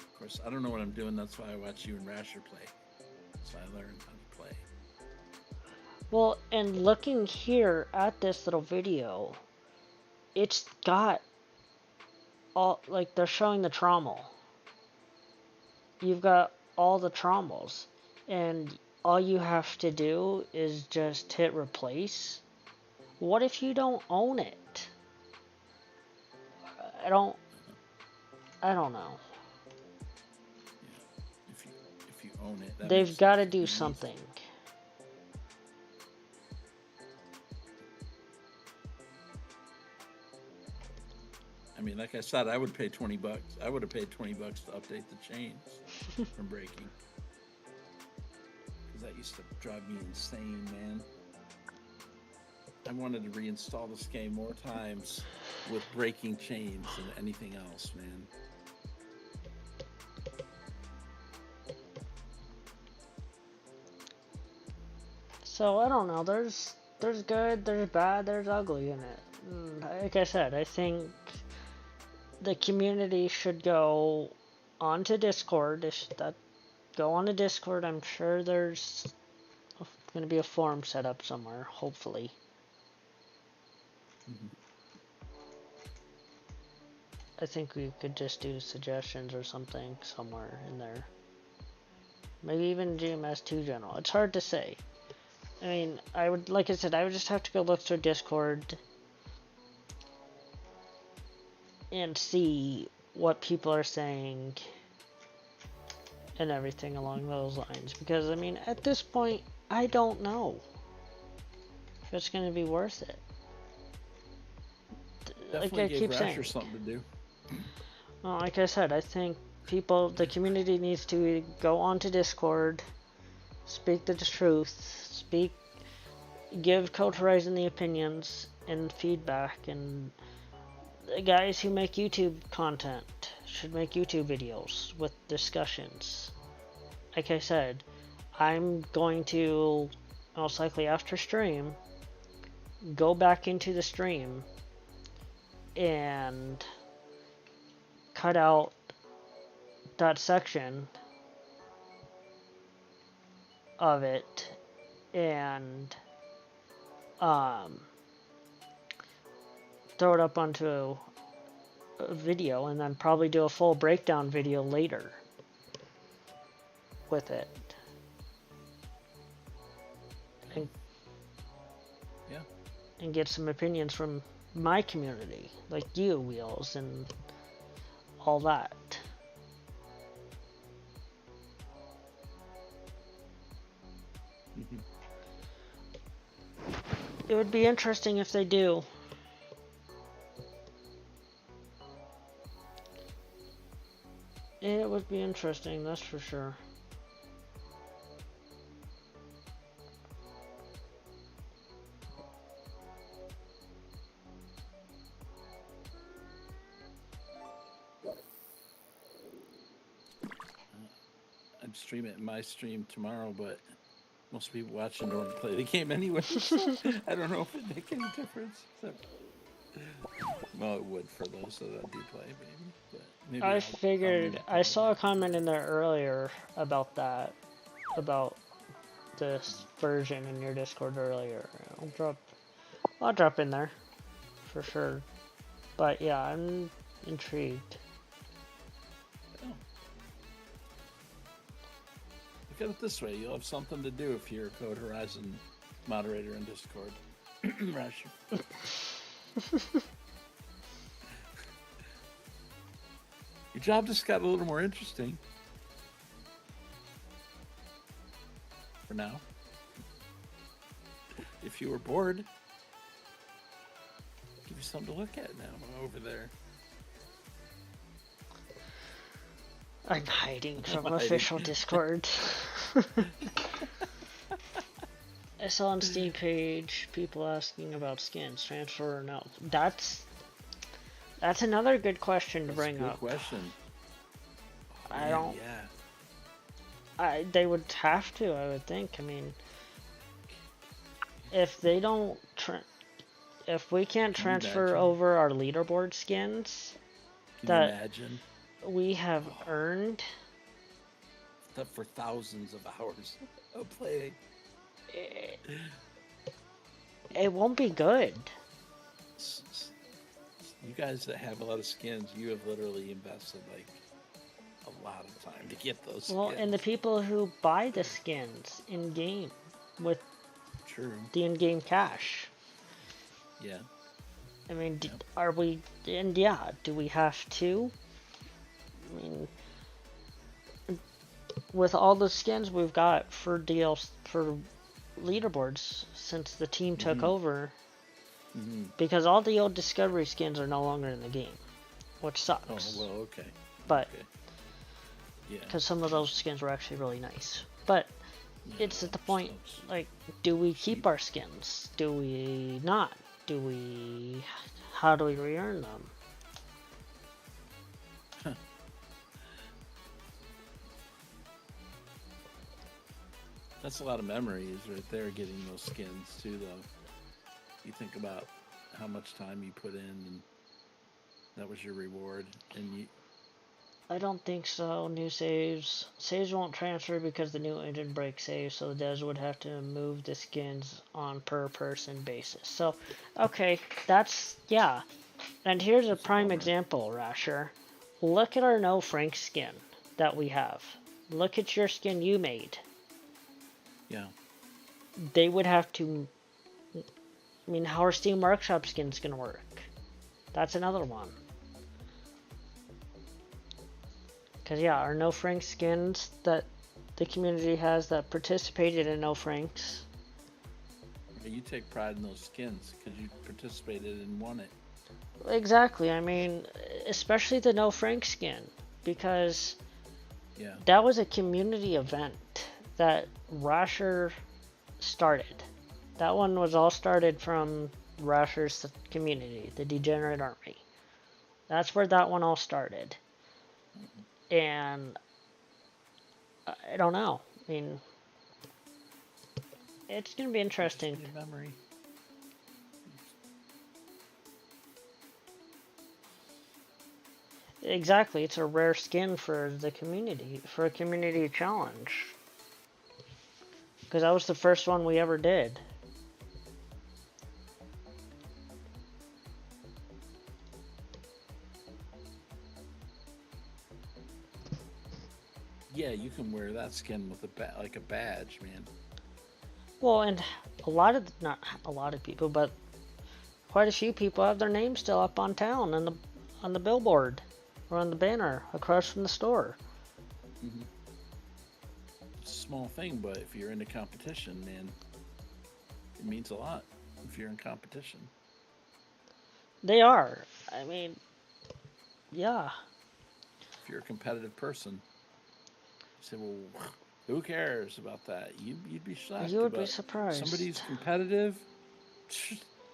Of course, I don't know what I'm doing. That's why I watch you and Rasher play. So I learn how to play. Well, and looking here at this little video, it's got all, like, they're showing the trommel. You've got all the trommels, and all you have to do is just hit replace. What if you don't own it? I don't know. Yeah. If you own it, that They've makes got to it do easy. something. I mean, like I said, I would pay $20. I would have paid $20 to update the chains from breaking. Because that used to drive me insane, man. I wanted to reinstall this game more times with breaking chains than anything else, man. So I don't know. There's good, there's bad, there's ugly in it. Like I said, I think the community should go onto Discord. Go on to Discord. I'm sure there's going to be a forum set up somewhere, hopefully. I think we could just do suggestions or something somewhere in there. Maybe even GMS 2 general. It's hard to say. I mean, like I said, I would just have to go look through Discord and see what people are saying and everything along those lines. Because, I mean, at this point, I don't know if it's going to be worth it. Definitely like I keep saying, something to do. Well, like I said, I think the community needs to go onto Discord, speak the truth, give Code Horizon the opinions and feedback, and the guys who make YouTube content should make YouTube videos with discussions. Like I said, I'm going to, most likely after stream, go back into the stream and cut out that section of it and throw it up onto a video, and then probably do a full breakdown video later with it. And get some opinions from my community, like you, Wheels, and all that. It would be interesting if they do. It would be interesting, that's for sure. I'd stream it in my stream tomorrow, but most people watching don't play the game anyway. So I don't know if it'd make any difference. Well, it would for those that do play, maybe. But maybe I figured, I saw a comment in there earlier about that, about this version in your Discord earlier. I'll drop in there, for sure. But yeah, I'm intrigued. Look at it this way, you'll have something to do if you're a Code Horizon moderator in Discord. Rasher. Your job just got a little more interesting. For now. If you were bored, give you something to look at now over there. I'm hiding from official Discord. I saw on Steam page people asking about skins, transfer or no. That's another good question to bring up. Question. I don't. Yeah. They would have to, I would think. I mean, if they don't, if we can't Can you transfer imagine? over our leaderboard skins Can you that imagine? we have earned, That for thousands of hours of playing. it won't be good. You guys that have a lot of skins, you have literally invested like a lot of time to get those skins. Well, and the people who buy the skins in game with True. the in-game cash. Yeah. I mean, are we? And yeah, do we have to? I mean, with all the skins we've got for for leaderboards since the team took over, because all the old Discovery skins are no longer in the game, which sucks. Oh well, okay. But Okay. Yeah. because some of those skins were actually really nice, but it's at the point like, do we keep our skins? Do we not? Do we? How do we re-earn them? That's a lot of memories right there, getting those skins too, though. You think about how much time you put in, and that was your reward. And you, I don't think so. New saves. Saves won't transfer because the new engine breaks saves, so the devs would have to move the skins on per person basis. So, okay, that's, yeah. And here's a prime example, Rasher. Look at our No Frank skin that we have. Look at your skin you made. yeah. They would have to... I mean, how are Steam Workshop skins gonna work? That's another one. Because, yeah, our No Frank skins that the community has that participated in No Franks. You take pride in those skins because you participated and won it. Exactly. I mean, especially the No Frank skin. Because Yeah. that was a community event that Rasher started. That one was all started from Rasher's community, the Degenerate Army. That's where that one all started. And I don't know. I mean, it's going to be interesting. Good memory. Exactly. It's a rare skin for the community, for a community challenge. Because that was the first one we ever did. Yeah, you can wear that skin with like a badge, man. Well, and not a lot of people, but quite a few people have their names still up on town and on the billboard or on the banner across from the store. Mm-hmm. It's a small thing, but if you're into competition, man, it means a lot if you're in competition. They are. I mean, yeah. If you're a competitive person, you say, well, who cares about that? You'd be shocked. You would be surprised. Somebody's competitive,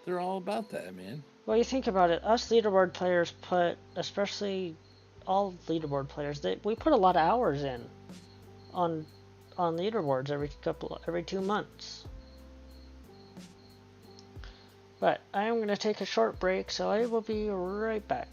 they're all about that, man. Well, you think about it, us leaderboard players especially all leaderboard players, we put a lot of hours in on leaderboards every 2 months. But I am going to take a short break, so I will be right back.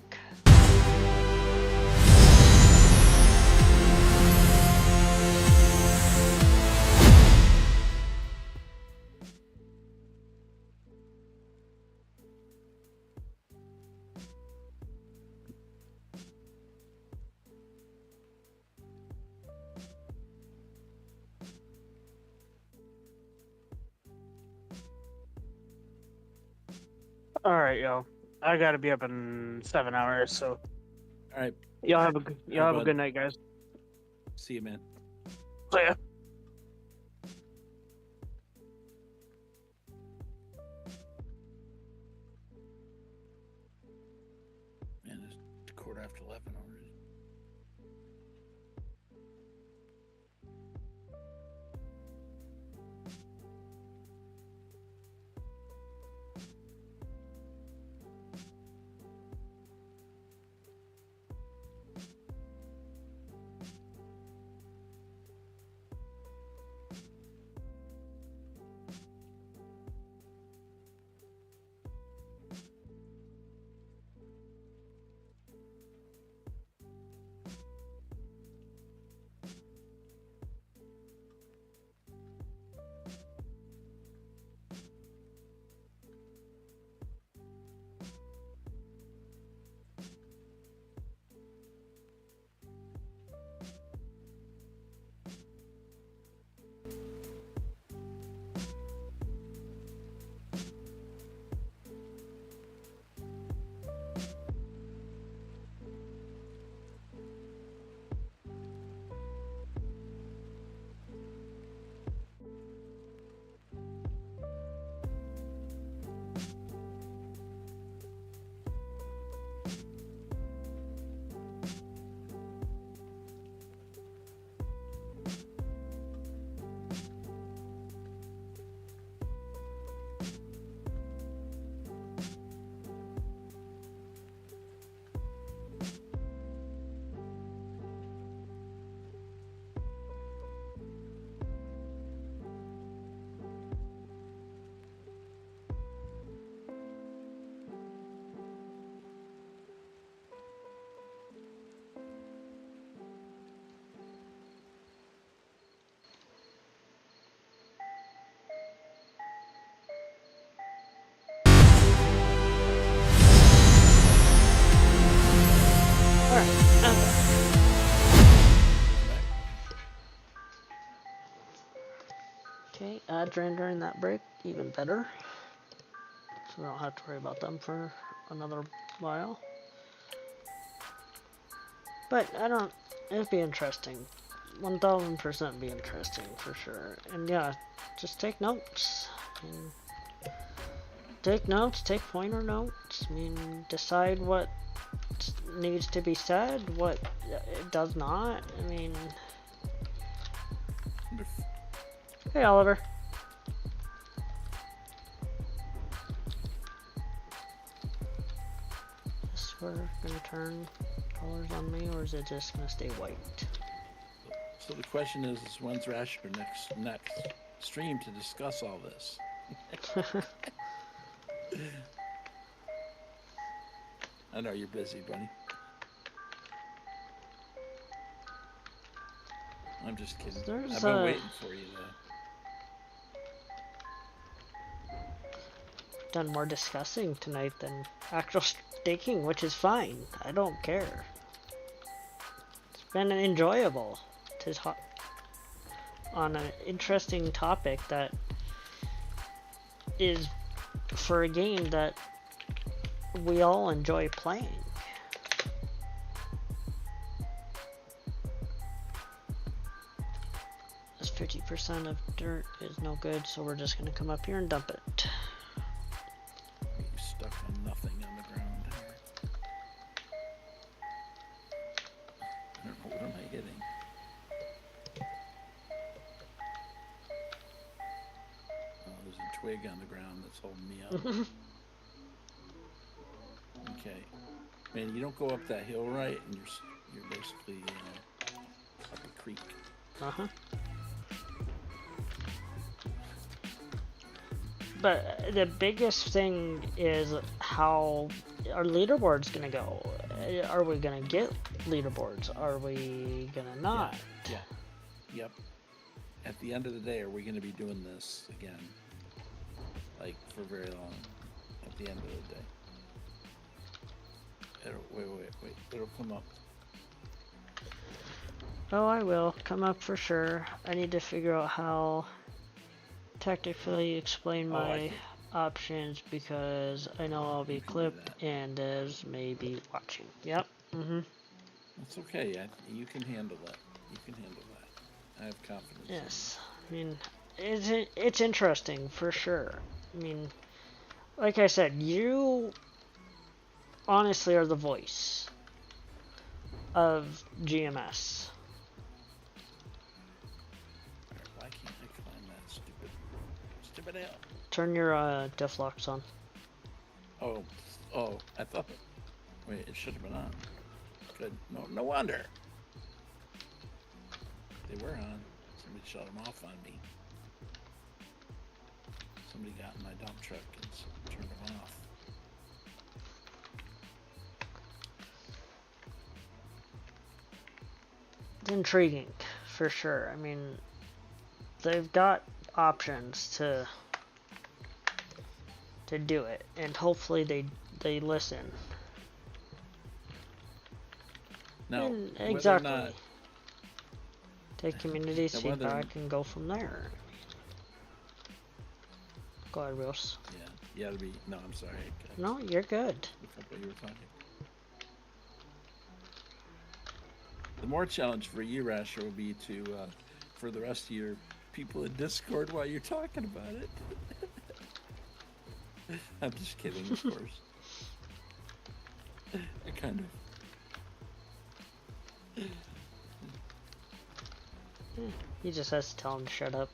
Alright, yo. I gotta be up in 7 hours, so. Alright. Y'all have a good night, guys. See you, man. See ya. Man, it's 11:15 already. Okay, ads ran during that break, even better. So we don't have to worry about them for another while. But I don't, it'd be interesting. 1000% be interesting for sure. And yeah, just take notes. Take notes, take pointer notes. I mean, decide what needs to be said, what it does not. I mean, hey Oliver. Is we're gonna turn colors on me, or is it just gonna stay white? So the question is when's Rasher next stream to discuss all this? I know you're busy, buddy. I'm just kidding. I've been waiting for you though. Done more discussing tonight than actual staking, which is fine. I don't care. It's been enjoyable to talk on an interesting topic that is for a game that we all enjoy playing. This 50% of dirt is no good, so we're just gonna come up here and dump it. You're stuck on nothing on the ground there. I don't know, what am I hitting? Oh, there's a twig on the ground that's holding me up. Okay. Man, you don't go up that hill right, and you're basically up a creek. Uh-huh. But the biggest thing is how our leaderboard's gonna go. Are we gonna get leaderboards? Are we gonna not? Yeah. Yep. At the end of the day, are we gonna be doing this again? Like, for very long. At the end of the day. Wait. It'll come up. Oh, I will come up for sure. I need to figure out how tactically explain my options because I know I'll be clipped and devs may be watching. Yep. That's okay. You can handle that. You can handle that. I have confidence. Yes. I mean, it's interesting for sure. I mean, like I said, you honestly are the voice of GMS. Why can't I climb that stupid hill? Turn your deflocks on. Oh, I thought. Wait, it should have been on. Good. No wonder. They were on. Somebody shut them off on me. Somebody got in my dump truck and turned them off. It's intriguing, for sure. I mean, they've got options to do it, and hopefully they listen. Now, exactly. Not, take community feedback and go from there. Go ahead, Ross. Yeah, to be. No, I'm sorry. No, you're good. What you were talking. The more challenge for you, Rasher, will be to for the rest of your people in Discord while you're talking about it. I'm just kidding, of course. I kind of. He just has to tell him to shut up.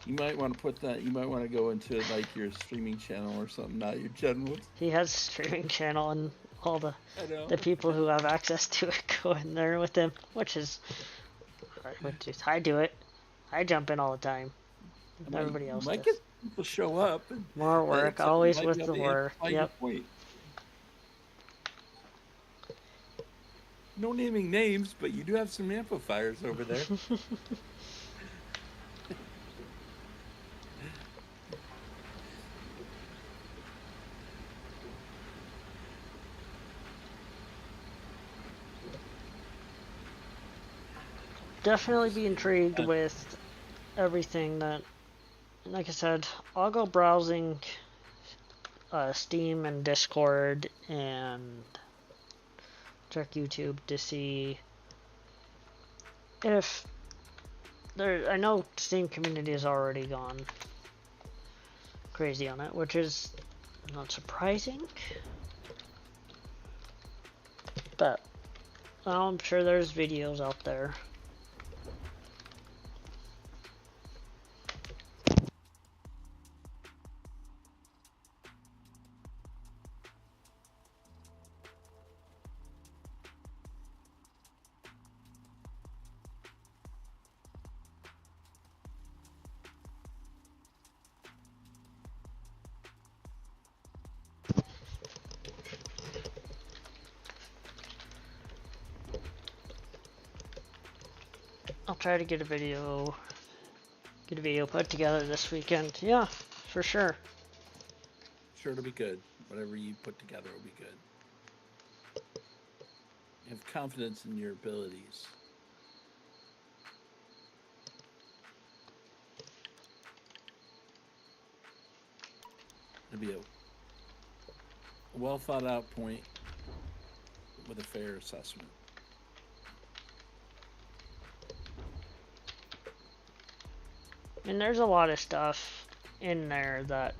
You might want to put that. You might want to go into like your streaming channel or something, not your general. He has a streaming channel, and all the I know. people who have access to it go in there with him, which is I do it. I jump in all the time. Everybody else might does. get people show up. And, More work, always with the work. Yep. No naming names, but you do have some amplifiers over there. Definitely be intrigued with everything that, like I said, I'll go browsing Steam and Discord and check YouTube to see if there. I know Steam community has already gone crazy on it, which is not surprising, but I'm sure there's videos out there. I'll try to get a video put together this weekend. Yeah, for sure. Sure, it'll be good. Whatever you put together will be good. Have confidence in your abilities. It'll be a well thought out point with a fair assessment. And there's a lot of stuff in there that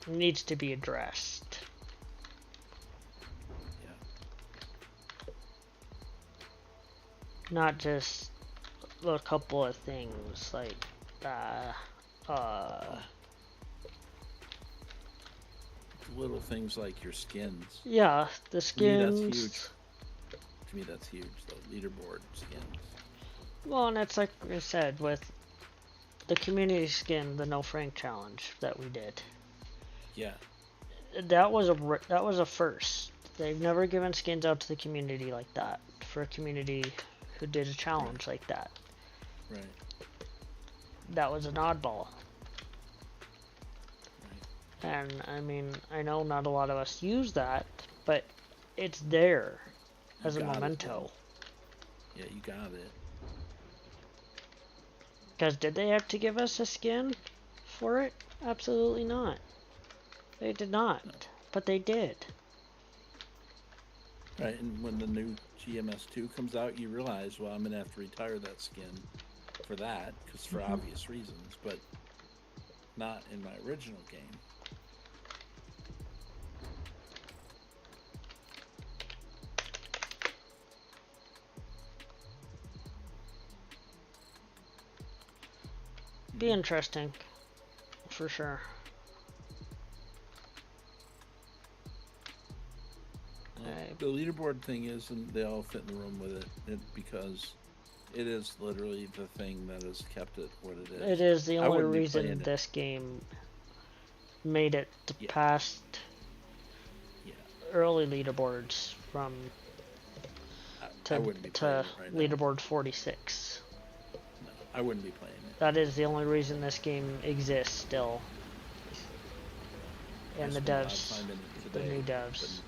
needs to be addressed. Yeah. Not just a couple of things like little things like your skins. yeah, the skins. To me, that's huge. To me, that's huge. The leaderboard skins. Well, and it's like I said with the community skin, the No Frank challenge that we did. Yeah. That was a first. They've never given skins out to the community like that for a community who did a challenge like that. Right. That was an oddball. Right. And I mean, I know not a lot of us use that, but it's there as a memento. Yeah, you got it. Because did they have to give us a skin for it? Absolutely not. They did not, but they did. Right, and when the new GMS 2 comes out, you realize, well, I'm going to have to retire that skin for that, because for obvious reasons, but not in my original game. Be interesting, for sure. Well, the leaderboard thing is, and they all fit in the room with it because it is literally the thing that has kept it what it is. It is the only reason this game made it past early leaderboards from to leaderboard 46. No, I wouldn't be playing it. That is the only reason this game exists still. And the devs, the new devs.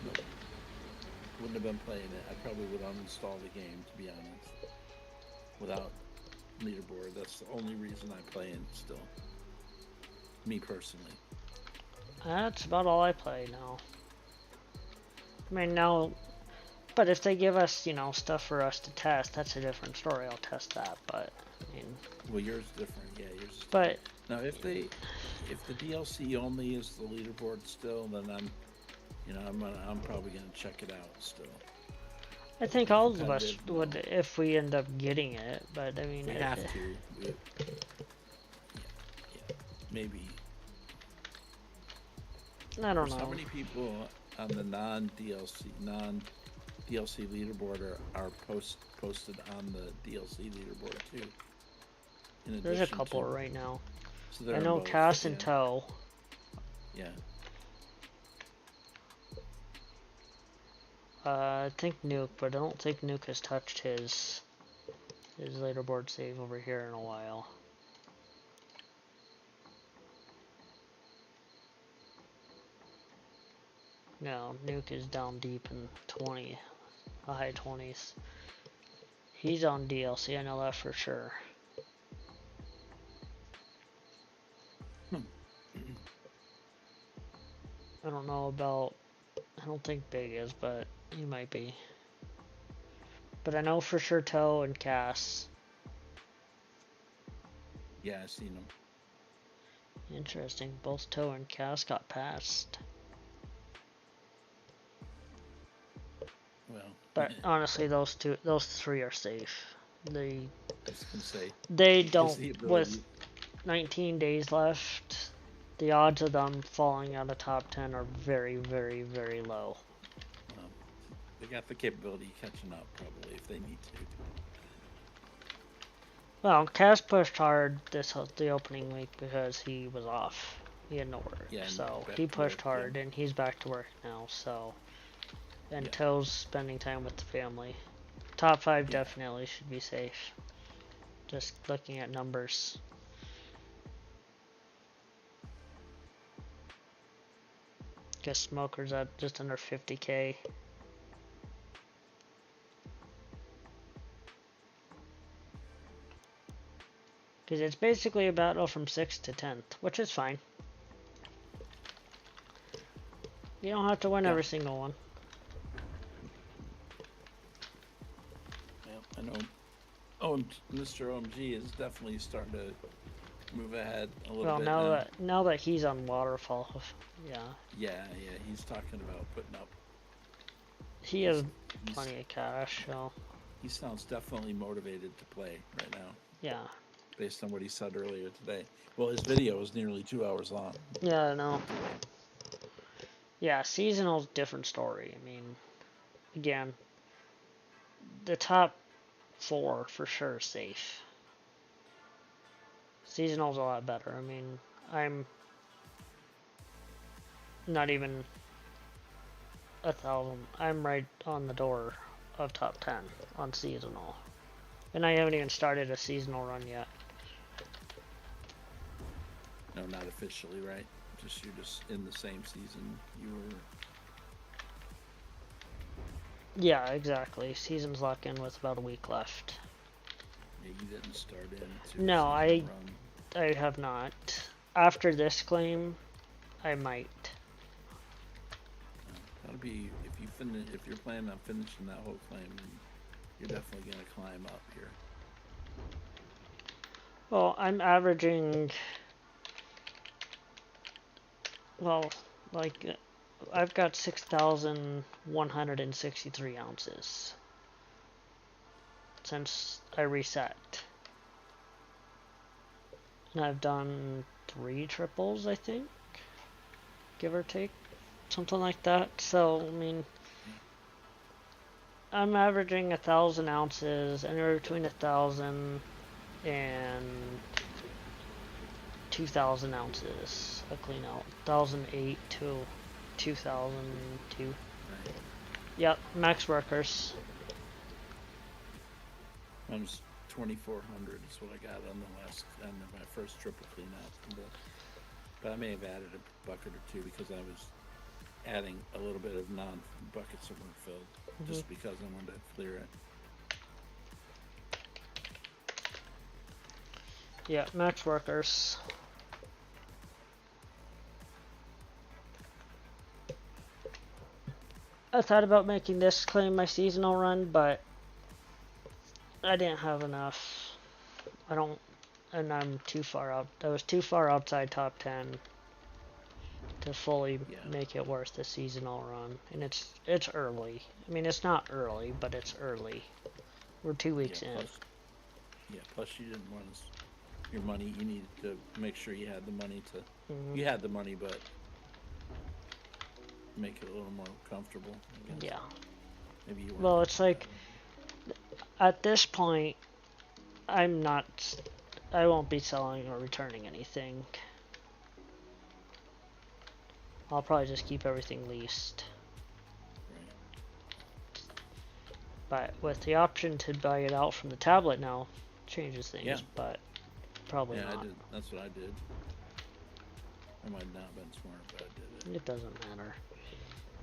Nope. Wouldn't have been playing it. I probably would uninstall the game, to be honest. Without leaderboard. That's the only reason I play it still. Me personally. That's about all I play now. I mean, now, but if they give us, stuff for us to test, that's a different story. I'll test that, but, I mean... Well, yours is different, yeah, yours is different. But... Now, if the DLC only is the leaderboard still, then I'm probably gonna check it out still. I think all of us competitive, would if we end up getting it, but I mean, we have to. Yeah, maybe. I don't How know. many people on the non-DLC leaderboard are posted on the DLC leaderboard too? In There's a addition couple to, right now. so they're I in know both, Cass yeah. and Toe. Yeah. I think Nuke, but I don't think Nuke has touched his leaderboard save over here in a while. No, Nuke is down deep in the high 20s. He's on DLC, I know that for sure. I don't know about, I don't think Big is, but he might be. But I know for sure Toe and Cass. Yeah, I've seen them. Interesting, both Toe and Cass got passed. Well, But honestly, those three are safe. I was gonna say, They has don't, the with ability. 19 days left, the odds of them falling out of top 10 are very, very, very low. They got the capability of catching up, probably, if they need to. Well, Cass pushed hard the opening week because he was off. He had no work, Yeah, so back he to pushed work, hard, yeah. and he's back to work now. So, and Yeah. Toe's spending time with the family. Top 5 Yeah. definitely should be safe. Just looking at numbers. Guess Smoker's at just under 50K. Because it's basically a battle from 6th to 10th, which is fine. You don't have to win every single one. Yeah, I know. Oh, Mr. OMG is definitely starting to move ahead a little bit now. Now that he's on Waterfall, yeah. Yeah, he's talking about putting up. He has plenty of cash, so. He sounds definitely motivated to play right now. Yeah. Based on what he said earlier today. Well, his video is nearly 2 hours long. Yeah, I know. Yeah, seasonal's a different story. I mean, again, the top 4 for sure is safe. Seasonal's a lot better. I mean, I'm not even 1,000. I'm right on the door of top 10 on seasonal. And I haven't even started a seasonal run yet. No, not officially, right? You're just in the same season you were. Yeah, exactly. Season's locked in with about a week left. Yeah, you didn't start into. No, I run. have not. After this claim, I might. That'll be if you're planning on finishing that whole claim, you're definitely gonna climb up here. Well, I'm averaging. Well, like, I've got 6,163 ounces since I reset. And I've done 3 triples, I think, give or take, something like that. So, I mean, I'm averaging 1,000 ounces, anywhere between 1,000 and 2,000 ounces a clean out. 1,008 to 2,002. Right. Yep, max workers. Mine's 2,400 is what I got on my first triple clean out. But I may have added a bucket or two because I was adding a little bit of non-buckets that weren't filled, just because I wanted to clear it. Yeah, max workers. I thought about making this claim my seasonal run, but I didn't have enough. And I'm too far out. I was too far outside top 10. to fully Yeah. make it worth the seasonal run. And it's early. I mean, it's not early, but it's early. We're 2 weeks in. Plus you didn't want your money. You needed to make sure you had the money to. Mhm. You had the money, but make it a little more comfortable, I guess. Yeah. Maybe you weren't. Well, it's like, at this point, I won't be selling or returning anything. I'll probably just keep everything leased. Right. But with the option to buy it out from the tablet now, changes things, Yeah. but probably Yeah, not. I did. That's what I did. I might not have been smart, but I did it. It doesn't matter.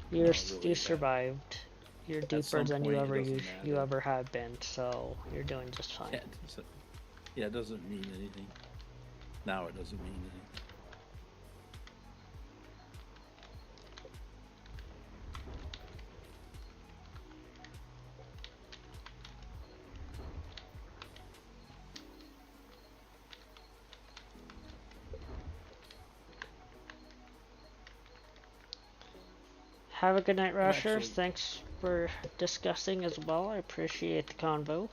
No, really, You survived. You're deeper some than point, it doesn't you matter. ever have been, so you're doing just fine. It doesn't mean anything. Now it doesn't mean anything. Have a good night, Rasher. Actually- Thanks for discussing as well. I appreciate the convo.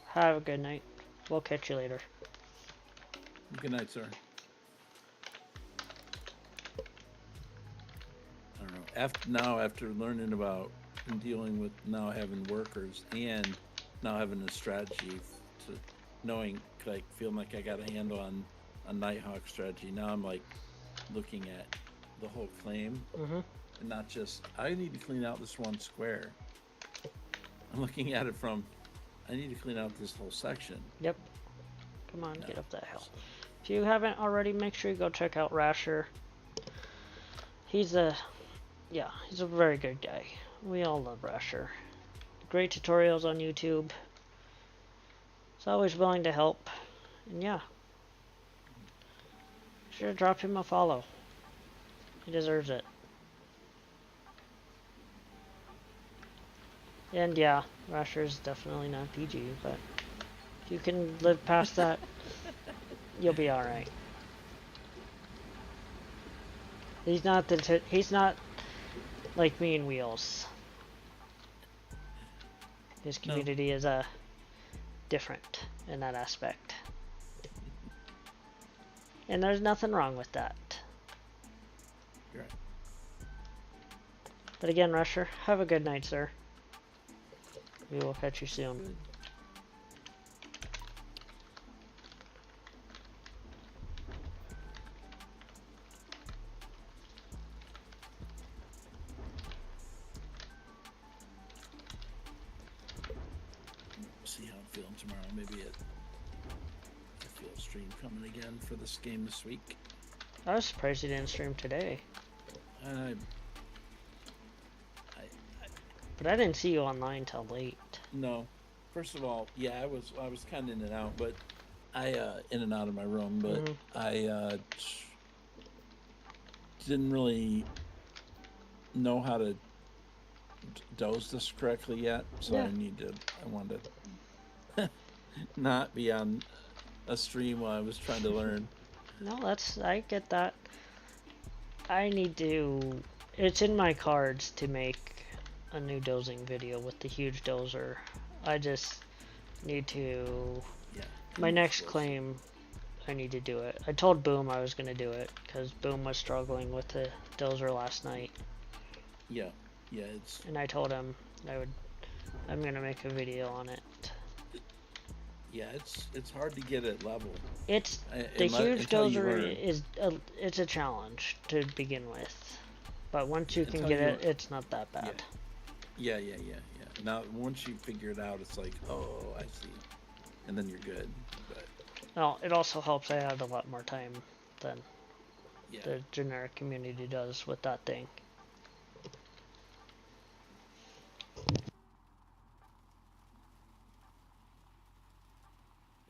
Have a good night. We'll catch you later. Good night, sir. I don't know. After learning about and dealing with now having workers and now having a strategy to knowing, like, feeling like I got a handle on a Nighthawk strategy. Now I'm like looking at the whole claim and not just I need to clean out this one square. I'm looking at it from I need to clean out this whole section. Yep. Come on, get up that hill. If you haven't already, make sure you go check out Rasher. He's a very good guy. We all love Rasher. Great tutorials on YouTube. He's always willing to help. And yeah. Sure, drop him a follow. He deserves it. And yeah, Rasher's definitely not PG, but if you can live past that, you'll be alright. He's not like me and Wheels. His community is different in that aspect. And there's nothing wrong with that. You're right. But again, Rusher, have a good night, sir. We will catch you soon. Good. See how I'm feeling tomorrow. Maybe I feel a stream coming again for this game this week. I was surprised you didn't stream today. But I didn't see you online till late. No. First of all, yeah, I was kind of in and out, but in and out of my room, but I didn't really know how to dose this correctly yet, so Yeah. I wanted to not be on a stream while I was trying to learn. No, I get that. It's in my cards to make a new dozing video with the huge dozer. I just need to, Yeah. my next claim, I need to do it. I told Boom I was gonna do it, because Boom was struggling with the dozer last night. Yeah. Yeah, it's And I told him I'm gonna make a video on it. yeah, it's hard to get it level. The huge dozer it's a challenge to begin with, but once you can get it, it's not that bad. Yeah. Now, once you figure it out, it's like, oh, I see, and then you're good. But Well, it also helps I had a lot more time than yeah, the generic community does with that thing.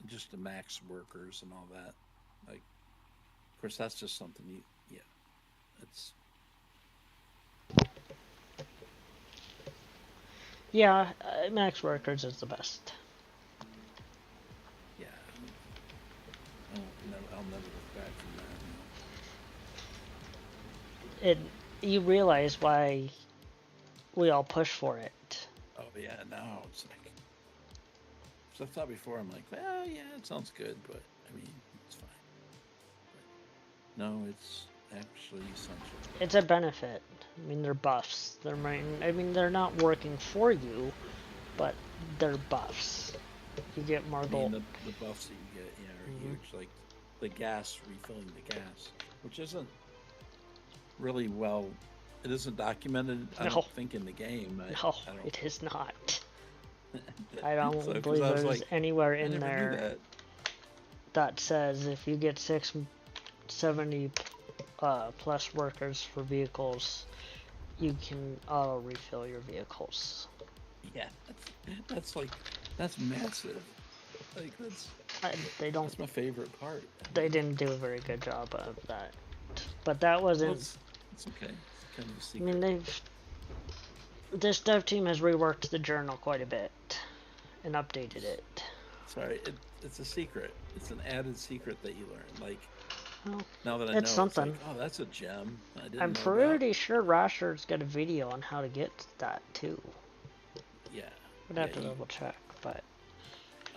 just the max workers and all that. Like, of course, that's just something it's. Yeah, max workers is the best. Yeah, I'll never look back from that. you realize why we all push for it. Oh yeah, now it's like. So I thought before, I'm like, well, yeah, it sounds good, but I mean, it's fine. But no, it's actually essential. It's a benefit. I mean, they're buffs. They're not working for you, but they're buffs. You get more gold. The buffs that you get, are huge. Like the gas, refilling the gas, which isn't really well. It isn't documented. I don't think in the game. No, it is not. I don't believe there's like, anywhere in there that says if you get 670 plus workers for vehicles, you can auto refill your vehicles. Yeah, that's massive. Like that's my favorite part. They didn't do a very good job of that, but that wasn't. It's okay. It's kind of a secret. I mean, this dev team has reworked the journal quite a bit and updated it. Sorry, it's a secret. It's an added secret that you learn. Like, well, now that I know, it's something. It's like, oh, that's a gem. I'm pretty sure Rasher's got a video on how to get that too. Yeah. I'd have to double check, but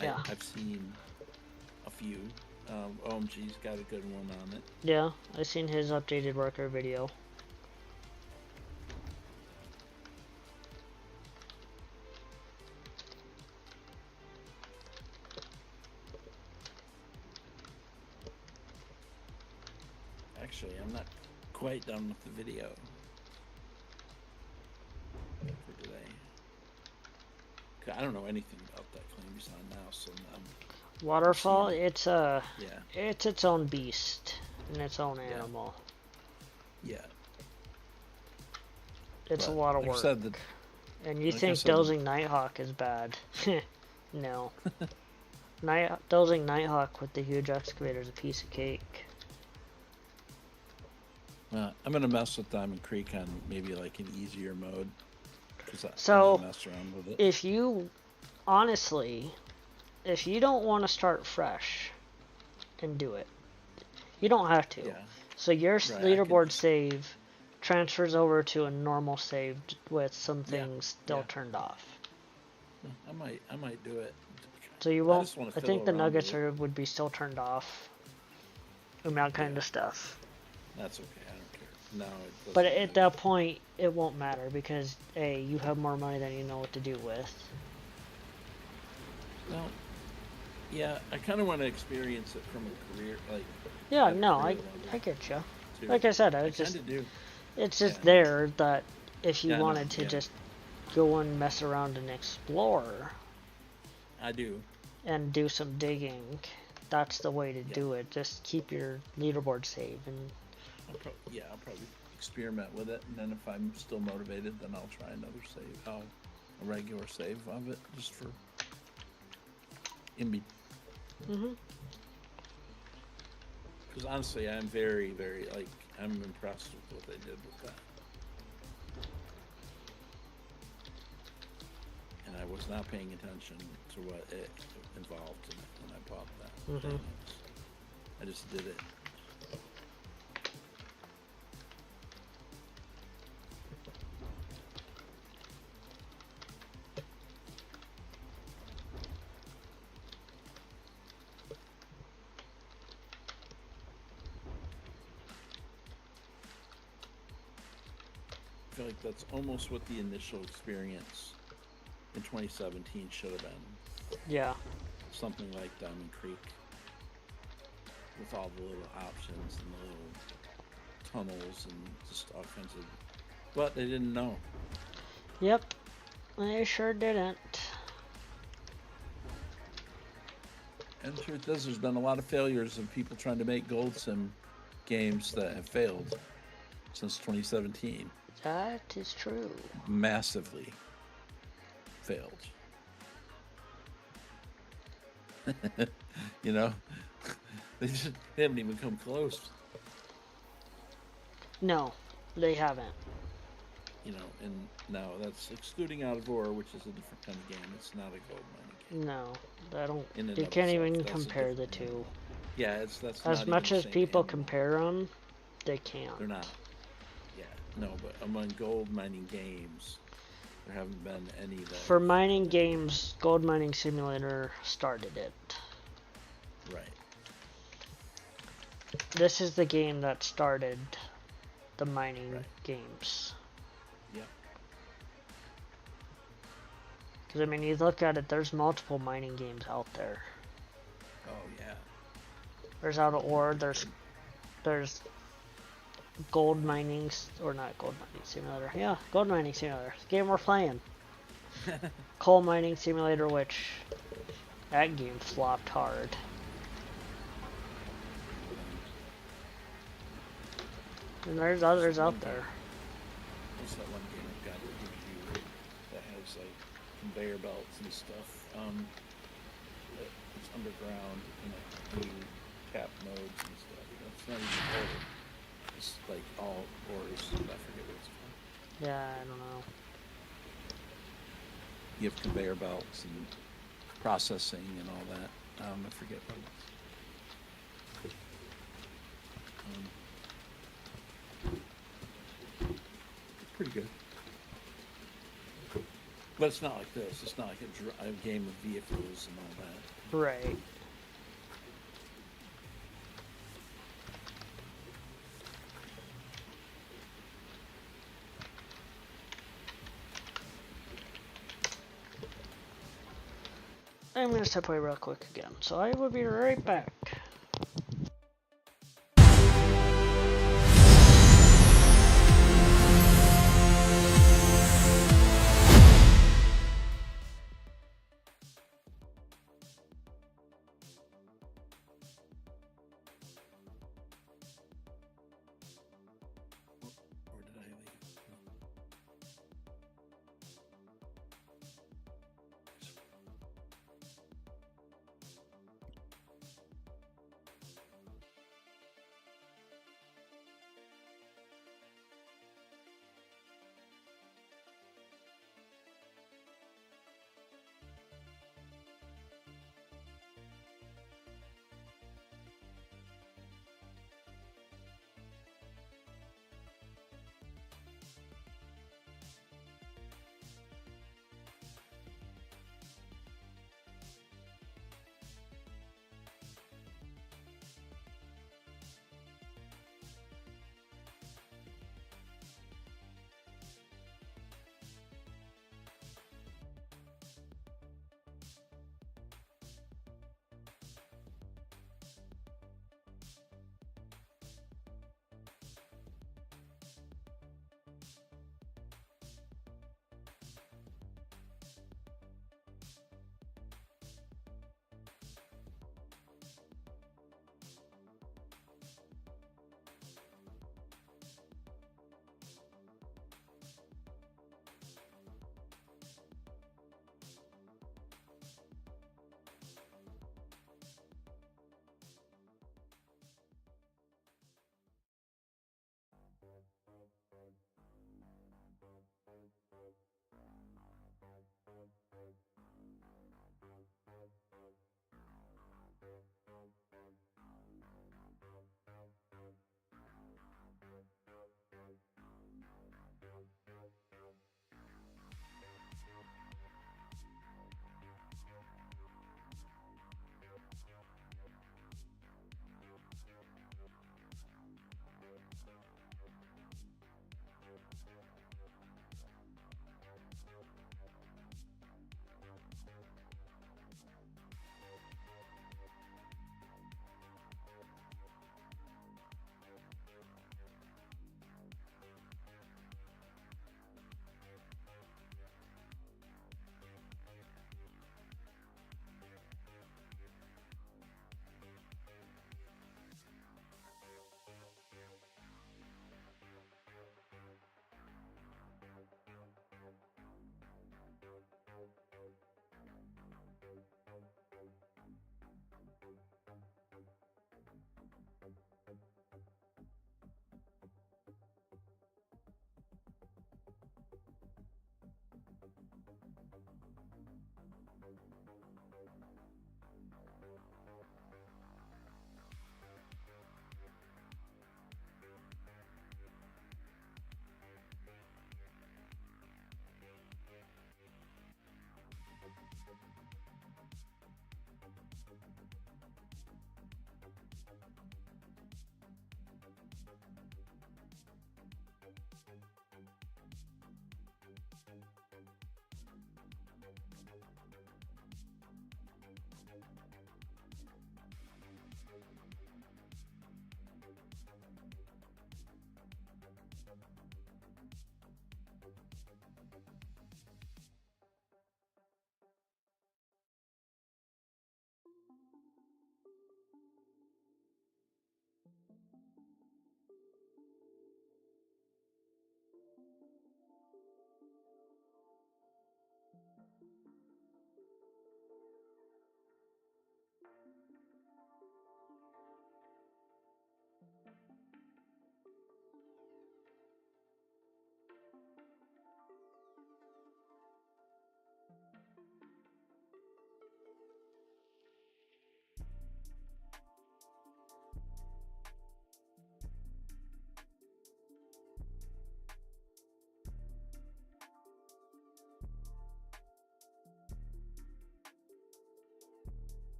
yeah. I've seen a few. OMG's got a good one on it. Yeah, I've seen his updated worker video. Actually, I'm not quite done with the video for today. I don't know anything about that claim he's on now, so Waterfall, it's its own beast and its own animal. Yeah. It's a lot of work. And you think dozing Nighthawk is bad? No. Dozing Nighthawk with the huge excavator is a piece of cake. I'm gonna mess with Diamond Creek on maybe like an easier mode. So, mess around with it. if you don't want to start fresh and do it, you don't have to. Yeah. So your leaderboard save transfers over to a normal save with some things still turned off. I might do it. So you won't. I think the nuggets would be still turned off, and that kind of stuff. That's okay. I don't care. No. But at that point, it won't matter because A, you have more money than you know what to do with. Well, yeah, I kind of want to experience it from a career, like. Yeah, no, I get you. Like I said, it's just there that if you wanted to just go and mess around and explore. I do. And do some digging. That's the way to do it. Just keep your leaderboard save and. I'll probably experiment with it, and then if I'm still motivated, then I'll try another save. A regular save of it, just for Because honestly, I'm very, very I'm impressed with what they did with that, and I was not paying attention to what it involved in it when I bought that. I just did it. I feel like that's almost what the initial experience in 2017 should have been. Yeah. Something like Diamond Creek, with all the little options and the little tunnels and just all kinds of. But they didn't know. Yep, they sure didn't. And the truth is, there's been a lot of failures of people trying to make Gold Sim games that have failed since 2017. That is true. Massively failed. You know, they haven't even come close. No, they haven't. You know, and now that's excluding Out of War, which is a different kind of game. It's not a gold mining game. No, I don't. You can't even compare the two. Yeah, that's as much as people compare them, they can't. They're not. Yeah, No, but among gold mining games, there haven't been any that. For mining games, Gold Mining Simulator started it. Right. This is the game that started the mining Right. games. Yep. Because, I mean, you look at it, there's multiple mining games out there. Oh yeah. There's Out of Ore, there's Gold Mining, or not Gold Mining Simulator. Yeah, Gold Mining Simulator. The game we're playing. Coal Mining Simulator, which that game flopped hard. And there's others out there. What's that one game I've got that gives you that has like conveyor belts and stuff? It's underground and you tap nodes and stuff. It's not even order. It's like all orders. I forget what it's called. Yeah, I don't know. You have conveyor belts and processing and all that. I forget what it is. It's pretty good. But it's not like this. It's not like a game of vehicles and all that. Right. I'm gonna step away real quick again, so I will be right back. Or did I leave?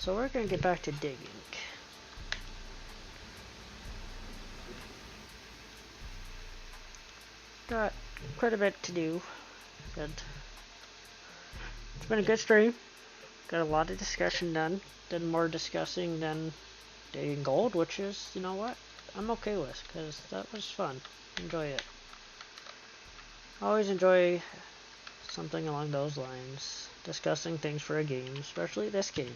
So we're gonna get back to digging. Got quite a bit to do. Good. It's been a good stream. Got a lot of discussion done. Did more discussing than digging gold, which is, you know what, I'm okay with, because that was fun. Enjoy it. Always enjoy something along those lines. Discussing things for a game, especially this game.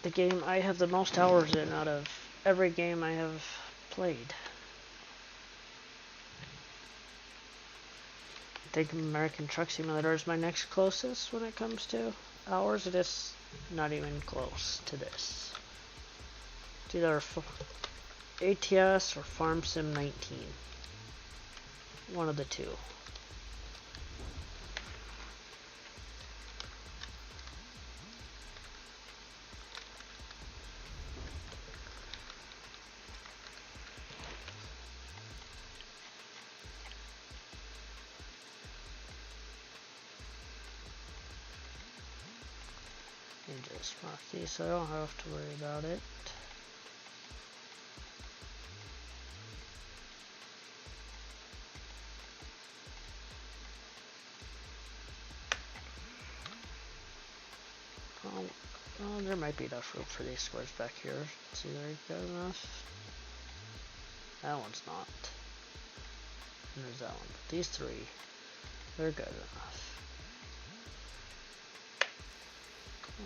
The game I have the most hours in out of every game I have played. I think American Truck Simulator is my next closest when it comes to hours. It is not even close to this. It's either ATS or Farm Sim 19. One of the two. And just mark these so I don't have to worry about it. Oh, there might be enough room for these squares back here. See, they're good enough. That one's not. And there's that one. But these three, they're good enough.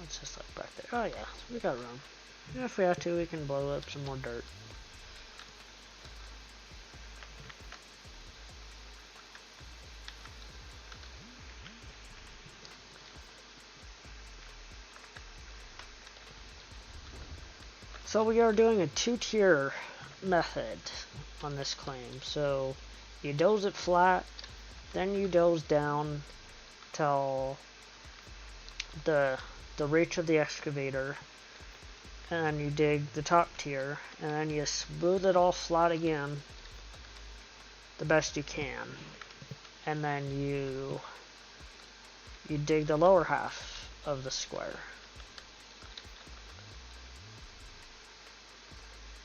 Let's just look back there. Oh yeah, we got room. And if we have to, we can blow up some more dirt. So we are doing a 2-tier method on this claim. So you doze it flat, then you doze down till the reach of the excavator, and then you dig the top tier, and then you smooth it all flat again the best you can, and then you dig the lower half of the square.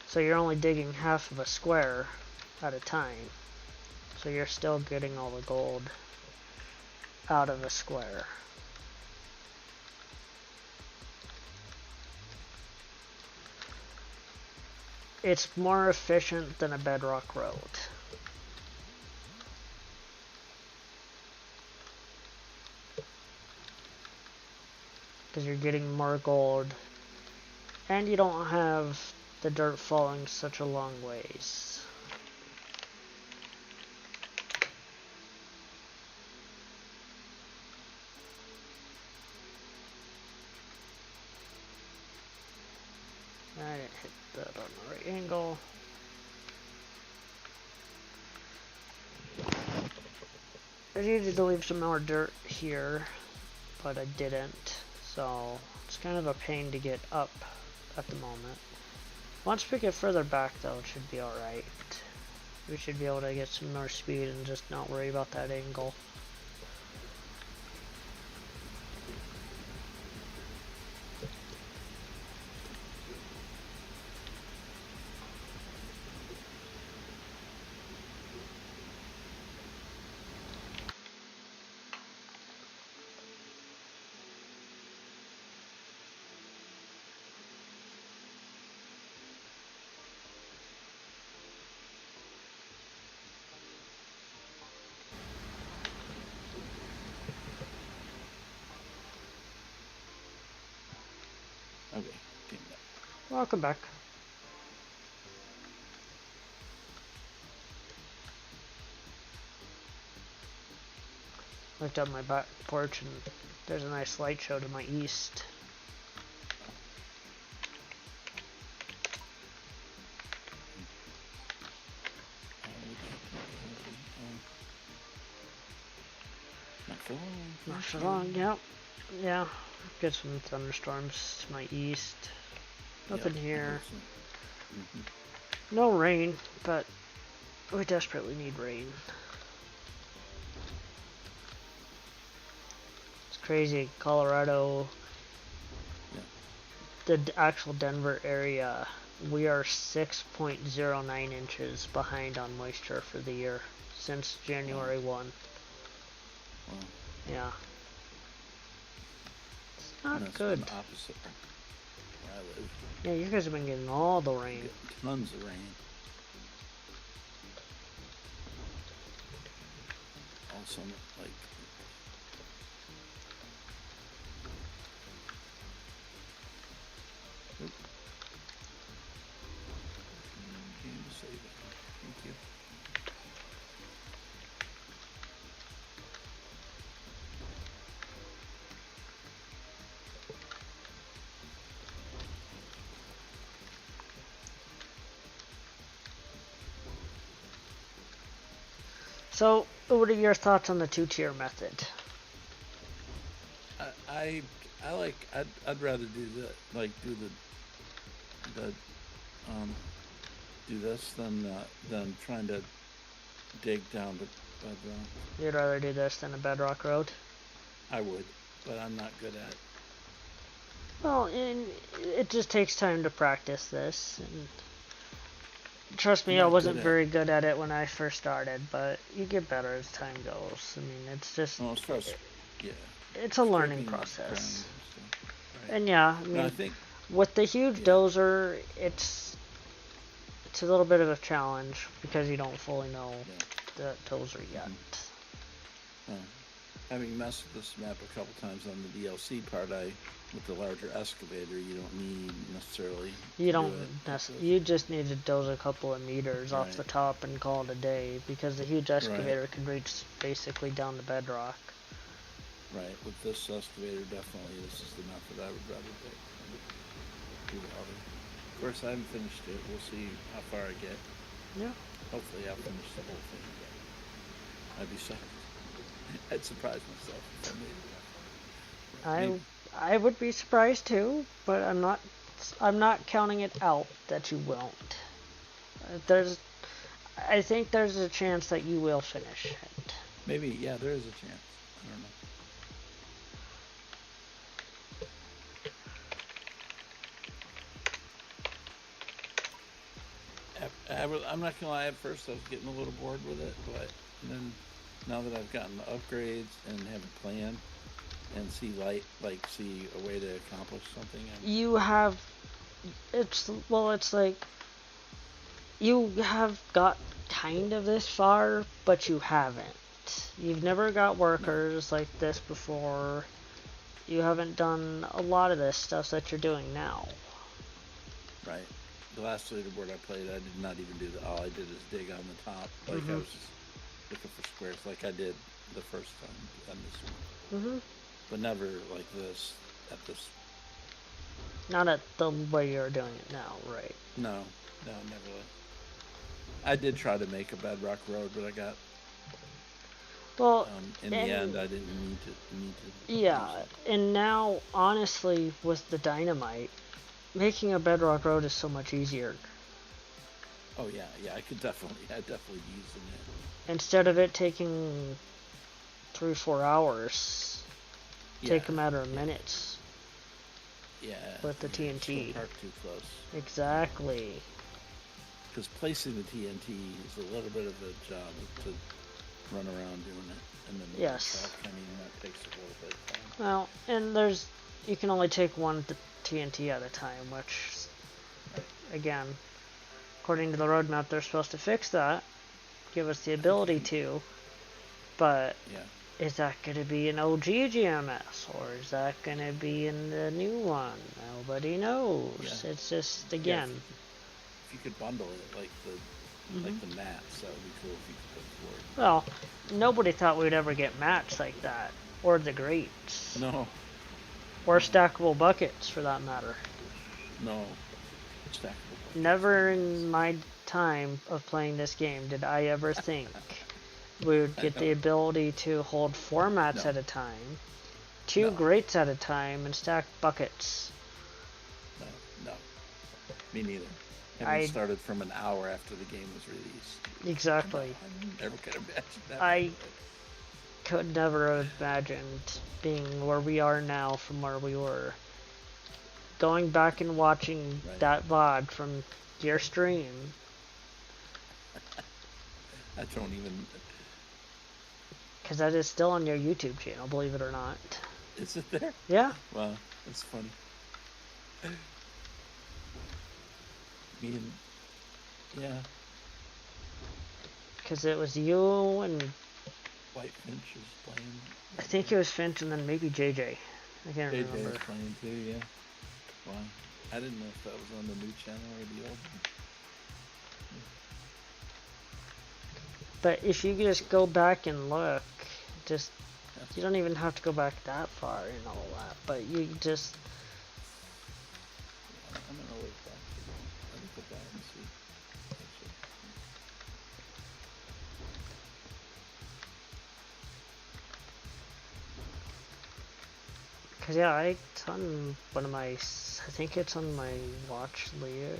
So you're only digging half of a square at a time. So you're still getting all the gold out of the square. It's more efficient than a bedrock road. Because you're getting more gold. And you don't have the dirt falling such a long ways. I didn't hit that on the right angle. I needed to leave some more dirt here, but I didn't. So it's kind of a pain to get up at the moment. Once we get further back though, it should be alright. We should be able to get some more speed and just not worry about that angle. Okay, came back. Welcome back. Looked up my back porch and there's a nice light show to my east. Not for long, yep. Yeah, get some thunderstorms to my east. Nothing here. No rain, but we desperately need rain. It's crazy. Colorado actual Denver area, we are 6.09 inches behind on moisture for the year since January 1. Wow. Yeah. It's not That's good. been opposite where I live. Yeah, you guys have been getting all the We rain. get tons of rain. Also, like, oop. Game save it. Thank you. So, what are your thoughts on the two-tier method? I like. I'd rather do do this than trying to dig down to bedrock. You'd rather do this than a bedrock road? I would, but I'm not good at it. Well, it just takes time to practice this, and trust me, I wasn't very good at it when I first started, but you get better as time goes. I mean, it's just, Well, as far as, yeah, it's a learning scraping process. ground and stuff, right. And yeah, I No, mean, I think with the huge yeah. dozer, it's a little bit of a challenge because you don't fully know the dozer yet. Having messed with this map a couple times on the DLC part, with the larger excavator, you don't need necessarily. You don't necessarily. You just need to doze a couple of meters off Right. the top and call it a day because the huge excavator can reach basically down to bedrock. Right. With this excavator, definitely, this is the method I would rather pick. Do the other. Of course, I haven't finished it. We'll see how far I get. Yeah. Hopefully, I'll finish the whole thing. I'd be shocked. I'd surprise myself if I made it. I would be surprised too, but I'm not counting it out that you won't. I think there's a chance that you will finish it. Maybe, yeah, there is a chance. I don't know. I'm not gonna lie. At first, I was getting a little bored with it, but then now that I've gotten the upgrades and have a plan and see a way to accomplish something. You have, it's like you have got kind of this far, but you haven't. You've never got workers like this before. You haven't done a lot of this stuff that you're doing now. Right. The last leaderboard I played, I did not even do all I did is dig on the top. Like I was just looking for squares, like I did the first time on this one. But never like this at this. Not at the way you're doing it now, right? No, never. I did try to make a bedrock road, but I got. Well, in the end, I didn't need to. Yeah, and now honestly, with the dynamite, making a bedrock road is so much easier. Oh yeah, I'd definitely be using it. Instead of it taking 3-4 hours, take a matter of minutes. Yeah. With the TNT. Park too close. Exactly. Because placing the TNT is a little bit of a job to run around doing it, and then yes. I mean that takes a little bit of time. Well, and you can only take one TNT at a time, which, again, according to the roadmap, they're supposed to fix that, give us the ability to, but is that going to be an OG GMS, or is that going to be in the new one? Nobody knows. Yeah. It's just, again... If you could bundle it like the mats, that would be cool if you could put forward. Well, nobody thought we'd ever get mats like that, or the grates. No. Or stackable buckets, for that matter. No. Stackable. Never in my time of playing this game did I ever think we would get the ability to hold 4 mats at a time, 2 grates at a time, and stack buckets. No. Me neither. I started from an hour after the game was released. Exactly. I never could imagine that. I could never have imagined being where we are now from where we were. going back and watching that VOD from your stream. I don't even... Because that is still on your YouTube channel, believe it or not. Is it there? Yeah. Wow, that's funny. Me and... Yeah. Because it was you and... White Finch was playing. I think it was Finch and then maybe JJ. I can't JJ remember. was playing too, yeah. Wow. I didn't know if that was on the new channel or the old one. But if you just go back and look, just... You don't even have to go back that far and all that, but you just... I'm gonna wait back. Let me put that and see. Cause yeah, it's on one of my, I think it's on my watch later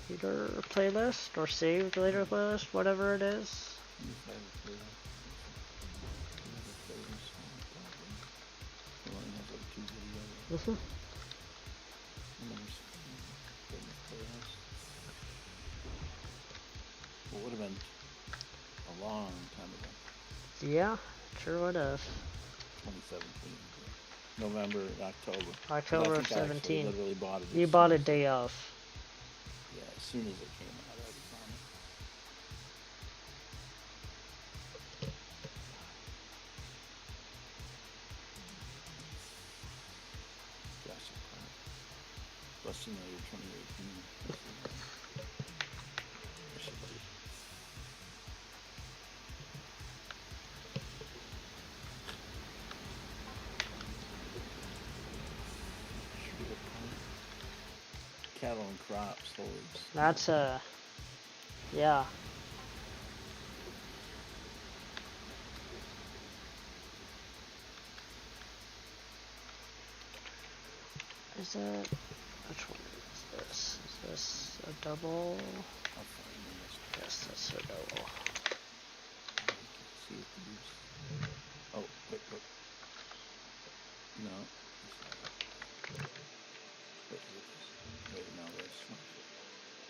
playlist or saved later playlist, whatever it is. Mm-hmm. Well, would have been a long time ago. Yeah, sure would have. 2017. November, October. October I of think I 17. literally bought it. You bought it day of. Yeah, as soon as it came out, I was on it. Gosh, plus you know you're 2018. I should do. Cattle and crops, holy. That's yeah. Is that, which one is this? Is this a double? Yes, that's a double. Oh, wait. No. Wait, no, that's not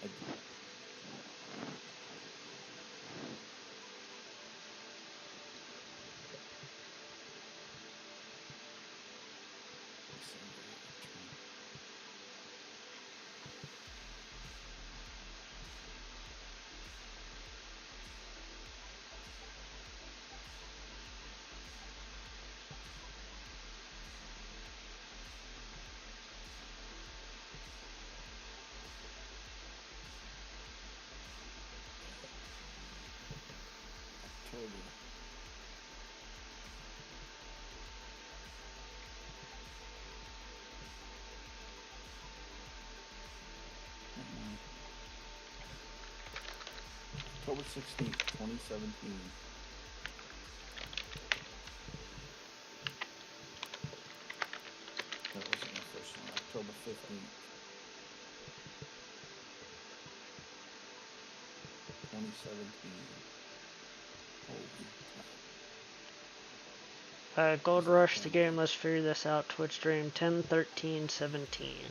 it. October 16th, 2017. That wasn't my first one. October 15th. 2017. Holy cow. Gold Rush the game, let's figure this out. Twitch stream 10/13/17.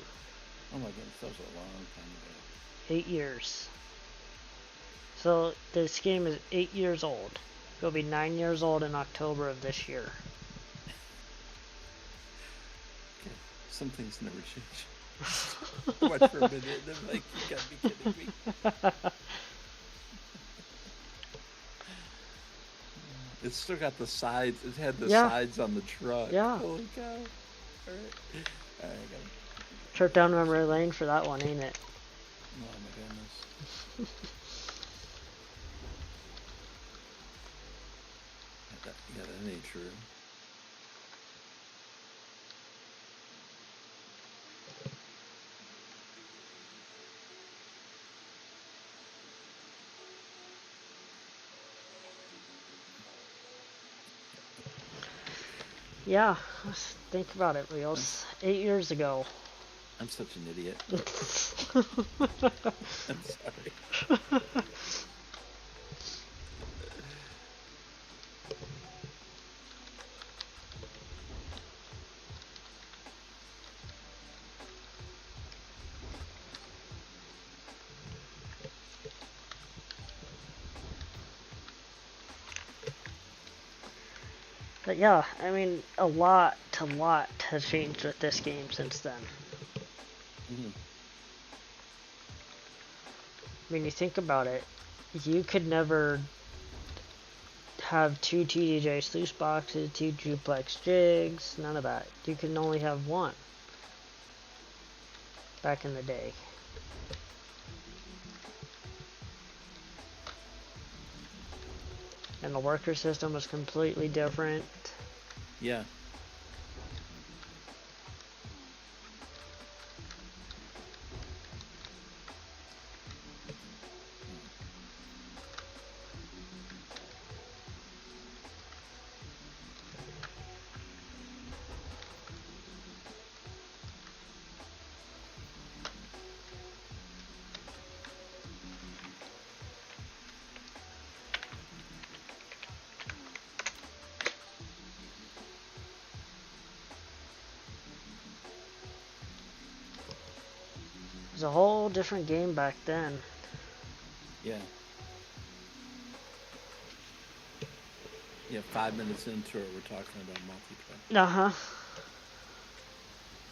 Oh my goodness, that was a long time ago. 8 years. So this game is 8 years old. It'll be 9 years old in October of this year. Okay. Some things never change. Watch for a minute and I'm like, you gotta be kidding me. It's still got the sides. It had the sides on the truck. Yeah. Holy cow. Alright. Alright, I got it. Trip down memory lane for that one, ain't it? Oh my goodness. Yeah, that ain't true. Yeah, let's think about it, Reels. 8 years ago. I'm such an idiot. I'm sorry. But yeah, I mean, a lot has changed with this game since then. Mm-hmm. I mean, you think about it, you could never have 2 TDJ sluice boxes, 2 duplex jigs, none of that. You can only have 1 back in the day. And the worker system was completely different. Yeah. It was a whole different game back then. Yeah. Yeah, 5 minutes into it, we're talking about multiplayer. Uh-huh.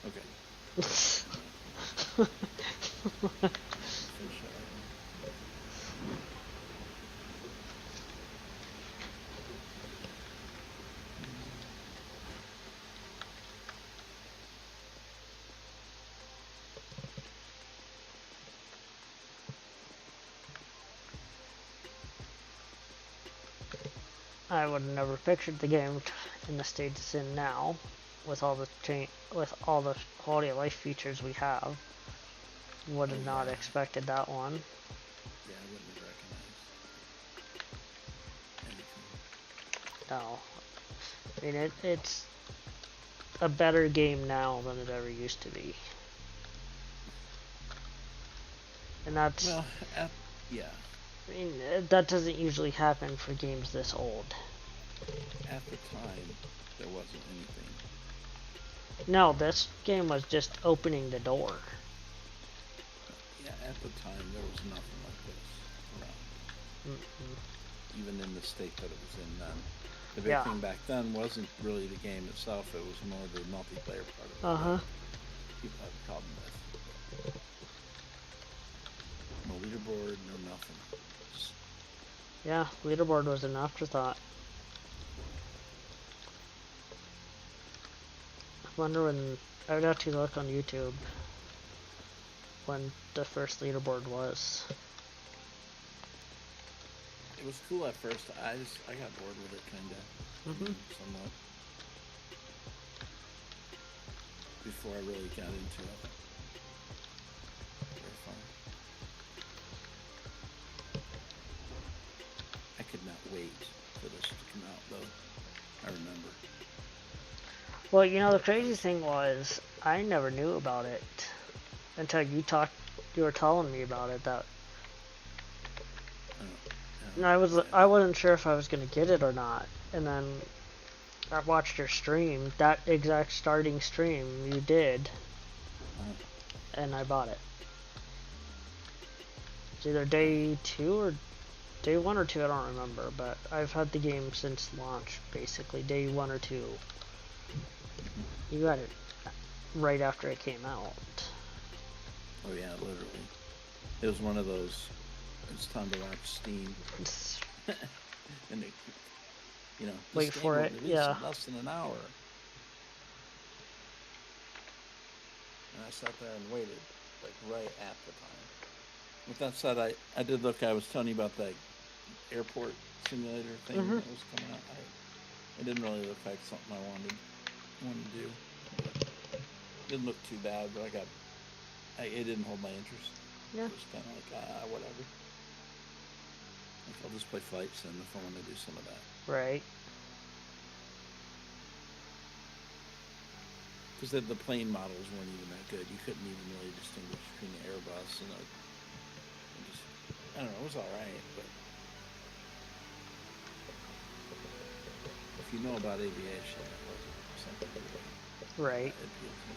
Okay. Finish that. I would have never pictured the game in the state it's in now, with all the quality of life features we have. Would have not expected that one. Yeah, I wouldn't have recognized anything. No. I mean, it's a better game now than it ever used to be. And that's... Well, yeah. I mean, that doesn't usually happen for games this old. At the time, there wasn't anything. No, this game was just opening the door. Yeah, at the time, there was nothing like this around. Even in the state that it was in then. The big thing back then wasn't really the game itself, it was more the multiplayer part of it. Uh-huh. People had a problem with. No leaderboard, no nothing. Just... Yeah, leaderboard was an afterthought. I wonder when... I would have to look on YouTube when the first leaderboard was. It was cool at first. I got bored with it, kinda. Somewhat. Before I really got into it. Very fun. I could not wait for this to come out, though. I remember. Well, you know, the crazy thing was, I never knew about it until you were telling me about it. I wasn't sure if I was gonna get it or not, and then I watched your stream, that exact starting stream you did, and I bought it. It's either day 2 or day 1 or 2, I don't remember, but I've had the game since launch, basically, day 1 or 2. You got it right after it came out. Oh yeah, literally. It was one of those, it's time to watch Steam. And they, you know, wait for it, yeah. In less than an hour. And I sat there and waited, like right at the time. With that said, I did look, I was telling you about that airport simulator thing that was coming out. It didn't really look like something I wanted to do. It didn't look too bad, but it didn't hold my interest. Yeah. It was kind of like, whatever. Like, I'll just play Flight Sim if I want to do some of that. Right. Because the plane models weren't even that good. You couldn't even really distinguish between the Airbus and I don't know, it was alright, but if you know about aviation, it wasn't something really Right. appealed to me.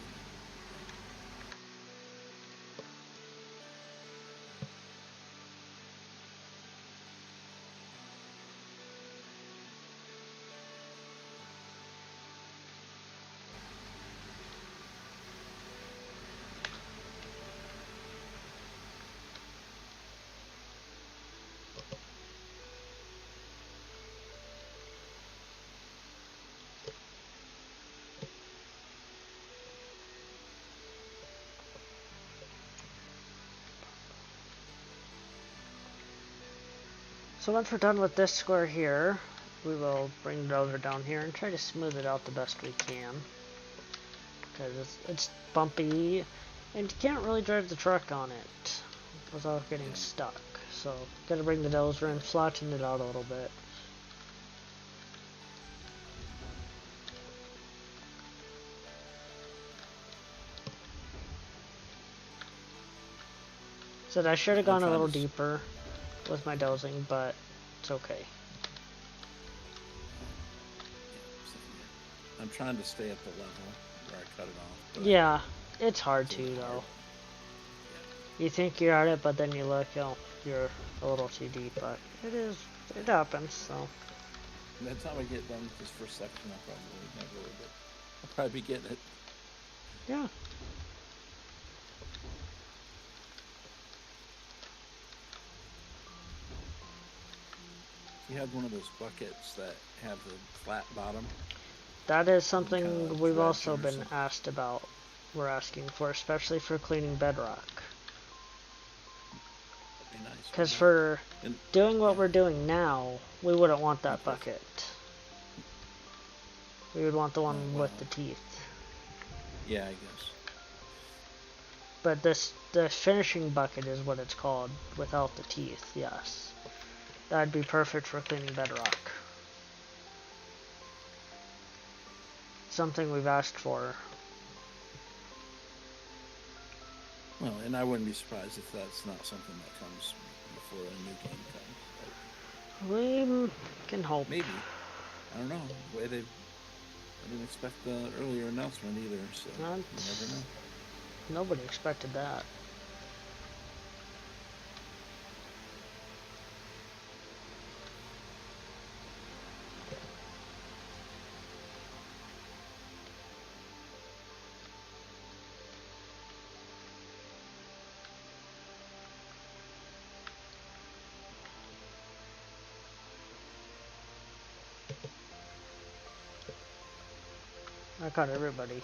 So once we're done with this square here, we will bring the dozer down here and try to smooth it out the best we can. Because it's bumpy, and you can't really drive the truck on it without getting stuck. So, gotta bring the dozer and flatten it out a little bit. So I should have gone a little deeper with my dozing, but it's okay. I'm trying to stay at the level where I cut it off. Yeah, it's hard to though. You think you're at it, but then you look, oh, you're a little too deep, but it happens, so. By the time I get done with this first section, I'll probably be getting it. Yeah. You have one of those buckets that have the flat bottom. That is something we've also been asked about. We're asking for, especially for cleaning bedrock. That'd be nice. Because for doing what we're doing now, we wouldn't want that bucket. We would want the one with the teeth. Yeah, I guess. But the finishing bucket is what it's called, without the teeth, yes. That'd be perfect for cleaning bedrock. Something we've asked for. Well, and I wouldn't be surprised if that's not something that comes before a new game comes. We can hope. Maybe. I don't know. The way I didn't expect the earlier announcement either, so you never know. Nobody expected that. I caught everybody.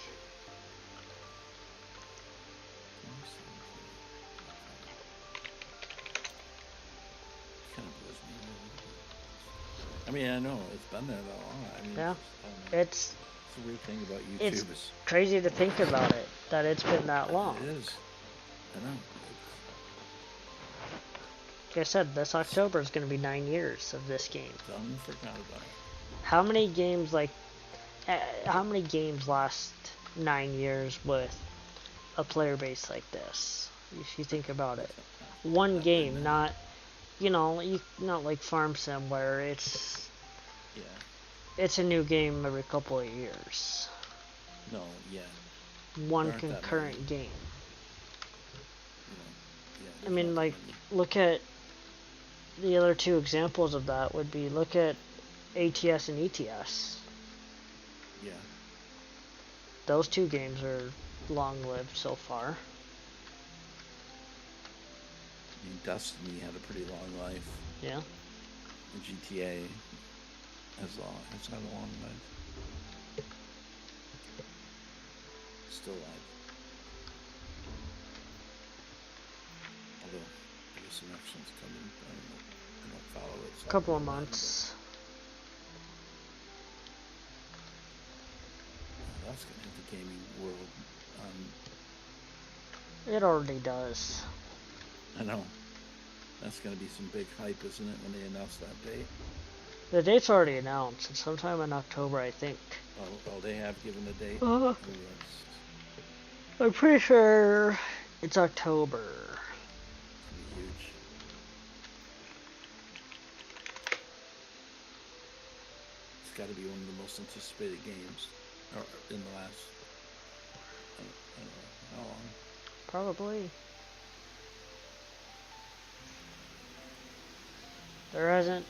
I mean, I know it's been there that long. I mean, Yeah, it's a weird thing about YouTube. It's crazy to think about it, that it's been that long. It is. I know. Like I said, this October is going to be 9 years of this game. Done, forgot about it. How many games last 9 years with a player base like this? If you think about it, one game, not not like Farm Sim where it's a new game every couple of years. No, yeah. One concurrent game. I mean, like, look at the other two examples of that would be, look at ATS and ETS. Yeah. Those two games are long-lived so far. I mean, Destiny had a pretty long life. Yeah. And GTA has had a long life. Still alive. Although, I guess some next one's coming. I don't follow it. So A couple of months. That's gonna hit the gaming world. It already does. I know. That's gonna be some big hype, isn't it, when they announce that date? The date's already announced. It's sometime in October, I think. Oh, they have given the date? Uh-huh. Oh, yes. I'm pretty sure it's October. It's gonna be huge. It's gotta be one of the most anticipated games in the last, I don't know, how long? Probably. There hasn't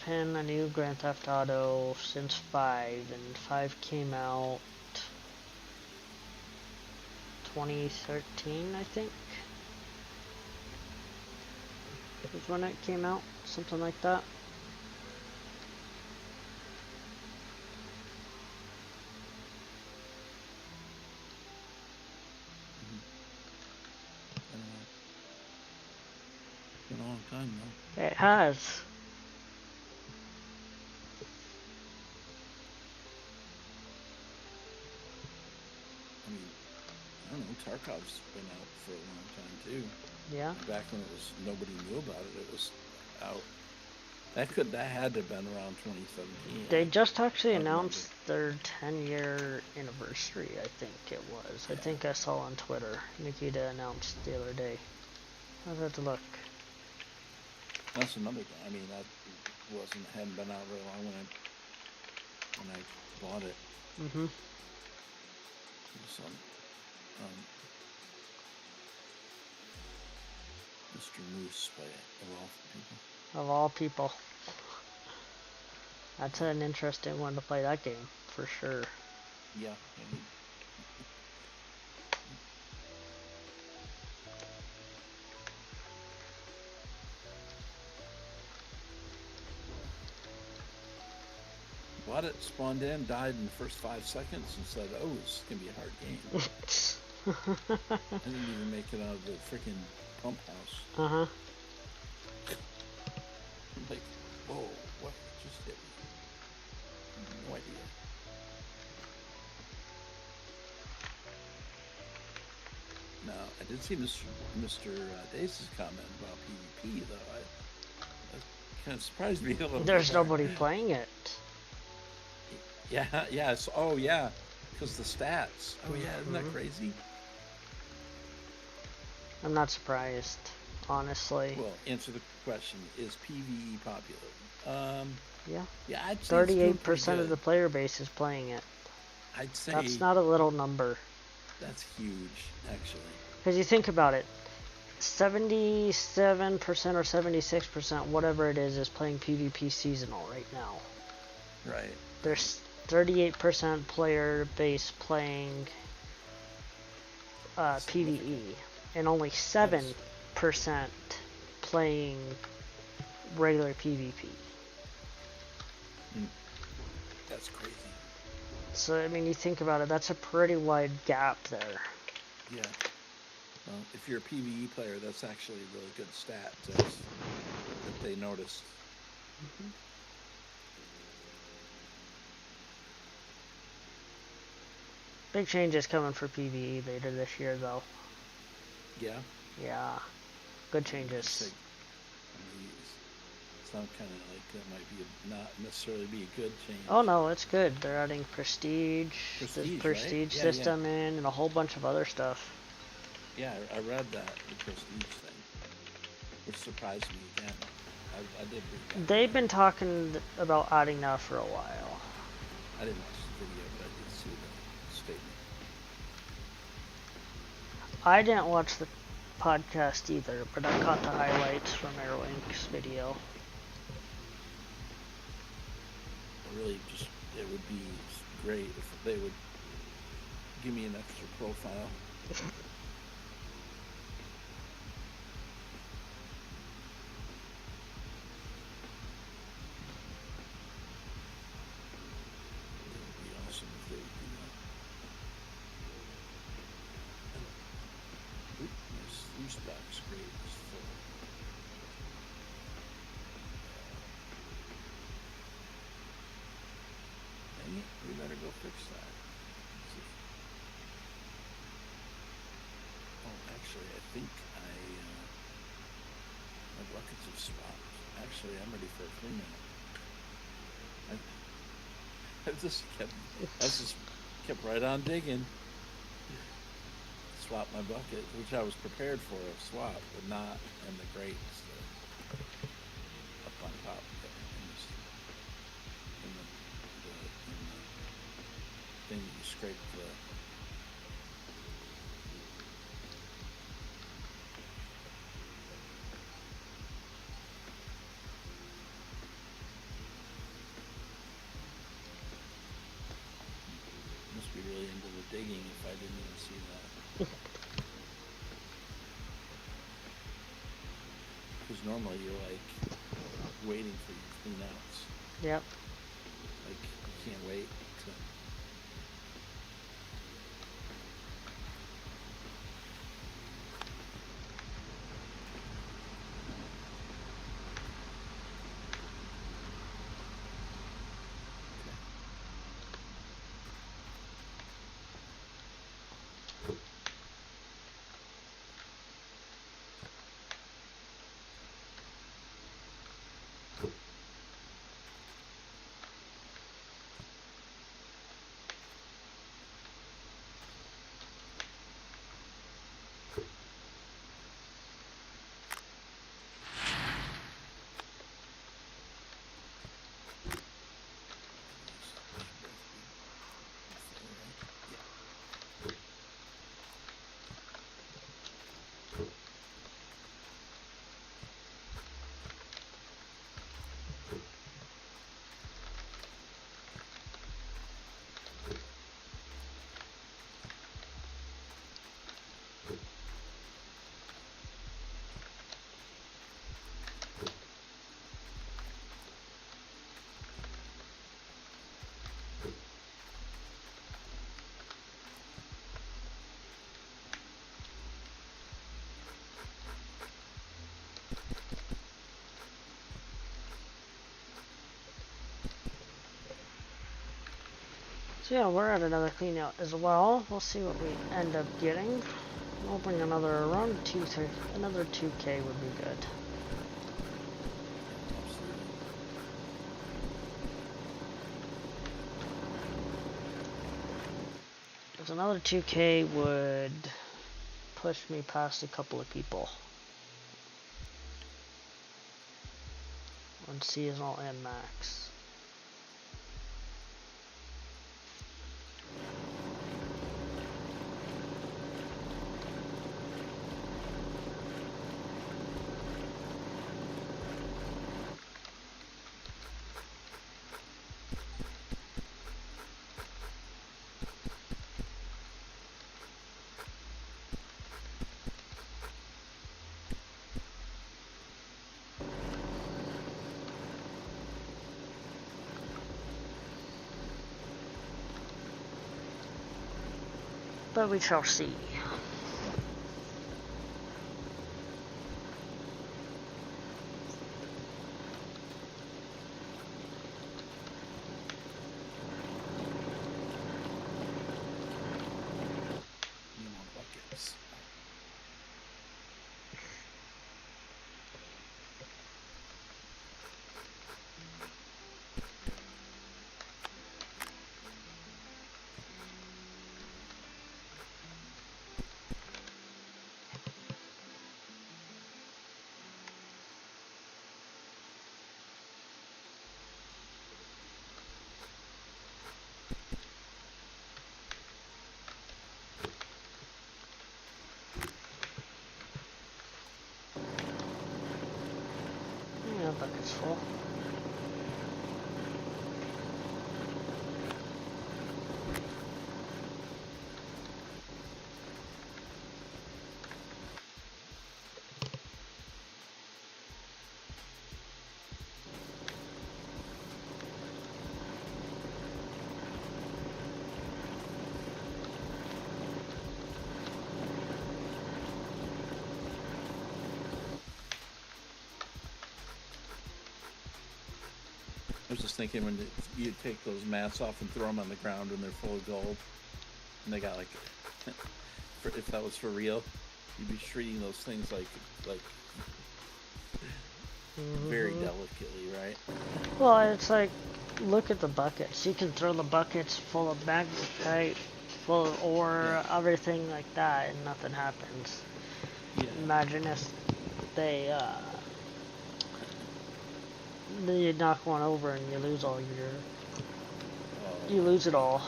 been a new Grand Theft Auto since 5, and 5 came out 2013, I think. Was when it came out, something like that. Been a long time though. It has. Tarkov's been out for a long time too. Yeah. Back when it was nobody knew about it, it was out. That had to have been around 2017. They just actually I remember. announced their 10-year anniversary, I think it was. I Yeah. think I saw on Twitter. Nikita announced the other day. I'll have to look. That's another thing. I mean, that hadn't been out very long when I bought it. Mm-hmm. It was Mr. Moose by people. Of all people. That's an interesting one to play that game, for sure. Yeah. Bought it, spawned in, died in the first 5 seconds, and said, "Oh, this is gonna be a hard game." I didn't even make it out of the freaking pump house. Uh-huh. I'm like, whoa, what just hit me? No idea. Now, I did see Mr. Dace's comment about PvP, though. That kind of surprised me a little bit. There's nobody playing it. Yeah, yes. Oh, yeah. Because the stats. Oh, yeah. Isn't that crazy? I'm not surprised, honestly. Well, answer the question. Is PvE popular? Yeah. Yeah, I'd say it's doing pretty 38% of good. the player base is playing it. I'd say That's not a little number. that's huge, actually. Because you think about it, 77% or 76%, whatever it is playing PvP seasonal right now. Right. There's 38% player base playing PvE, and only 7% playing regular PvP. That's crazy. So, I mean, you think about it, that's a pretty wide gap there. Yeah. Well, if you're a PvE player, that's actually a really good stat that they noticed. Mm-hmm. Big changes coming for PvE later this year, though. Yeah. Yeah, good It's changes. like, it's not kind of like that might be not necessarily be a good change. Oh no, it's good. They're adding prestige, the Prestige, prestige right? Yeah, system in, and a whole bunch of other stuff. Yeah, I read that, the prestige thing, which surprised me again. I did read that. They've been talking about adding that for a while. I didn't watch the video, but I did see the statement. I didn't watch the podcast either, but I caught the highlights from Airlink's video. Really, just it would be great if they would give me an extra profile. It would be awesome if they would do that. Oop, this loose box grade is full. Dang it, we better go fix that. Let's see. Oh, actually, I think my buckets have swapped. Actually, I'm ready for a clean out. I just kept right on digging. Swap my bucket, which I was prepared for a swap, but not in the grates up on top. In the thing that you scrape the. Must be really into the digging if I didn't even see that. Because normally you're like waiting for your clean outs. Yep. Like you can't wait to. Yeah, we're at another clean out as well. We'll see what we end up getting. We'll bring another around another 2K would be good. Because another 2K would push me past a couple of people. On seasonal and max. But we shall see. Buckets. Yeah, bucket's full. I was just thinking when you take those mats off and throw them on the ground when they're full of gold, and they got like, if that was for real, you'd be treating those things like very delicately, right? Well, it's like, look at the buckets. You can throw the buckets full of magnetite, full of ore, everything like that, and nothing happens. Yeah. Imagine if they you knock one over and you lose all your, you lose it all.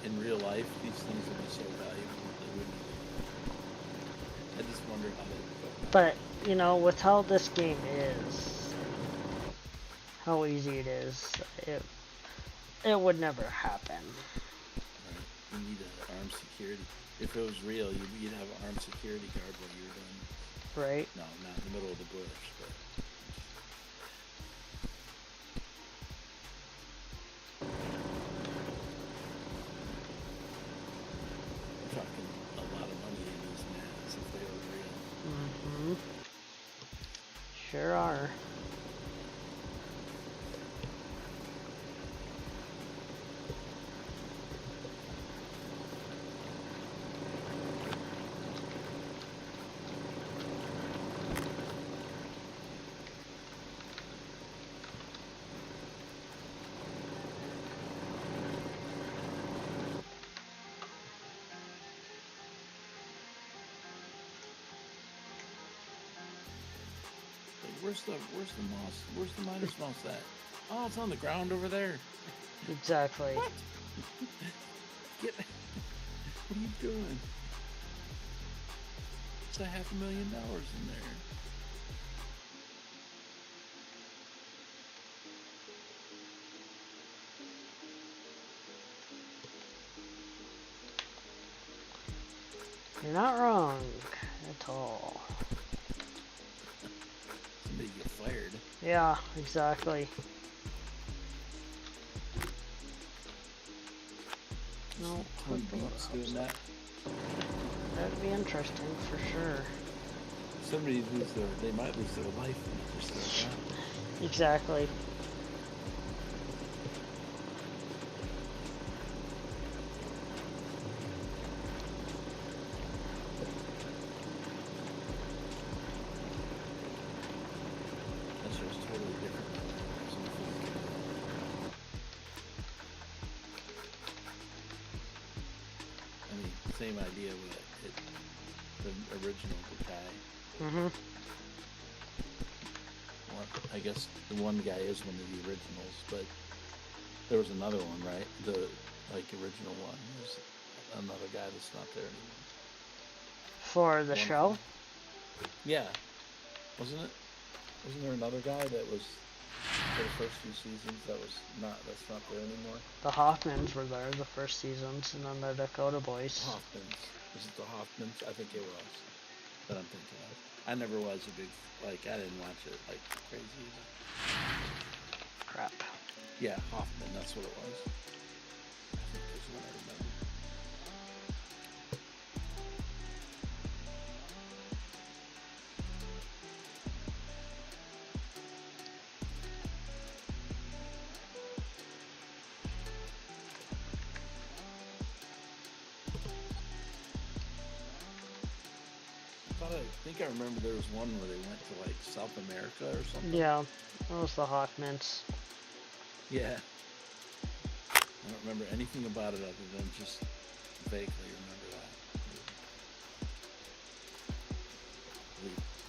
In real life, these things would be so valuable that they wouldn't. I just wonder how they would go. But, you know, with how this game is, how easy it is, it would never happen. Right. You need an armed security. If it was real, you'd have an armed security guard while you were done. Right? No, not in the middle of the bush, but. I'm talking a lot of money in these mats if they were real. Sure are. Where's the moss? Where's the miner's moss at? Oh, it's on the ground over there. Exactly. What? What are you doing? It's $500,000 in there. You're not wrong at all. Somebody get fired. Yeah, exactly. No, Beats doing that. that'd be interesting for sure. Somebody they might lose their life if they're still around. Exactly. mean, same idea with it, the original guy. Mm-hmm. Well, I guess the one guy is one of the originals, but there was another one, right? The original one. There's another guy that's not there anymore. For the show? Yeah. Wasn't it? Wasn't there another guy that was for the first few seasons that's not there anymore? The Hoffmans were there the first seasons, and then the Dakota Boys. Hoffmans. Is it the Hoffmans? I think it was. That I'm thinking of. I never was a big, I didn't watch it like crazy either. Crap. Yeah, Hoffman, that's what it was. I think that's what I remember. I think I remember there was one where they went to like South America or something. Yeah, that was the Hoffmans. Yeah. I don't remember anything about it other than just vaguely remember that.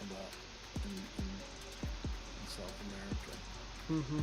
About in South America. Mm-hmm.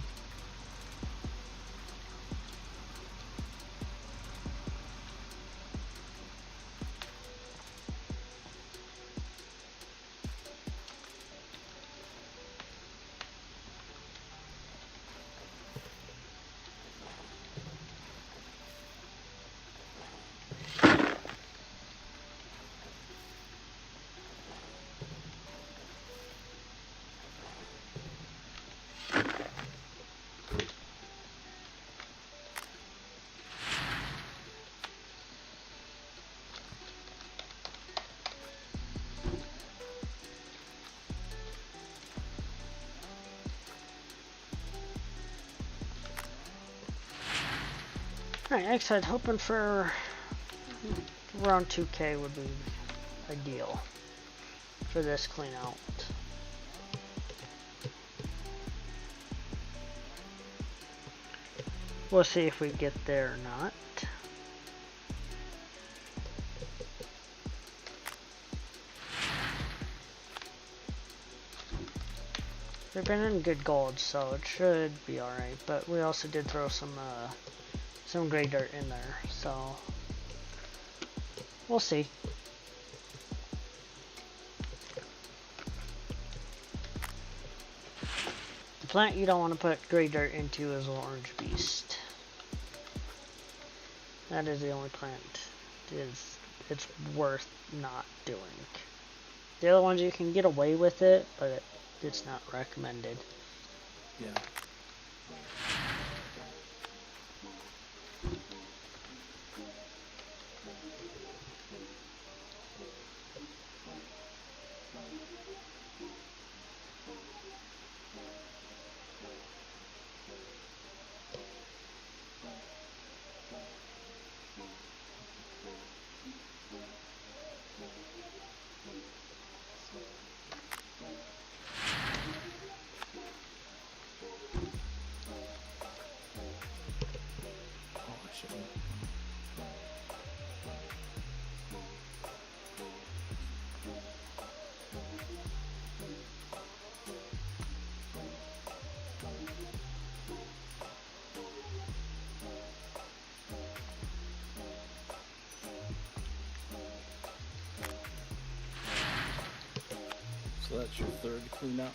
Alright, next I'd hoping for around 2K would be ideal for this clean out. We'll see if we get there or not. We've been in good gold, so it should be alright, but we also did throw some gray dirt in there, so we'll see. The plant you don't want to put gray dirt into is an orange beast. That is the only plant it's worth not doing. The other ones you can get away with it, but it's not recommended. Yeah. So that's your third cleanup?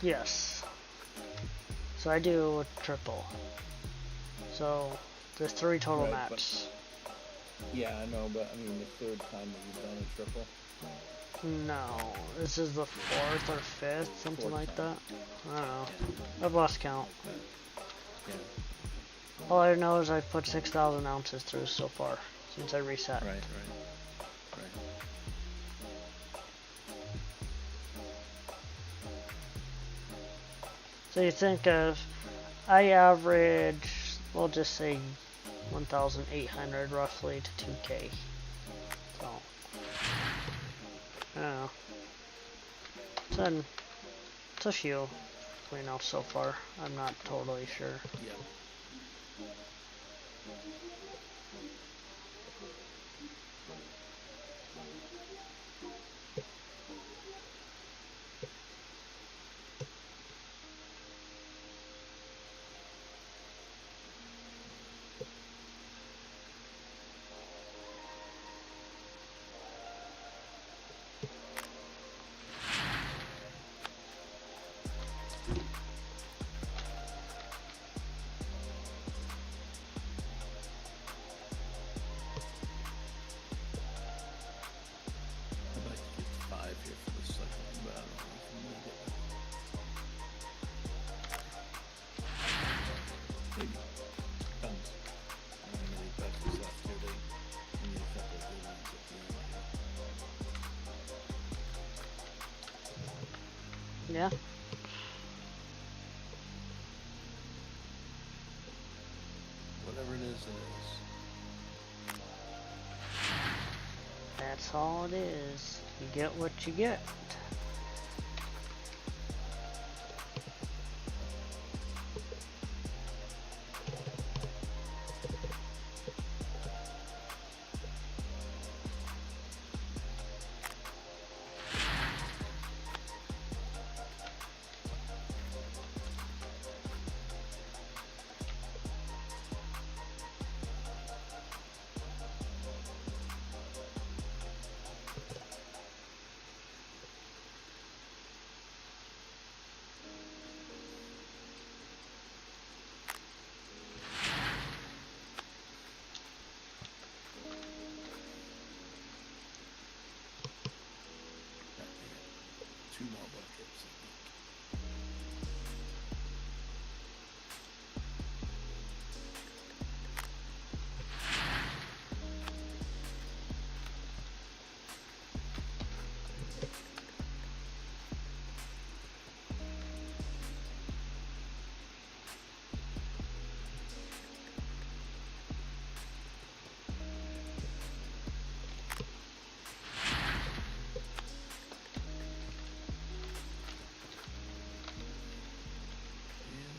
Yes. So I do a triple. So there's 3 total Right, maps. Yeah, I know, but I mean the third time that you've done a triple? No, this is the 4th or 5th, something Fourth like time. that. I don't know. I've lost count. Yeah. All I know is I've put 6,000 ounces through so far since I reset. Right. So you think of, I average, we'll just say 1,800 roughly to 2K. So, I don't know. It's a few cleanouts so far. I'm not totally sure. Yeah. Yeah. Whatever it is. That's all it is. You get what you get. Two more buckets.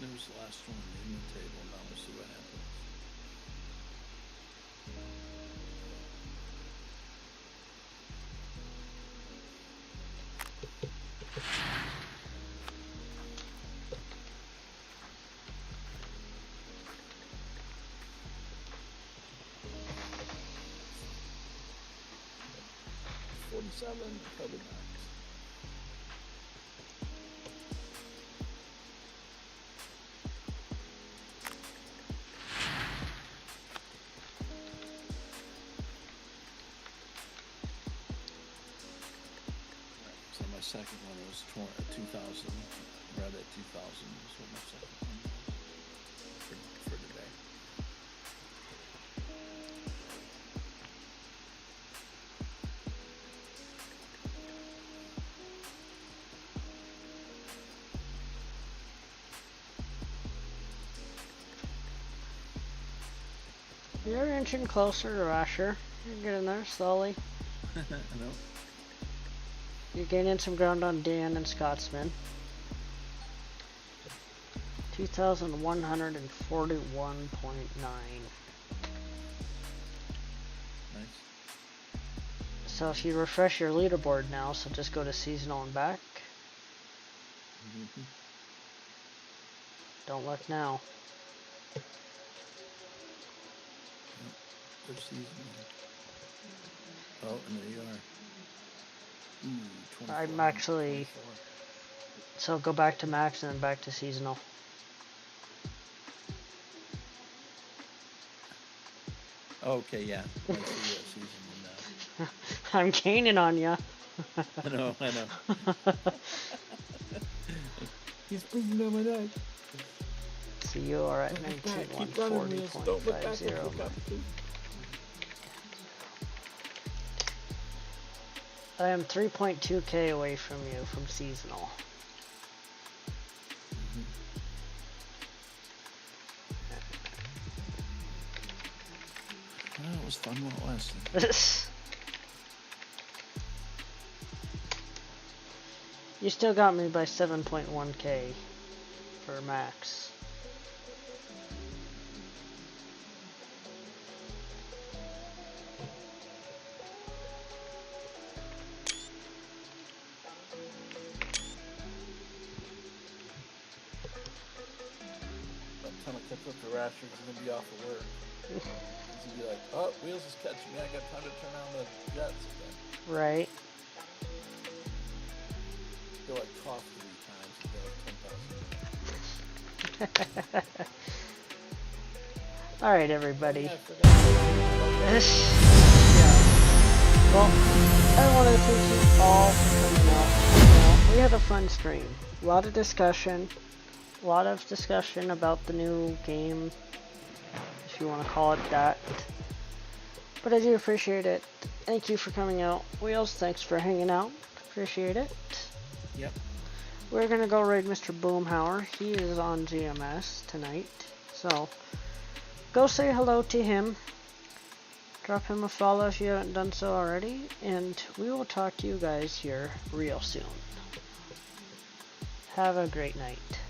The last one in the table. Now we'll see what happens. $47 covered max. Second one was 2,000, right at 2,000 is what my second one was for today. You're inching closer to Rasher. You're getting there slowly. I know. You're gaining some ground on Dan and Scotsman. 2,141.9. Nice. So if you refresh your leaderboard now, so just go to seasonal and back. Mm-hmm. Don't look now. Good season. Oh, and there you are. Ooh, I'm actually... 24. So go back to max and then back to seasonal. Okay, yeah. I see what season now. I'm gaining on ya. I know. He's breathing down my neck. So you are at 19,140.50. I am 3.2k away from you from seasonal. Well, it was fun while it lasted. You still got me by 7.1k for max. Rasher's gonna be off of work. He's gonna be like, oh, Wheels is catching me. I got time to turn on the jets again. Right. He'll like cough 3 times and go like 10,000. Alright, everybody. Yeah. Well, I want to thank you all for coming out. We had a fun stream. A lot of discussion. A lot of discussion about the new game, if you want to call it that. But I do appreciate it. Thank you for coming out. Wheels, thanks for hanging out. Appreciate it. Yep. we're gonna go raid Mr. Boomhauer. He is on GMS tonight, so go say hello to him. Drop him a follow if you haven't done so already, and we will talk to you guys here real soon. Have a great night.